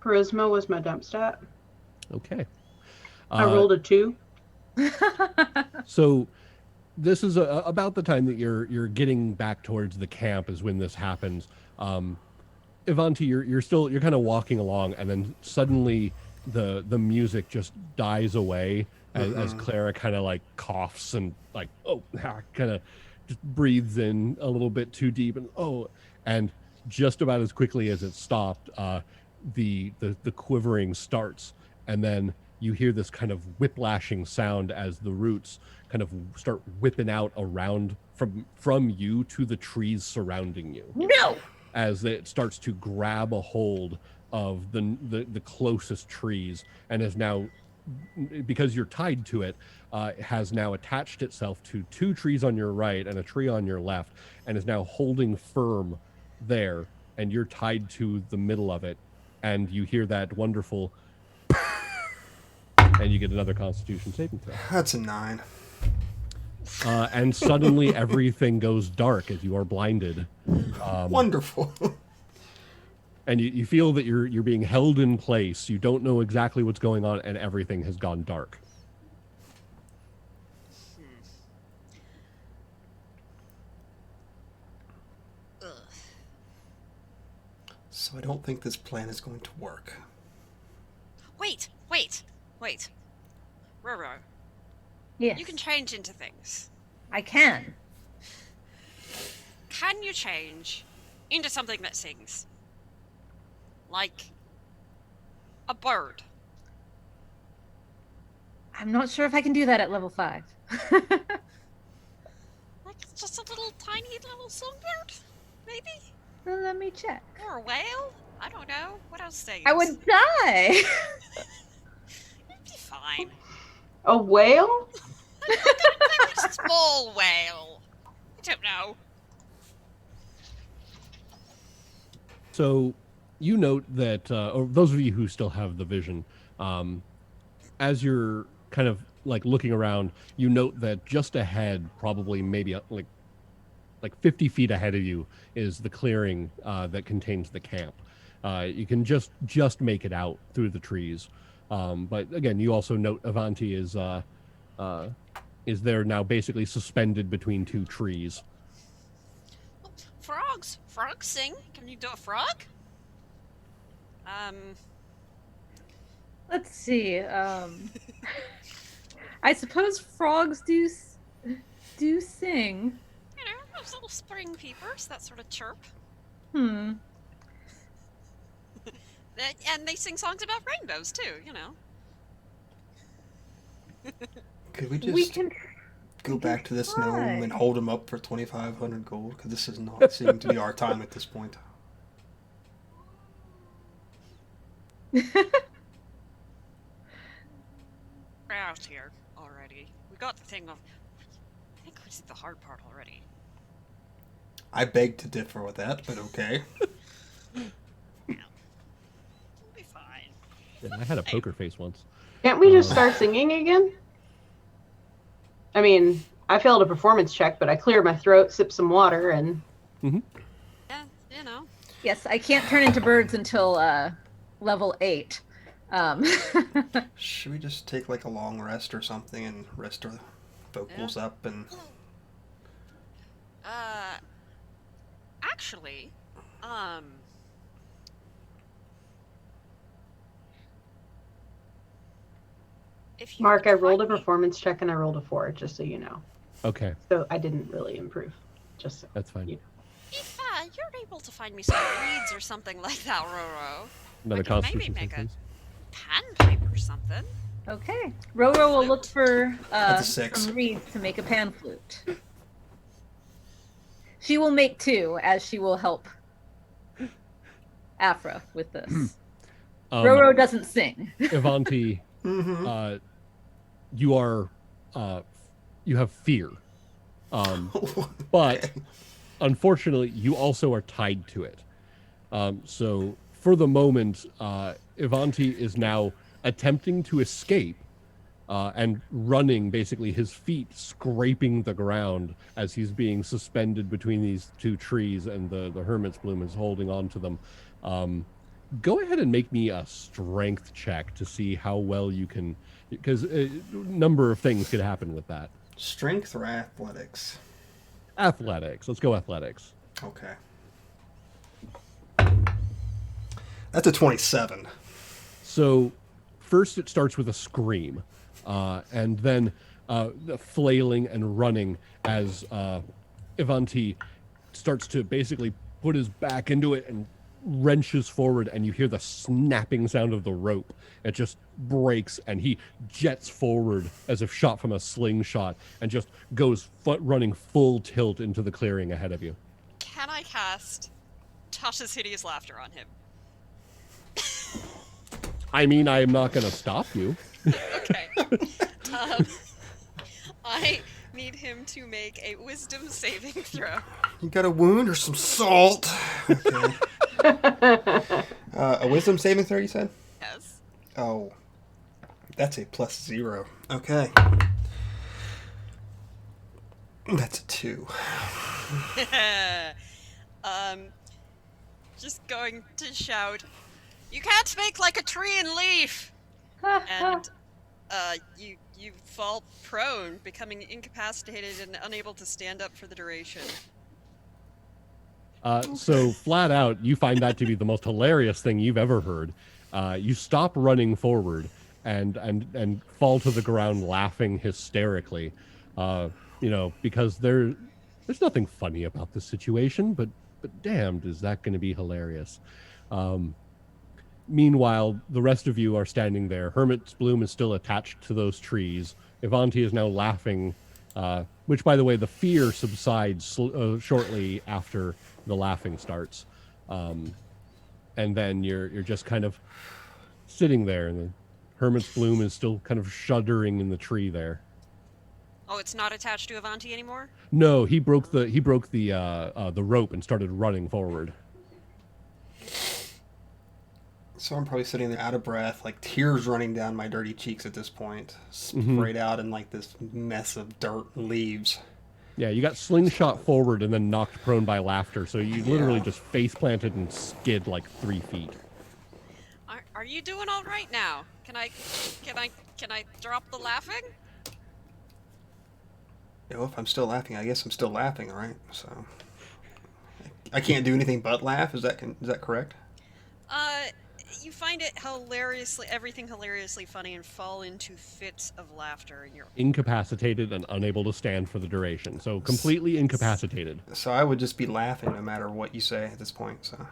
Charisma was my dump stat. Okay. I rolled a 2. So this is about the time that you're getting back towards the camp is when this happens. Ivanti, you're kind of walking along, and then suddenly the music just dies away as Clara kind of like coughs and like kind of just breathes in a little bit too deep, and just about as quickly as it stopped, the quivering starts, and then you hear this kind of whiplashing sound as the roots kind of start whipping out around from you to the trees surrounding you. No. As it starts to grab a hold of the closest trees, and is now, because you're tied to it, has now attached itself to 2 trees on your right and a tree on your left, and is now holding firm there, and you're tied to the middle of it, and you hear that wonderful and you get another Constitution saving throw. That's a 9. And suddenly everything goes dark as you are blinded. Wonderful. And you feel that you're being held in place. You don't know exactly what's going on, and everything has gone dark. Ugh. So I don't think this plan is going to work. Wait. Roro, Yes. you can change into things. I can. Can you change into something that sings? Like a bird. I'm not sure if I can do that at level 5. Like just a little tiny little songbird? Maybe? Well, let me check. Or a whale? I don't know. What else sings? I would die. You'd be fine. A whale? Like a small whale. I don't know. So you note that, or those of you who still have the vision, as you're kind of like looking around, you note that just ahead, probably maybe like 50 feet ahead of you, is the clearing that contains the camp. You can just make it out through the trees. But again, you also note Avanti is there now, basically suspended between 2 trees. Frogs. Frogs sing. Can you do a frog? Let's see. I suppose frogs do sing. You know, those little spring peepers, that sort of chirp. Hmm. And they sing songs about rainbows too, you know. Could we just We can. go back to this try. gnome and hold him up for 2,500 gold? Because this is not seeming to be our time at this point. We're out here already. We got the thing of. I think we did the hard part already. I beg to differ with that, but okay. We'll be fine. Yeah, I had a poker face once. Can't we just start singing again? I mean, I failed a performance check, but I cleared my throat, sipped some water, and Yeah, you know. Yes, I can't turn into birds until level 8. Should we just take like a long rest or something and rest our vocals up and... Actually, if you Mark, could I rolled a find me- performance check and I rolled a 4, just so you know. Okay, So I didn't really improve. Just so. that's fine. Yeah. If you're able to find me some reeds or something like that, Roro, Another I can maybe Constitution make save, a please. panpipe or something. Okay. Roro will look for That's a 6. some reeds to make a pan flute. She will make 2, as she will help Afra with this. Roro doesn't sing. Avanti, Mm-hmm. you have fear. But unfortunately, you also are tied to it. So for the moment, Avanti is now attempting to escape and running, basically his feet scraping the ground as he's being suspended between these 2 trees, and the Hermit's Bloom is holding on to them. Go ahead and make me a strength check to see how well you can, because a number of things could happen with that. Strength or athletics? Athletics. Let's go athletics. Okay. That's a 27. So first it starts with a scream, and then the flailing and running as Ivanti starts to basically put his back into it and wrenches forward, and you hear the snapping sound of the rope. It just breaks, and he jets forward as if shot from a slingshot, and just goes running full tilt into the clearing ahead of you. Can I cast Tasha's Hideous Laughter on him? I mean, I am not going to stop you. Okay. I need him to make a wisdom saving throw. You got a wound or some salt? Okay. A wisdom saving throw, you said? Yes. Oh. That's a +0. Okay. That's a 2. Just going to shout, "You can't make like a tree and leaf!" And you fall prone, becoming incapacitated and unable to stand up for the duration. So flat out, you find that to be the most hilarious thing you've ever heard. You stop running forward and fall to the ground laughing hysterically. Because there's nothing funny about this situation, but damned is that going to be hilarious. Meanwhile, the rest of you are standing there. Hermit's bloom is still attached to those trees. Ivanti is now laughing, which, by the way, the fear subsides shortly after the laughing starts. And then you're just kind of sitting there, and the Hermit's bloom is still kind of shuddering in the tree there. Oh, it's not attached to Avanti anymore? No, he broke the rope and started running forward. So I'm probably sitting there out of breath, like tears running down my dirty cheeks at this point, sprayed out in like this mess of dirt and leaves. Yeah, you got slingshot forward and then knocked prone by laughter, so you literally just face planted and skid like 3 feet. Are you doing all right now? Can I drop the laughing? If I'm still laughing, I guess I'm still laughing, right? So I can't do anything but laugh. Is that correct? You find it everything hilariously funny, and fall into fits of laughter, and you're Incapacitated and unable to stand for the duration, so completely incapacitated. So I would just be laughing no matter what you say at this point. So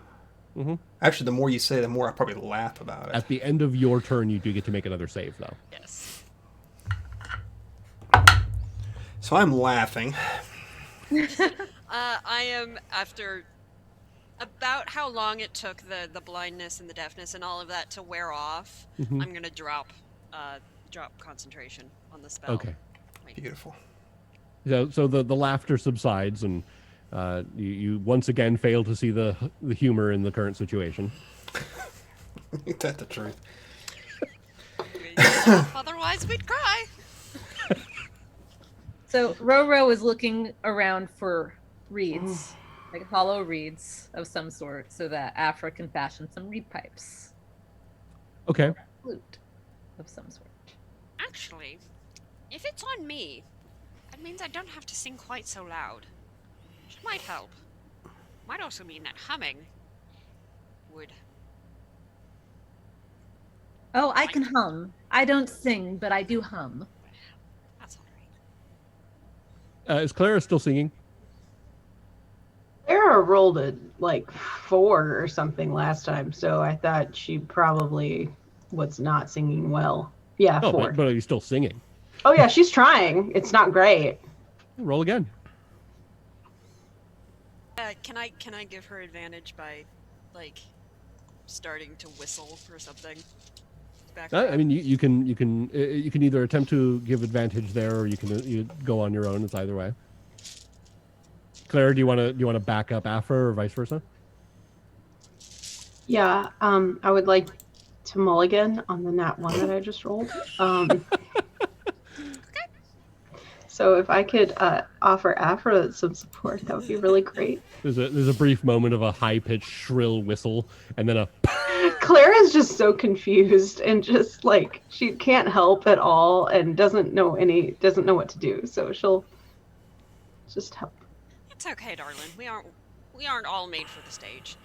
actually, the more you say, the more I probably laugh about it. At the end of your turn, you do get to make another save, though. yes. So I'm laughing. I am, after about how long it took the blindness and the deafness and all of that to wear off, I'm gonna drop concentration on the spell. Okay. Beautiful. So the laughter subsides, and you once again fail to see the humor in the current situation. Ain't that the truth? Otherwise, we'd cry. So Roro is looking around for reeds, like hollow reeds of some sort, so that Afra can fashion some reed pipes. Okay. Flute of some sort. Actually, if it's on me, that means I don't have to sing quite so loud. Which might help. Might also mean that humming would... Oh, I can hum. I don't sing, but I do hum. That's alright. Is Clara still singing? Sarah rolled a 4 or something last time, so I thought she probably was not singing well. Yeah, Oh, 4. but are you still singing? Oh yeah, she's trying. It's not great. Roll again. Can I give her advantage by, starting to whistle or something? I mean, you can either attempt to give advantage there, or you go on your own. It's either way. Claire, do you want to back up Afra or vice versa? Yeah, I would like to mulligan on the nat 1 that I just rolled. So if I could offer Afra some support, that would be really great. There's a brief moment of a high-pitched shrill whistle, and then a... Clara's just so confused and just she can't help at all and doesn't know what to do. So she'll just help. It's okay, darling. We aren't all made for the stage.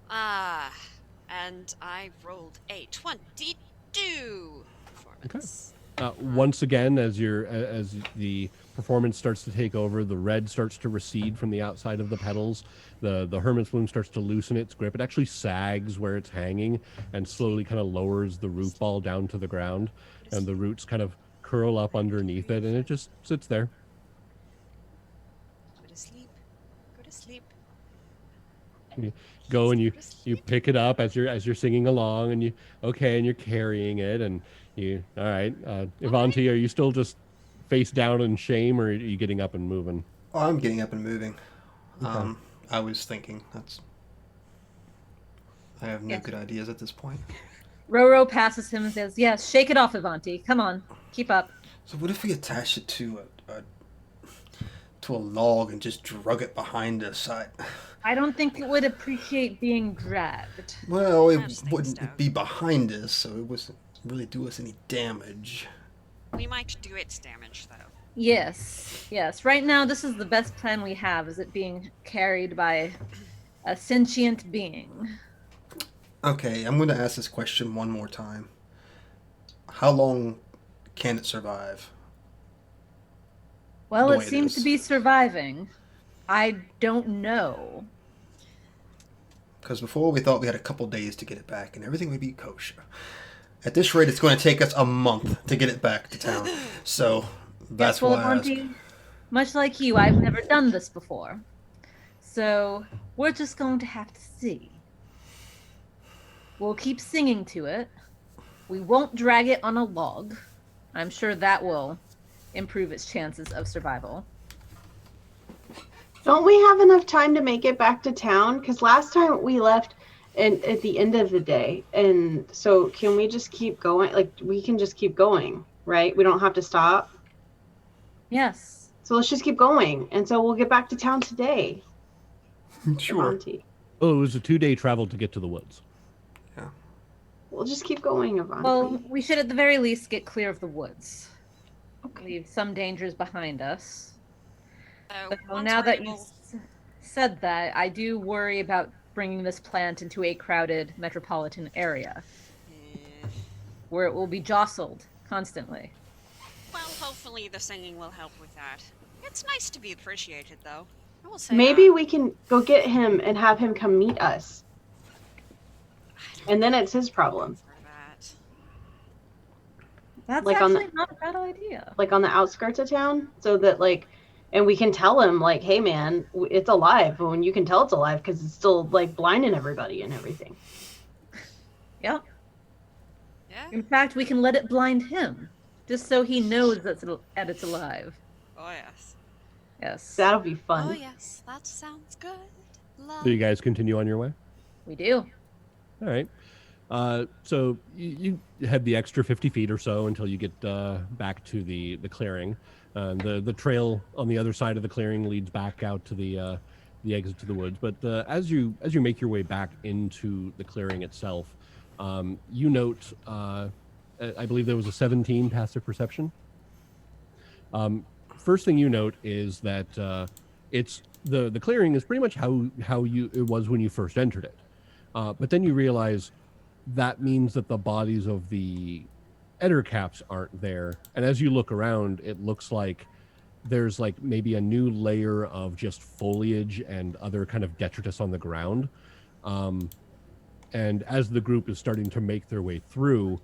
And I rolled a 22 performance. Once again, as the performance starts to take over, the red starts to recede from the outside of the petals. The hermit's bloom starts to loosen its grip. It actually sags where it's hanging and slowly kind of lowers the root ball down to the ground, and the roots kind of curl up underneath it, and it just sits there. Go to sleep. Go to sleep. You go and Go you to you sleep. pick it up as you're singing along, and you're carrying it, and you all right. Ivanti, are you still just face down in shame, or are you getting up and moving? Oh, I'm getting up and moving. Okay. I was thinking I have no Yes. good ideas at this point. Roro passes him and says, "Yes, shake it off, Avanti. Come on, keep up." So what if we attach it to a log and just drug it behind us? I don't think it would appreciate being dragged. Well, I it just think wouldn't so. be behind us, so it wasn't really do us any damage. We might do its damage, though. Yes, yes. Right now, this is the best plan we have, is it being carried by a sentient being. Okay, I'm going to ask this question one more time. How long can it survive? Well, The it way it seems to is. be surviving. I don't know. Because before we thought we had a couple days to get it back and everything would be kosher. At this rate, it's going to take us a month to get it back to town. So that's Yes, well, why I asked. Avanti, much like you, I've never done this before. So we're just going to have to see. We'll keep singing to it. We won't drag it on a log. I'm sure that will improve its chances of survival. Don't we have enough time to make it back to town? Because last time we left at the end of the day. And so can we just keep going? Like, we can just keep going, right? We don't have to stop. Yes. So let's just keep going. And so we'll get back to town today. Sure. Avanti. Oh, it was a 2-day travel to get to the woods. We'll just keep going, Avanti. Well, we should at the very least get clear of the woods. Okay. Leave some dangers behind us. So So once now we're that able- you said that, I do worry about bringing this plant into a crowded metropolitan area Eh, where it will be jostled constantly. well, hopefully the singing will help with that. It's nice to be appreciated, though. I will say Maybe that. we can go get him and have him come meet us. And then it's his problem. For that. That's Like on actually not a bad idea. Like on the outskirts of town, so that like, and we can tell him like, hey man, it's alive. When you can tell it's alive because it's still like blinding everybody and everything. Yep. Yeah? In fact, we can let it blind him, just so he knows that it's alive. Oh, yes. Yes, That'll be fun. Oh, yes. That sounds good. Love. So you guys continue on your way. we do. All right. So you head the extra 50 feet or so until you get back to the clearing. The trail on the other side of the clearing leads back out to the exit to the woods. But as you make your way back into the clearing itself, you note I believe there was a 17 passive perception. First thing you note is that it's the clearing is pretty much how it was when you first entered it. But then you realize that means that the bodies of the ettercaps aren't there. And as you look around, it looks like there's like maybe a new layer of just foliage and other kind of detritus on the ground. And as the group is starting to make their way through,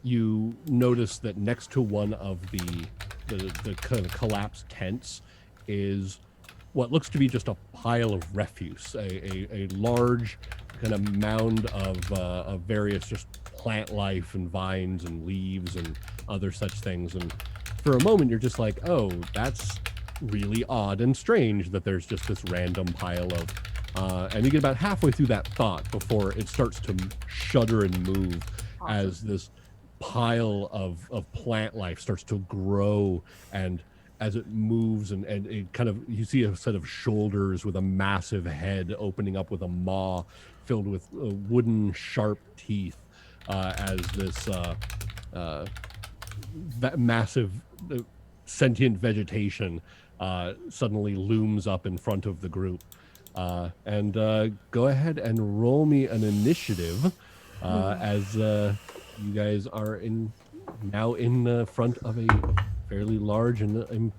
you notice that next to one of the kind of collapsed tents is what looks to be just a pile of refuse, a large kind of mound of various just plant life and vines and leaves and other such things. And for a moment, you're just like, oh, that's really odd and strange that there's just this random pile of, and you get about halfway through that thought before it starts to shudder and move as this pile of plant life starts to grow, and as it moves and it kind of, you see a set of shoulders with a massive head opening up with a maw filled with wooden sharp teeth, as this massive sentient vegetation suddenly looms up in front of the group. And go ahead and roll me an initiative as you guys are now in the front of a fairly large and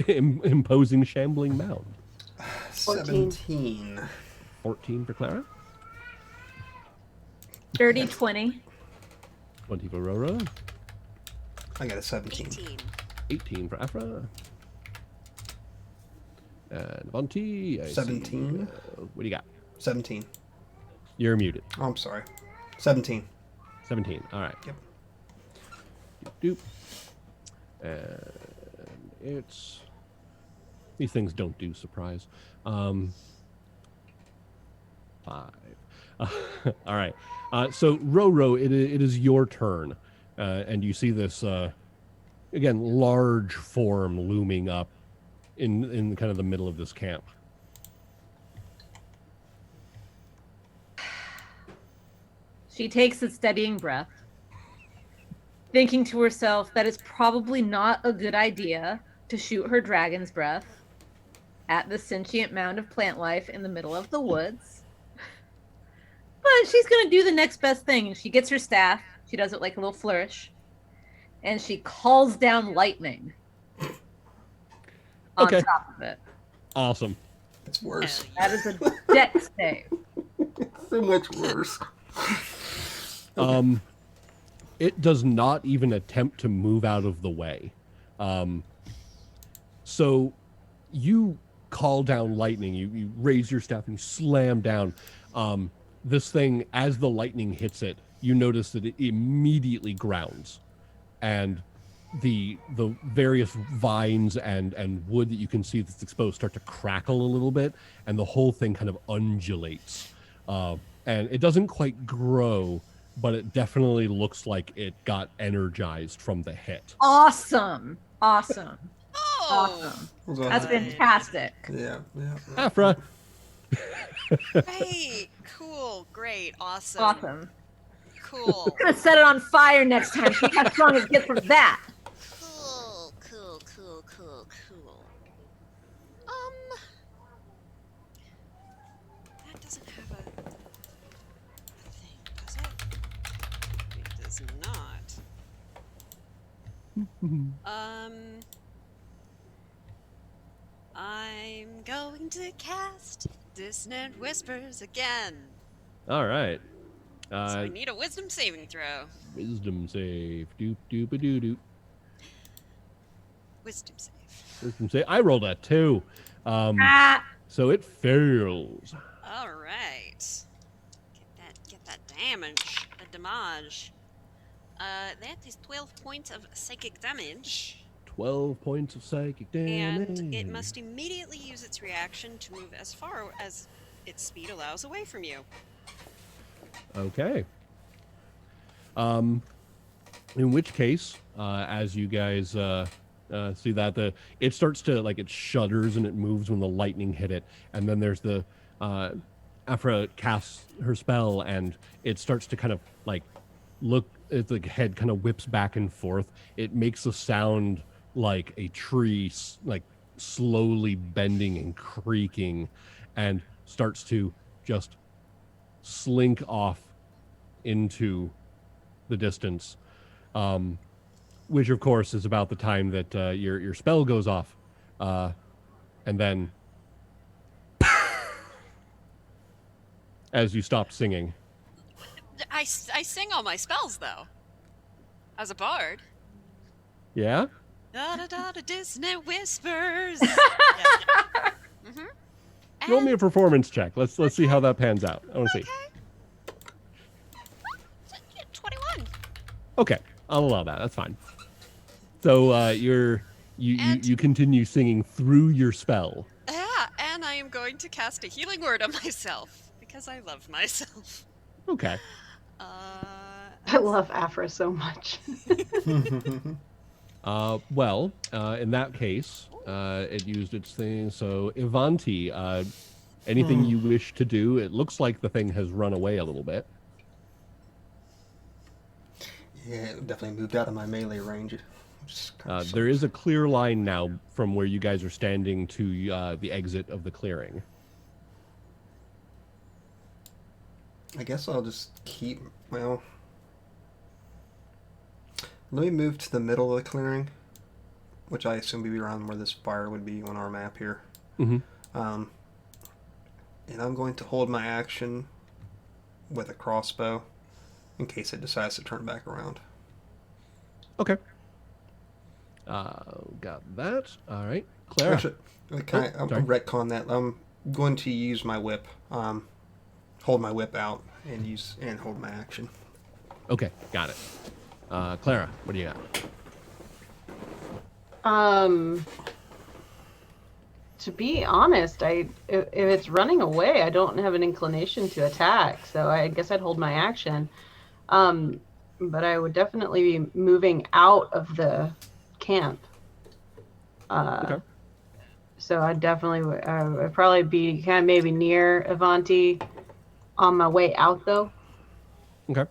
imposing shambling mound. 17. 14 for Clara. Dirty 20. 20 for Roro. I got a 17. 18. 18 for Afra. And Vonti. I see. 17. What do you got? 17. You're muted. Oh, I'm sorry. 17. 17. All right. Yep. Doop. And it's... These things don't do surprise. 5. All right. So, Roro, it is your turn. And you see this, again, large form looming up in kind of the middle of this camp. She takes a steadying breath, thinking to herself that it's probably not a good idea to shoot her dragon's breath at the sentient mound of plant life in the middle of the woods. But she's going to do the next best thing. And she gets her staff. She does it like a little flourish. And she calls down lightning on top of it. Awesome. It's worse. That is a dex save. So much worse. It does not even attempt to move out of the way. So you call down lightning, you raise your staff and you slam down. This thing, as the lightning hits it, you notice that it immediately grounds. And the various vines and wood that you can see that's exposed start to crackle a little bit, and the whole thing kind of undulates. And it doesn't quite grow, but it definitely looks like it got energized from the hit. Awesome. Awesome. Oh, Awesome. Hold on. That's fantastic. Yeah. Afra. great. Cool. Great. Awesome. Awesome. Cool. I'm gonna set it on fire next time. See how strong it gets from that. Cool. That doesn't have a thing, does it? It does not. I'm going to cast Dissonant Whispers again. All right. So I need a wisdom saving throw. Wisdom save. Doop doop a doo doop. Wisdom save. Wisdom save. I rolled a 2. So it fails. All right. Get that damage. That damage. That is 12 points of psychic damage. 12 points of psychic damage. And it must immediately use its reaction to move as far as its speed allows away from you. Okay. In which case, as you guys see that, it starts to, it shudders and it moves when the lightning hit it. And then there's the, Afra casts her spell and it starts to kind of, look, its head kind of whips back and forth. It makes a sound like a tree, slowly bending and creaking, and starts to just slink off into the distance, which of course is about the time that your spell goes off, and then as you stop singing. I sing all my spells though, as a bard. Yeah. Da da da da dissonant whispers. Roll me a performance check. Let's see how that pans out. I want to see. 21. Okay, I'll allow that. That's fine. So you continue singing through your spell. Yeah, and I am going to cast a healing word on myself because I love myself. Okay. I love Afra so much. Well, in that case, it used its thing. So, Ivanti, anything you wish to do? It looks like the thing has run away a little bit. Yeah, it definitely moved out of my melee range. There is a clear line now from where you guys are standing to the exit of the clearing. I guess I'll just keep, Let me move to the middle of the clearing, which I assume would be around where this fire would be on our map here. Mm-hmm. And I'm going to hold my action with a crossbow in case it decides to turn back around. Okay. Got that. All right. Clara. Actually, I'm retcon that. I'm going to use my whip. Hold my whip out and hold my action. Okay, got it. Clara, what do you got? To be honest, if it's running away, I don't have an inclination to attack, so I guess I'd hold my action. But I would definitely be moving out of the camp. Okay. So I'd definitely I'd probably be kind of maybe near Avanti on my way out, though. Okay.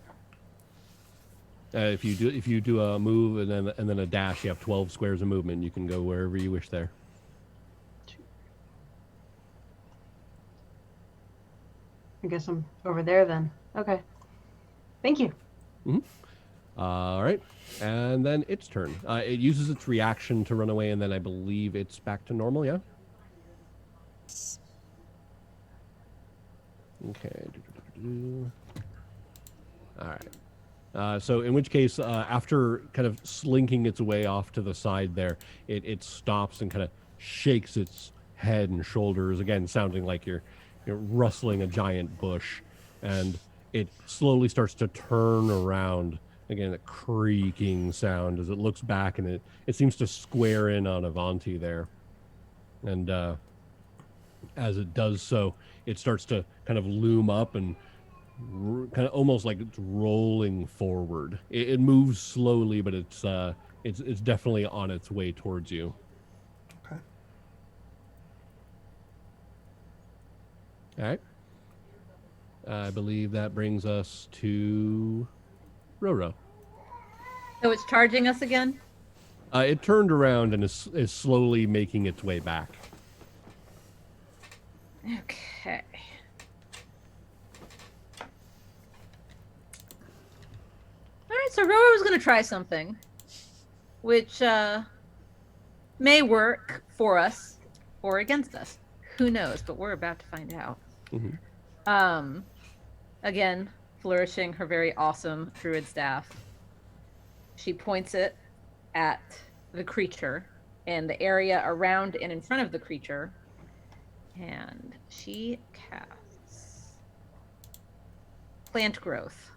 If you do a move and then a dash, you have 12 squares of movement. You can go wherever you wish there. I guess I'm over there then. Okay. Thank you. Mm-hmm. All right. And then its turn. It uses its reaction to run away, and then I believe it's back to normal, yeah? Okay. All right. So in which case, after kind of slinking its way off to the side there, it stops and kind of shakes its head and shoulders, again, sounding like you're rustling a giant bush, and it slowly starts to turn around, again, a creaking sound as it looks back, and it seems to square in on Avanti there. And as it does so, it starts to kind of loom up and kind of almost like it's rolling forward. It moves slowly, but it's definitely on its way towards you. Okay. All right. I believe that brings us to Roro. So it's charging us again? It turned around and is slowly making its way back. Okay. All right, so Roro's going to try something, which may work for us or against us. Who knows? But we're about to find out. Mm-hmm. Again, flourishing her very awesome druid staff. She points it at the creature and the area around and in front of the creature. And she casts plant growth.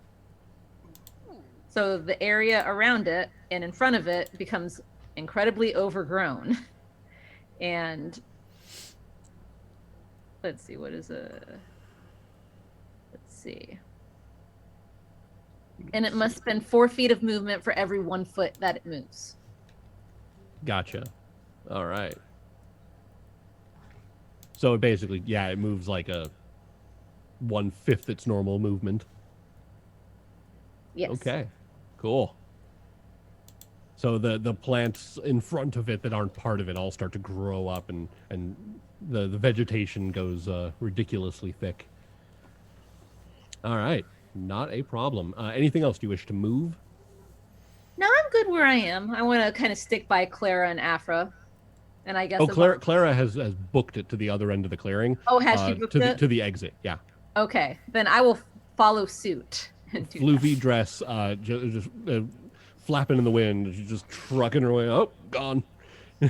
So the area around it and in front of it becomes incredibly overgrown. And let's see, let's see. And it must spend 4 feet of movement for every 1 foot that it moves. Gotcha. All right. So it basically, yeah, it moves like a 1/5 its normal movement. Yes. Okay. Cool. So the plants in front of it that aren't part of it all start to grow up, and the vegetation goes ridiculously thick. All right. Not a problem. Anything else? Do you wish to move? No, I'm good where I am. I want to kind of stick by Clara and Afra. And I guess... Oh, Clara has booked it to the other end of the clearing. Oh, has she booked it? To the exit, yeah. Okay. Then I will follow suit. Floofy dress, just flapping in the wind, just trucking her way. Oh, gone. So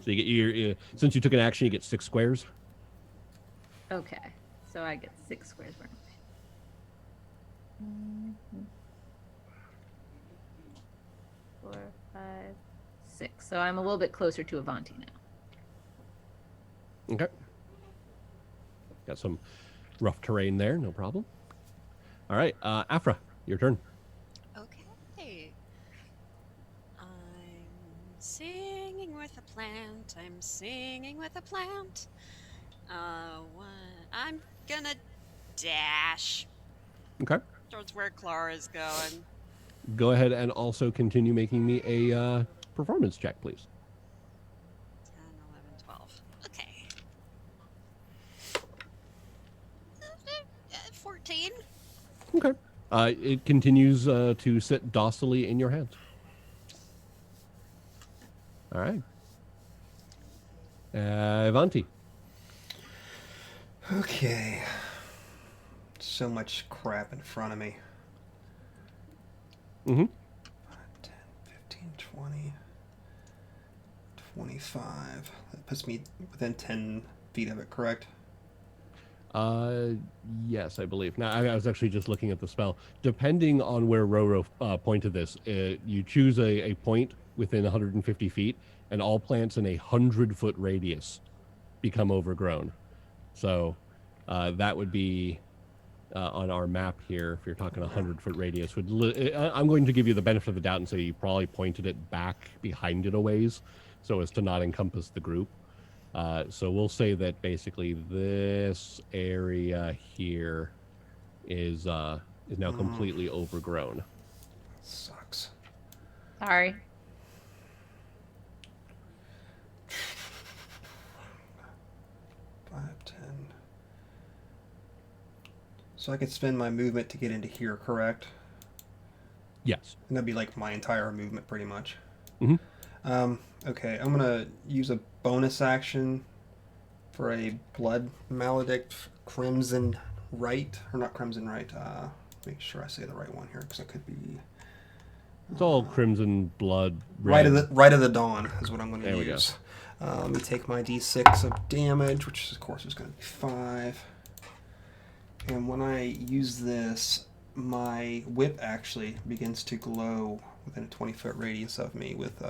you get your since you took an action, you get 6 squares. Okay, so I get 6 squares. Mm-hmm. 4, 5, 6. So I'm a little bit closer to Avanti now. Okay. Got some rough terrain there, no problem. All right, Afra, your turn. Okay. I'm singing with a plant. I'm singing with a plant. I'm gonna dash Okay. towards where Clara's going. Go ahead and also continue making me a performance check, please. 10, 11, 12. Okay. 14. Okay. It continues to sit docilely in your hands. All right. Avanti. Okay. So much crap in front of me. Mm-hmm. 10, 15, 20, 25. That puts me within 10 feet of it, correct? Yes, I believe. Now, I was actually just looking at the spell. Depending on where Roro pointed this, you choose a point within 150 feet, and all plants in a 100-foot radius become overgrown. So that would be on our map here. If you're talking 100-foot radius, I'm going to give you the benefit of the doubt and say you probably pointed it back behind it a ways, so as to not encompass the group. So we'll say that basically this area here is now completely overgrown. Sucks. Sorry. 5, 10. So I could spend my movement to get into here, correct? Yes. And that'd be like my entire movement, pretty much. Mm-hmm. Okay, I'm gonna use a bonus action for a Blood Maledict Crimson Right, or not Crimson Right. Make sure I say the right one here, because it could be It's all crimson blood. Red. Right of the Dawn is what I'm gonna There we use. Let me take my d6 of damage, which of course is gonna be 5. And when I use this, my whip actually begins to glow within a 20-foot radius of me with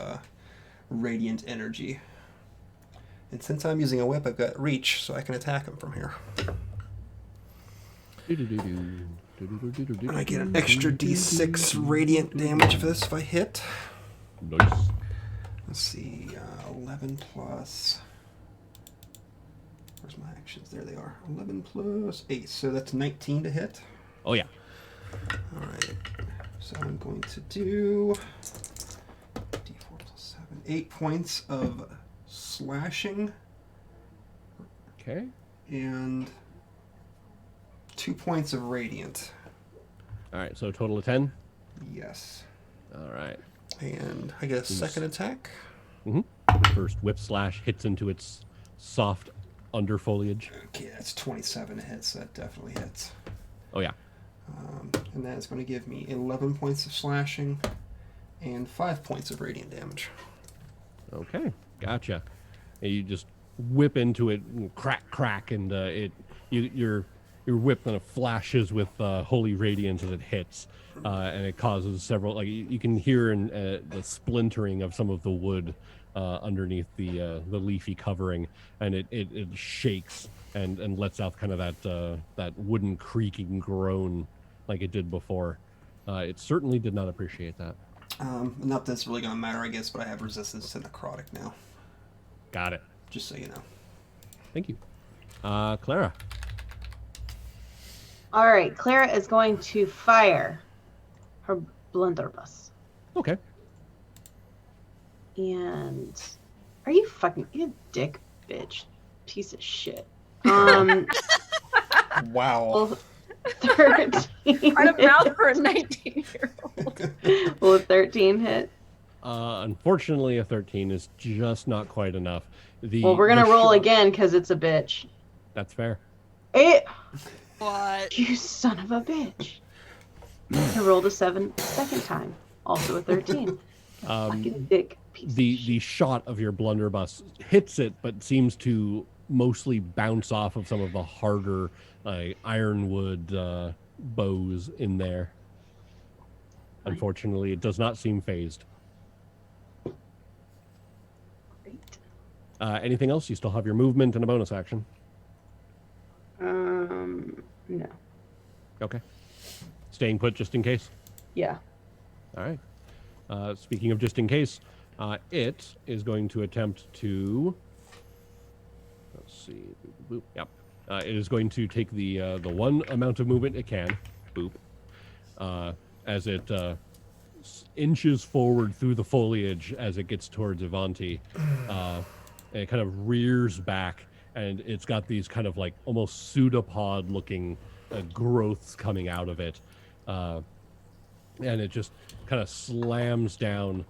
radiant energy. And since I'm using a whip, I've got reach, so I can attack him from here. And I get an extra d6 radiant damage for this if I hit. Nice. Let's see, 11 plus... Where's my actions? There they are. 11 plus 8, so that's 19 to hit. Oh, yeah. Alright, so I'm going to do d4 plus 7, 8 points of slashing Okay. and 2 points of radiant. All right, so a total of 10? Yes. All right. And I get a second attack. Mm-hmm. First whip slash hits into its soft under foliage. Okay, that's 27 hits. That definitely hits. Oh, yeah. And that is going to give me 11 points of slashing and 5 points of radiant damage. Okay, gotcha. And you just whip into it, and crack, crack, and your whip kind of flashes with holy radiance as it hits, and it causes several. Like you can hear in the splintering of some of the wood underneath the leafy covering, and it shakes and lets out kind of that wooden creaking groan like it did before. It certainly did not appreciate that. Not that it's really going to matter, I guess, but I have resistance to necrotic now. Got it. Just so you know. Thank you. Clara. All right, Clara is going to fire her blunderbuss. Okay. And are you dick bitch, piece of shit. Wow. 13. Quite a mouth for a 19-year-old. Will a 13 hit? Unfortunately, a 13 is just not quite enough. Well, we're gonna roll again because it's a bitch. That's fair. What? You son of a bitch. I rolled a 7 second time. Also a 13. Fucking dick piece of The shit. shot of your blunderbuss hits it, but seems to mostly bounce off of some of the harder ironwood bows in there. Unfortunately, it does not seem phased. Great. Anything else? You still have your movement and a bonus action. No. Okay. Staying put just in case. Yeah. All right. Speaking of just in case, it is going to attempt to. Let's see. Boop, boop, boop. Yep. It is going to take the one amount of movement it can. Boop. As it inches forward through the foliage as it gets towards Avanti, and it kind of rears back, and it's got these kind of like almost pseudopod-looking growths coming out of it, and it just kind of slams down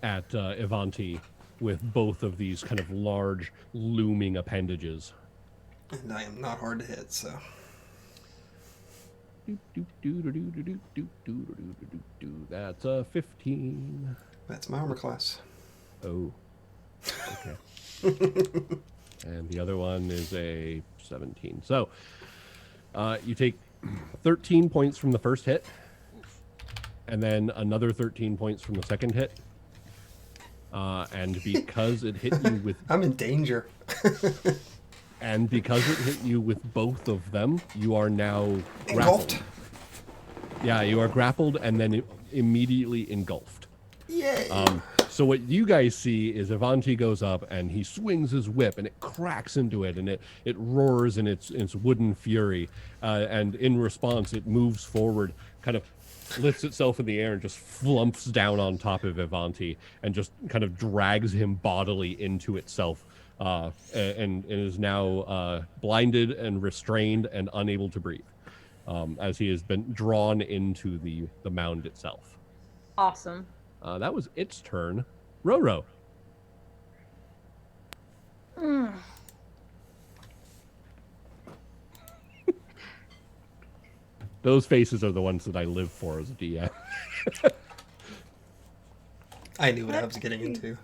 at Ivanti with both of these kind of large, looming appendages. And I am not hard to hit, so. That's a 15. That's my armor class. Oh. Okay. And the other one is a 17. So you take 13 points from the first hit, and then another 13 points from the second hit. And because it hit you with... I'm in danger. And because it hit you with both of them, you are now Engulfed? grappled. Yeah, you are grappled and then immediately engulfed. Yay! So what you guys see is Ivanti goes up and he swings his whip and it cracks into it and it roars in its wooden fury. And in response, it moves forward, kind of lifts itself in the air and just flumps down on top of Ivanti and just kind of drags him bodily into itself. And is now blinded and restrained and unable to breathe, as he has been drawn into the mound itself. Awesome. That was its turn. Roro. Those faces are the ones that I live for as a DM. I knew what I was getting into.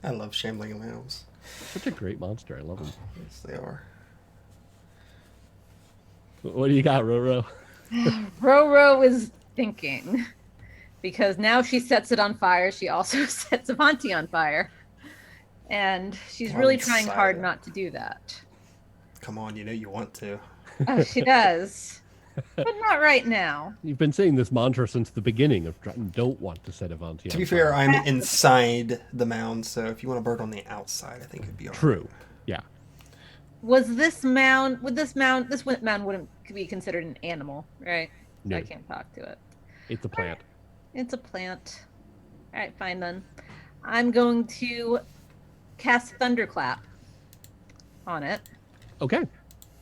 I love shambling lambs. Such a great monster. I love them. Yes, they are. What do you got, Roro? Roro is thinking, because now she sets it on fire. She also sets Avanti on fire. And she's really trying hard not to do that. Come on, you know you want to. Oh, she does. But not right now. You've been saying this mantra since the beginning of don't want to set Avanti To on be fire. fair, I'm inside the mound, so if you want to burn on the outside, I think it'd be all right. True. Yeah. This mound wouldn't be considered an animal, right? No. I can't talk to it. It's a plant. It's a plant. All right, fine then. I'm going to cast Thunderclap on it. Okay.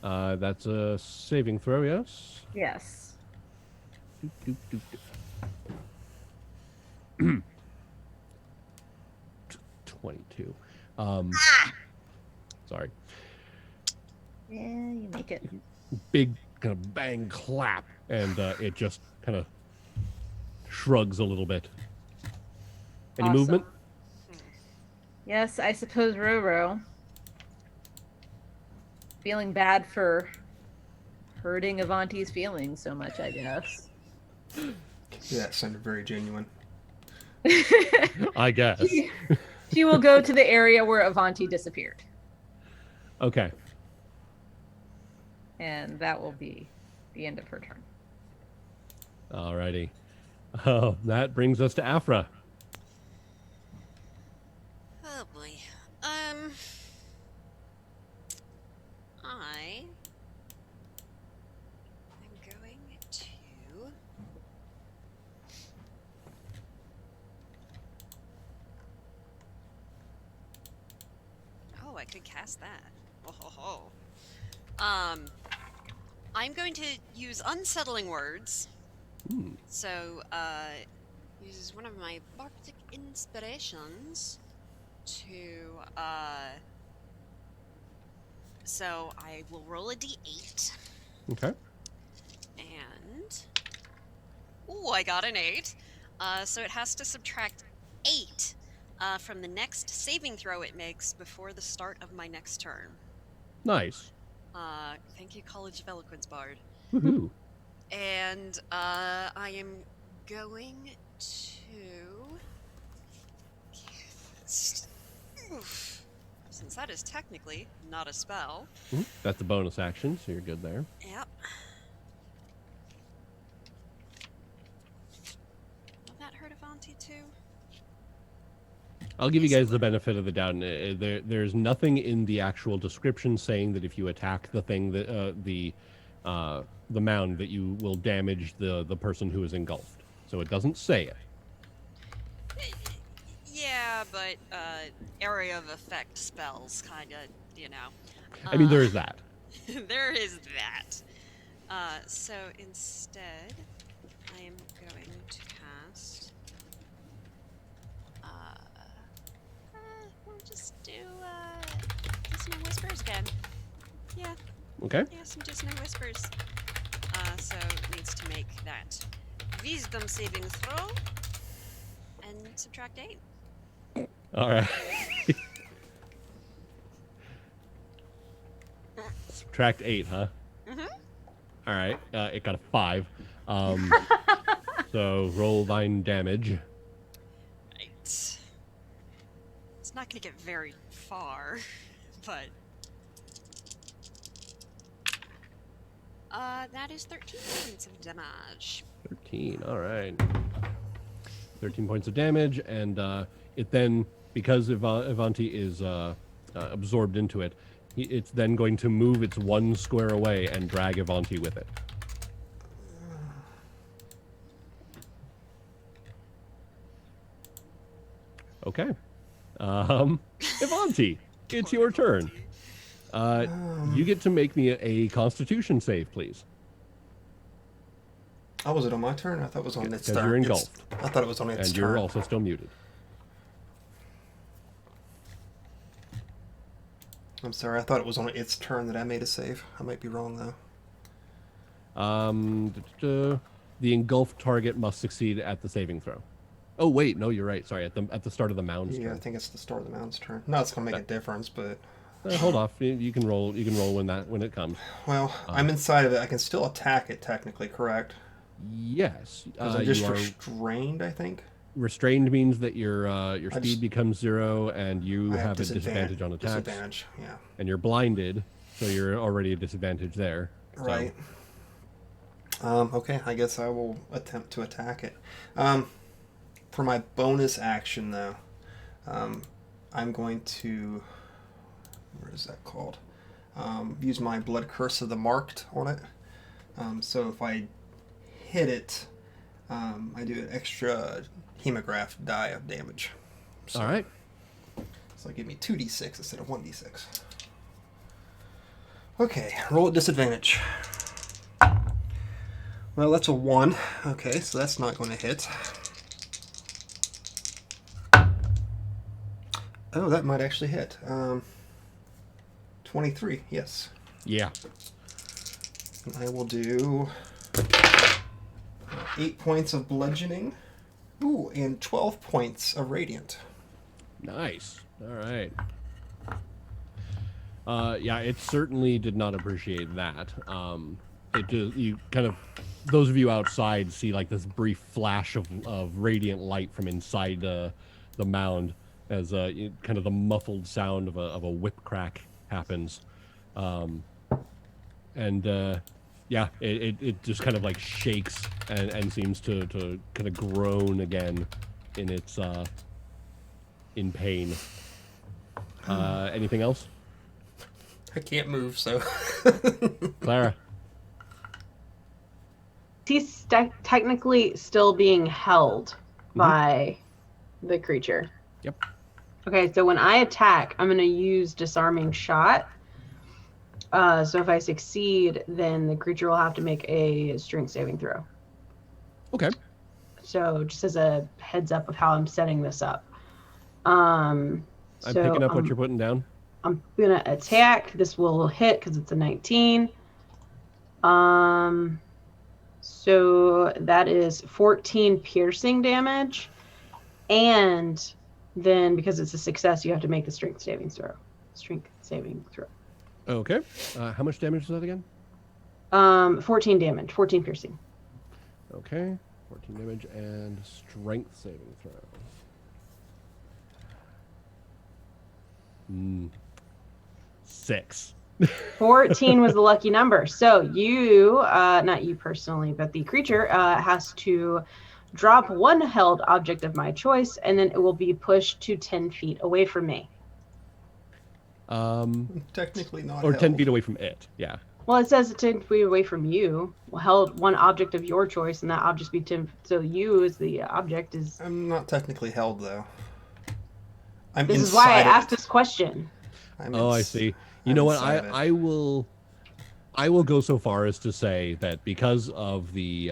That's a saving throw, yes? Yes. Doop, doop, doop, doop. 22. Sorry. Yeah, you make it. Big kind of bang clap, and it just kind of shrugs a little bit. Any Awesome. movement? Yes, I suppose Roro. Feeling bad for hurting Avanti's feelings so much, I guess. Yeah, that sounded very genuine. I guess. She will go to the area where Avanti disappeared. Okay. And that will be the end of her turn. Alrighty. Oh, that brings us to Afra. Oh boy. I am going to. Oh, I could cast that. Oh ho ho. I'm going to use unsettling words. Hmm. So, uses one of my bardic inspirations to, so I will roll a d8, Okay. and, ooh, I got an 8. So it has to subtract 8 from the next saving throw it makes before the start of my next turn. Nice. Thank you, College of Eloquence Bard. Woohoo. And I am going to cast. Oof. Since that is technically not a spell. That's a bonus action, so you're good there. Yep. Will that hurt Avanti too? I'll give you guys the benefit of the doubt. There's nothing in the actual description saying that if you attack the thing that the mound that you will damage the person who is engulfed. So it doesn't say it. Yeah, but area of effect spells kind of, you know. I mean, there is that. There is that. So instead, I am going to cast whispers again. Yeah, Okay. yeah, some dissonant whispers. So it needs to make that wisdom saving throw and subtract 8. All right. Subtract 8, huh? Mm-hmm. All right. It got a 5. So roll thine damage. Right. It's not going to get very far, but... that is 13 points of damage. 13. All right. 13 points of damage, and it then, because Ivanti is absorbed into it, it's then going to move its 1 square away and drag Ivanti with it. Okay. Ivanti, it's your turn. You get to make me a Constitution save, please. Oh, was it on my turn? I thought it was on its Because turn. you're engulfed. I thought it was on its And turn. you're also still muted. I'm sorry, I thought it was on its turn that I made a save. I might be wrong, though. The engulfed target must succeed at the saving throw. Oh wait, no, you're right. Sorry, at the start of the mound's Yeah, I turn. think it's the start of the mound's turn. No, it's going to make a difference, but... Hold off. You can roll. You can roll when it comes. Well, I'm inside of it. I can still attack it, technically, correct? Yes. Because I just you are restrained, I think? restrained means that your I speed just- becomes 0 and you I have a disadvantage on attacks. Disadvantage, yeah. And you're blinded, so you're already a disadvantage there. So- Right. Okay, I guess I will attempt to attack it. For my bonus action, though, I'm going to... Where is that called? Use my Blood Curse of the Marked on it. So if I hit it, I do an extra hemograph die of damage. So, All right. So give me 2d6 instead of 1d6. Okay, roll at disadvantage. Well, that's a 1. Okay, so that's not going to hit. Oh, that might actually hit. 23, yes. Yeah. And I will do 8 points of bludgeoning. Ooh, and 12 points of radiant. Nice. All right. Yeah, it certainly did not appreciate that. It just, you kind of, those of you outside see like this brief flash of radiant light from inside the mound as kind of the muffled sound of a whip crack happens. Yeah, it just kind of like shakes and seems to kind of groan again in its in pain. Anything else? I can't move, so... Clara? He's technically still being held by the creature. Yep. Okay, so when I attack, I'm going to use Disarming Shot. So if I succeed, then the creature will have to make a strength saving throw. Okay. So just as a heads up of how I'm setting this up. I'm Picking up what you're putting down. I'm going to attack. This will hit because it's a 19. So that is 14 piercing damage. And then because it's a success, you have to make the strength saving throw. Okay. How much damage is that again? 14 damage, 14 piercing. Okay. 14 damage and strength saving throw. 6. 14 was the lucky number. So you, not you personally, but the creature has to drop one held object of my choice, and then it will be pushed to 10 feet away from me. Technically not Or 10 held. feet away from it. Yeah. Well, it says 10 feet away from you. Held one object of your choice, and that object be 10. So you, as the object, is. I'm not technically held, though. I'm This is why I inside of asked it. this question. I see. You I'm know what? inside of it. I will go so far as to say that because of the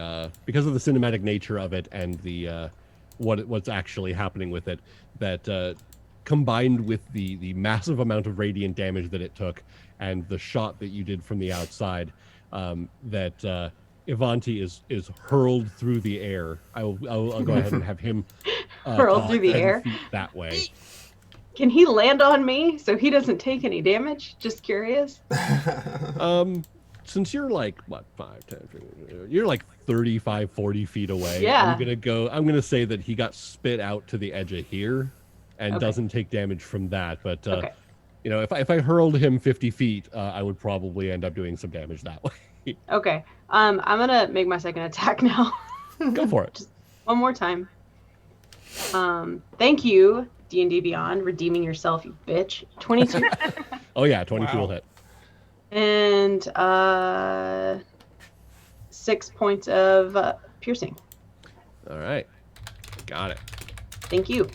cinematic nature of it and the what's actually happening with it, that combined with the massive amount of radiant damage that it took and the shot that you did from the outside, that Ivanti is hurled through the air. I'll go ahead and have him Hurled through the 10 air. feet that way. Can he land on me so he doesn't take any damage? Just curious. Since you're like, what, 5, 10, 15, you're like 35, 40 feet away. Yeah. I'm going to say that he got spit out to the edge of here and Okay. doesn't take damage from that. But, Okay. if I hurled him 50 feet, I would probably end up doing some damage that way. Okay. I'm gonna make my second attack now. Go for it. Just one more time. Thank you, D&D Beyond, redeeming yourself, you bitch. 22. Oh, yeah, 22 will Wow. hit. And 6 points of piercing. All right. Got it. Thank you.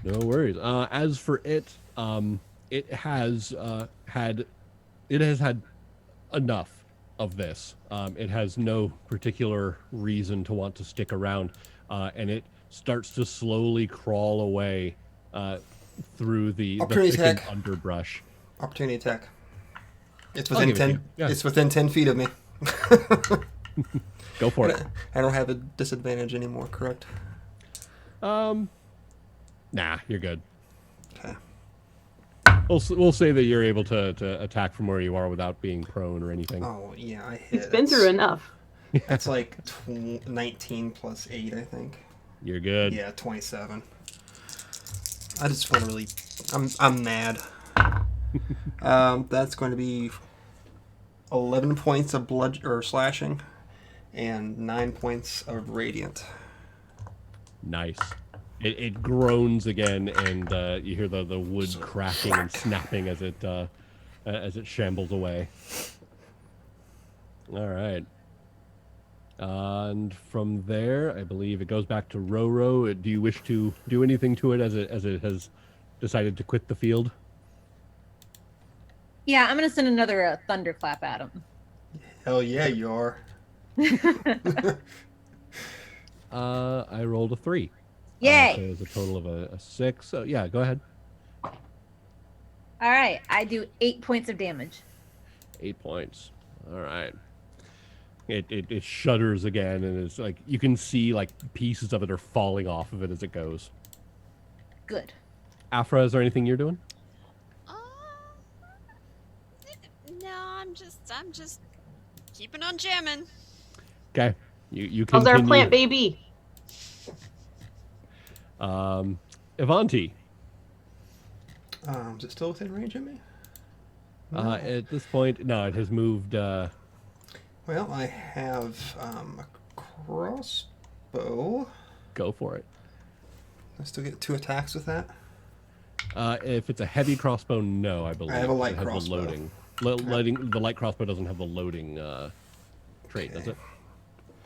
No worries. As for it, it has had enough of this. It has no particular reason to want to stick around, and it starts to slowly crawl away through the Opportunity thickened attack. underbrush. Opportunity attack. It's I'll within give it to 10. you. Yeah. It's within 10 feet of me. Go for it. I don't have a disadvantage anymore, correct? Nah, you're good. Okay. We'll say that you're able to attack from where you are without being prone or anything. Oh, yeah, I hit. He's been through enough. That's like 19 plus 8, I think. You're good. Yeah, 27. I just want to really... I'm mad. That's going to be 11 points of blood or slashing and 9 points of radiant. Nice. It groans again, and you hear the wood So cracking and snapping as it shambles away. All right. And from there, I believe it goes back to Roro. Do you wish to do anything to it as it has decided to quit the field? Yeah, I'm gonna send another thunderclap at him. Hell yeah, you are. I rolled a 3. Yay! So it's a total of a 6. So yeah, go ahead. All right, I do 8 points of damage. 8 points. All right. It shudders again, and it's like you can see like pieces of it are falling off of it as it goes. Good. Afra, is there anything you're doing? No, I'm just keeping on jamming. Okay, you How's our continue. plant baby? Ivanti. Is it still within range of me? At this point, no, it has moved. Well, I have a crossbow. Go for it. I still get 2 attacks with that. If it's a heavy crossbow, no, I believe. I have a light it has crossbow. The loading. The light crossbow doesn't have the loading trait, does Okay. it?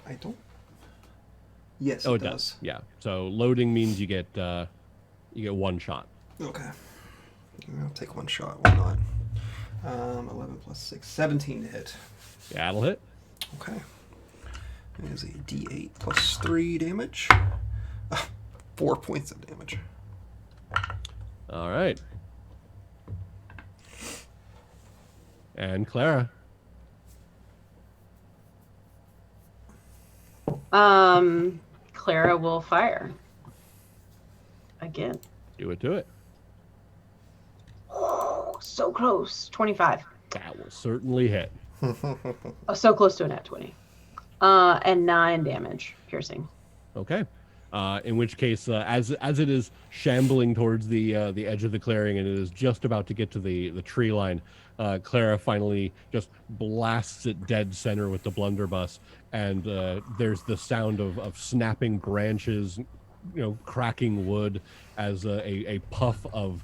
I don't. Yes, Oh, it it does. does. Yeah. So loading means you get 1 shot. Okay. I'll take 1 shot. Why not? 11 plus 6, 17 to hit. Yeah, that'll hit. Okay. There's a D8 plus 3 damage. 4 points of damage. All right. And Clara. Clara will fire. Again. Do it. So close. 25. That will certainly hit. Oh, so close to a nat 20. And 9 damage, piercing. Okay. In which case, as it is shambling towards the edge of the clearing and it is just about to get to the tree line, Clara finally just blasts it dead center with the blunderbuss, and there's the sound of snapping branches, cracking wood as a puff of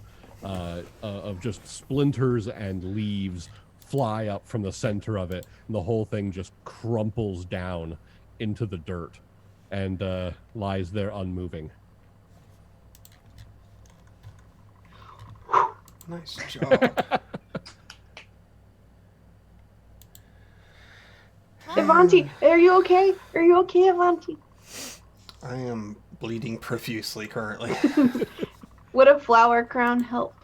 just splinters and leaves fly up from the center of it, and the whole thing just crumples down into the dirt and lies there unmoving. Nice job. Ivanti, are you okay? Are you okay, Ivanti? I am bleeding profusely currently. Would a flower crown help?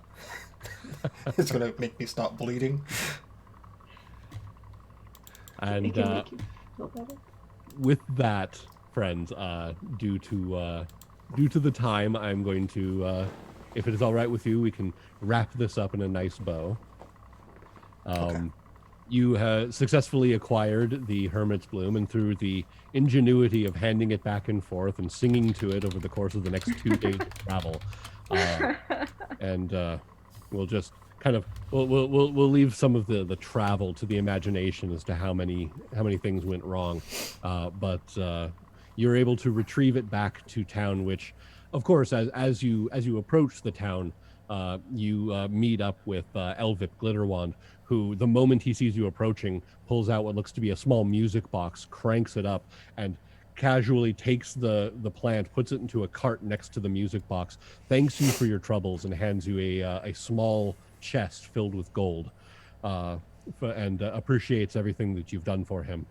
It's gonna make me stop bleeding. It And can make you feel better. with that, friends, due to the time, I'm going to, if it is all right with you, we can wrap this up in a nice bow. Okay. You have successfully acquired the Hermit's Bloom, and through the ingenuity of handing it back and forth and singing to it over the course of the next 2 days of travel, and we'll just kind of we'll leave some of the travel to the imagination as to how many things went wrong, but you're able to retrieve it back to town, which, of course, as you approach the town, you meet up with Elvip Glitterwand, who, the moment he sees you approaching, pulls out what looks to be a small music box, cranks it up, and casually takes the plant, puts it into a cart next to the music box, thanks you for your troubles, and hands you a small chest filled with gold, and appreciates everything that you've done for him,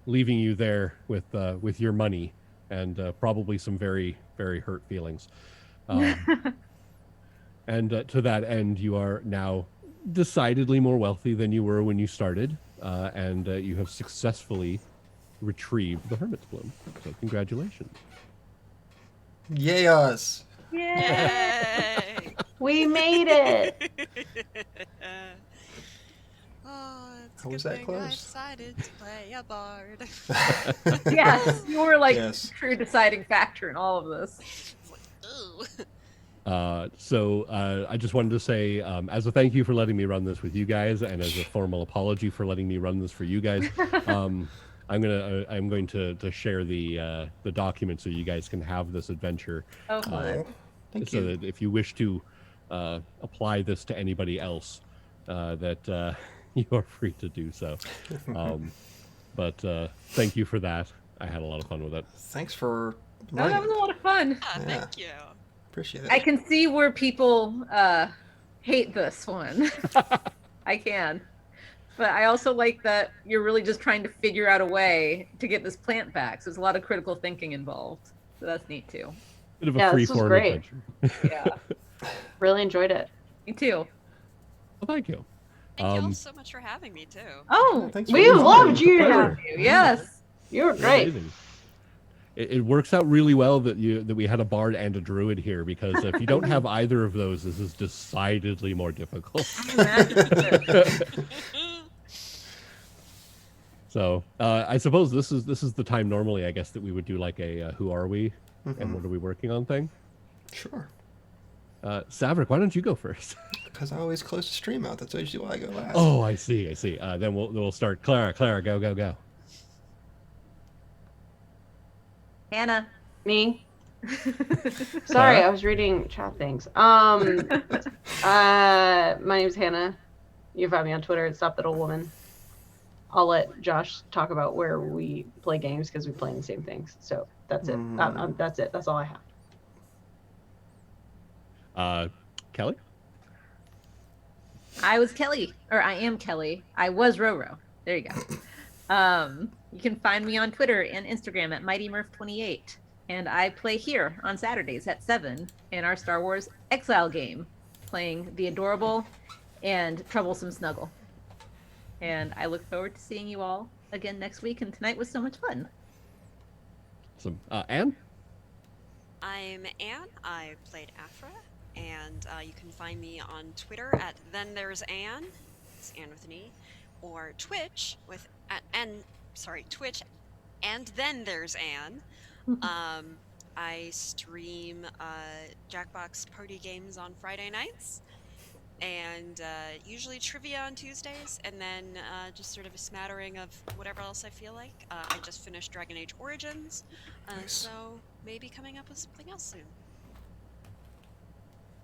leaving you there with your money and probably some very, very hurt feelings. And to that end, you are now decidedly more wealthy than you were when you started, and you have successfully retrieved the Hermit's Bloom. So congratulations. Yay us! Yay! We made it. Oh, it's a How good was that thing I close? decided to play a bard. Yes, you were like Yes. true deciding factor in all of this. It's like, ooh. So I just wanted to say, as a thank you for letting me run this with you guys, and as a formal apology for letting me run this for you guys, I'm going to share the document so you guys can have this adventure. Oh, fun. Oh, thank so you. that if you wish to apply this to anybody else, that you are free to do so. But thank you for that. I had a lot of fun with it. Thanks for Oh, that running. was a lot of fun. Ah, Yeah. thank you. Appreciate it. I can see where people hate this one. I can. But I also like that you're really just trying to figure out a way to get this plant back. So there's a lot of critical thinking involved. So that's neat too. Bit of a Yeah, free this was form great. adventure. Yeah. Really enjoyed it. Me too. Well, thank you. Thank you all so much for having me, too. Oh, Yeah, thanks for We listening. loved It's a you. pleasure. yes. You were great. Amazing. It works out really well that we had a bard and a druid here, because if you don't have either of those, this is decidedly more difficult. So I suppose this is the time normally, I guess, that we would do like a who are we and what are we working on thing. Sure. Saevrick, why don't you go first? Because I always close the stream out. That's usually why I go last. Oh, I see. Then we'll start. Clara, go. Hannah. Me. Sorry, Clara? I was reading chat things. My name's Hannah. You can find me on Twitter at Stop That Old Woman. I'll let Josh talk about where we play games because we play the same things. So that's it. That's it. That's all I have. Kelly? I am Kelly. I was Roro. There you go. You can find me on Twitter and Instagram at MightyMurph28. And I play here on Saturdays at 7 in our Star Wars Exile game, playing the adorable and troublesome Snuggle. And I look forward to seeing you all again next week. And tonight was so much fun. Some Anne? I'm Anne. I played Afra, and you can find me on Twitter at Then There's Anne. It's Anne with an E, or Twitch with Twitch, and Then There's Anne. I stream Jackbox party games on Friday nights, and usually trivia on Tuesdays, and then just sort of a smattering of whatever else I feel like. I just finished Dragon Age Origins, Nice. so maybe coming up with something else soon.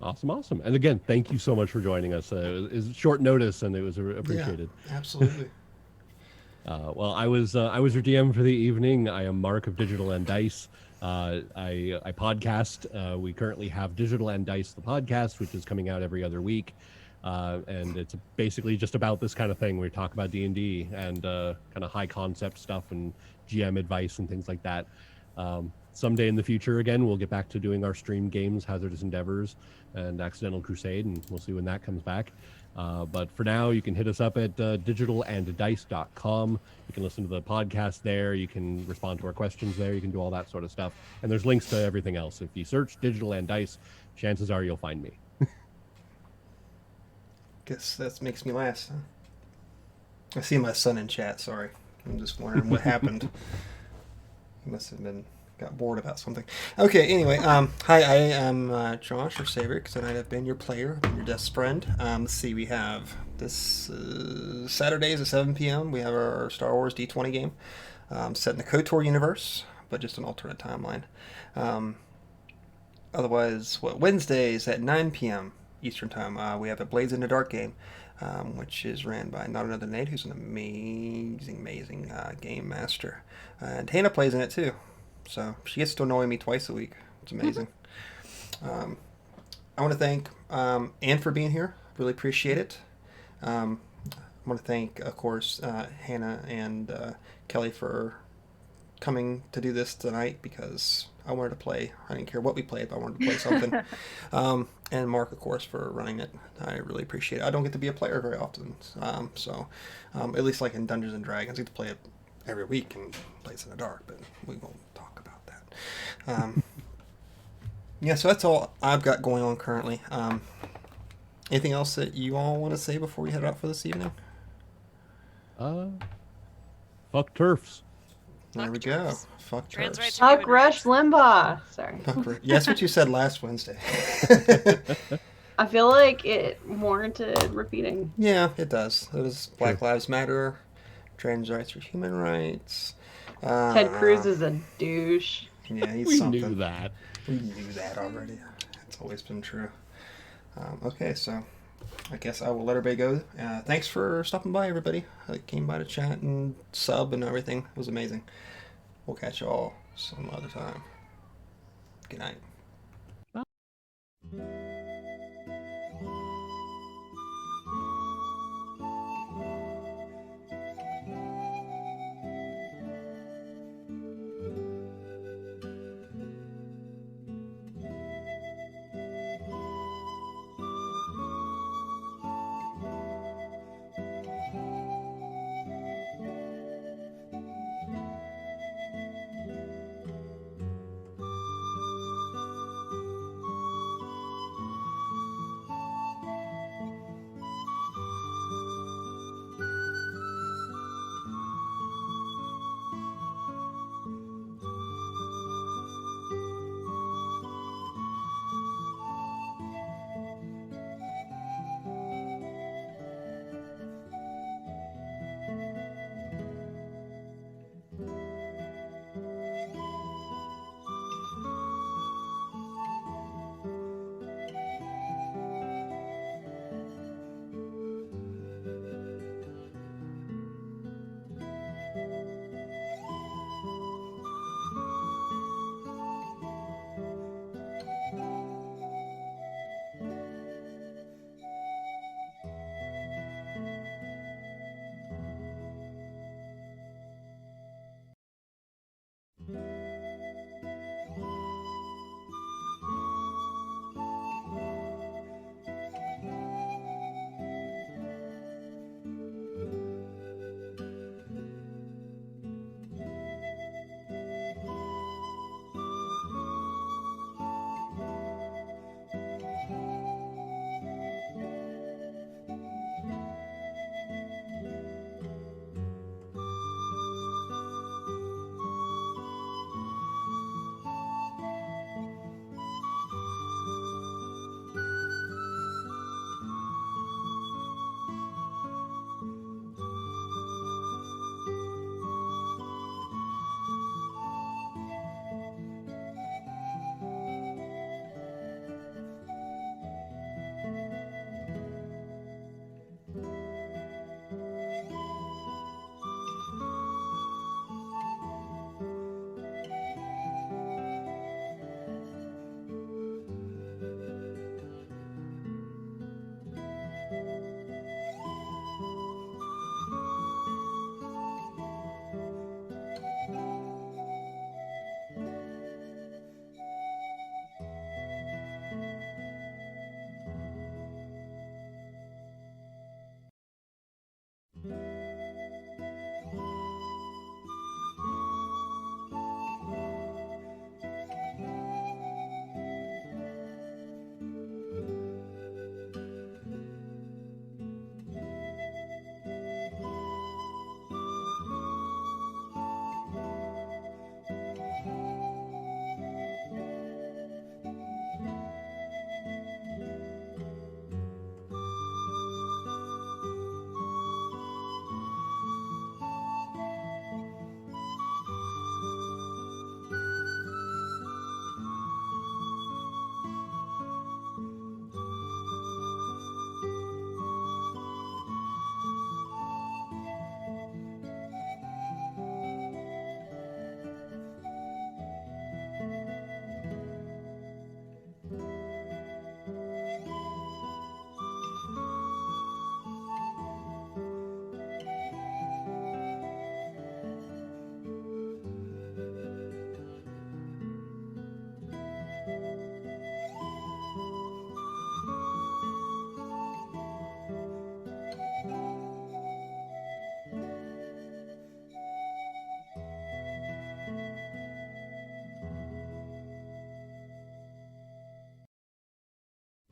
Awesome. And again, thank you so much for joining us. It was short notice, and it was appreciated. Yeah, absolutely. Well, I was your DM for the evening. I am Mark of Digital and Dice. I podcast. We currently have Digital and Dice, the podcast, which is coming out every other week, and it's basically just about this kind of thing. We talk about D&D and kind of high concept stuff and GM advice and things like that. someday in the future, again, we'll get back to doing our stream games, Hazardous Endeavors and Accidental Crusade, and we'll see when that comes back. But for now, you can hit us up at digitalanddice.com. You can listen to the podcast there. You can respond to our questions there. You can do all that sort of stuff. And there's links to everything else. If you search Digital and Dice, chances are you'll find me. Guess that makes me last. Huh? I see my son in chat. Sorry, I'm just wondering what happened. He must have got bored about something. Okay. Anyway, hi. I am Josh or Saevrick. Tonight I've been your player. I've been your best friend. Let's see. We have this Saturdays at 7 p.m. We have our Star Wars D20 game set in the KOTOR universe, but just an alternate timeline. Otherwise, Wednesdays at 9 p.m. Eastern Time, we have a Blades in the Dark game, which is ran by Not Another Nate, who's an amazing game master. And Hannah plays in it too, so she gets to annoy me twice a week. It's amazing. I want to thank Anne for being here. Really appreciate it. I want to thank, of course, Hannah and Kelly for coming to do this tonight because I wanted to play. I didn't care what we played, but I wanted to play something. And Mark, of course, for running it. I really appreciate it. I don't get to be a player very often, so at least like in Dungeons and Dragons, I get to play it every week and Blades in the Dark, but we won't talk about that. Yeah, so that's all I've got going on currently. Anything else that you all want to say before we head out for this evening? Fuck turfs. There we go. Fuck Trans turfs. rights are Fuck human Rush rights. Limbaugh. Sorry. Yeah, that's what you said last Wednesday. I feel like it warranted repeating. Yeah, it does. It was Black Lives Matter, trans rights are human rights. Ted Cruz is a douche. Yeah, he's We something. knew that. We knew that already. It's always been true. Okay, so I guess I will let everybody go. Thanks for stopping by, everybody. Came by to chat and sub and everything. It was amazing. We'll catch you all some other time. Good night.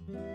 Bye.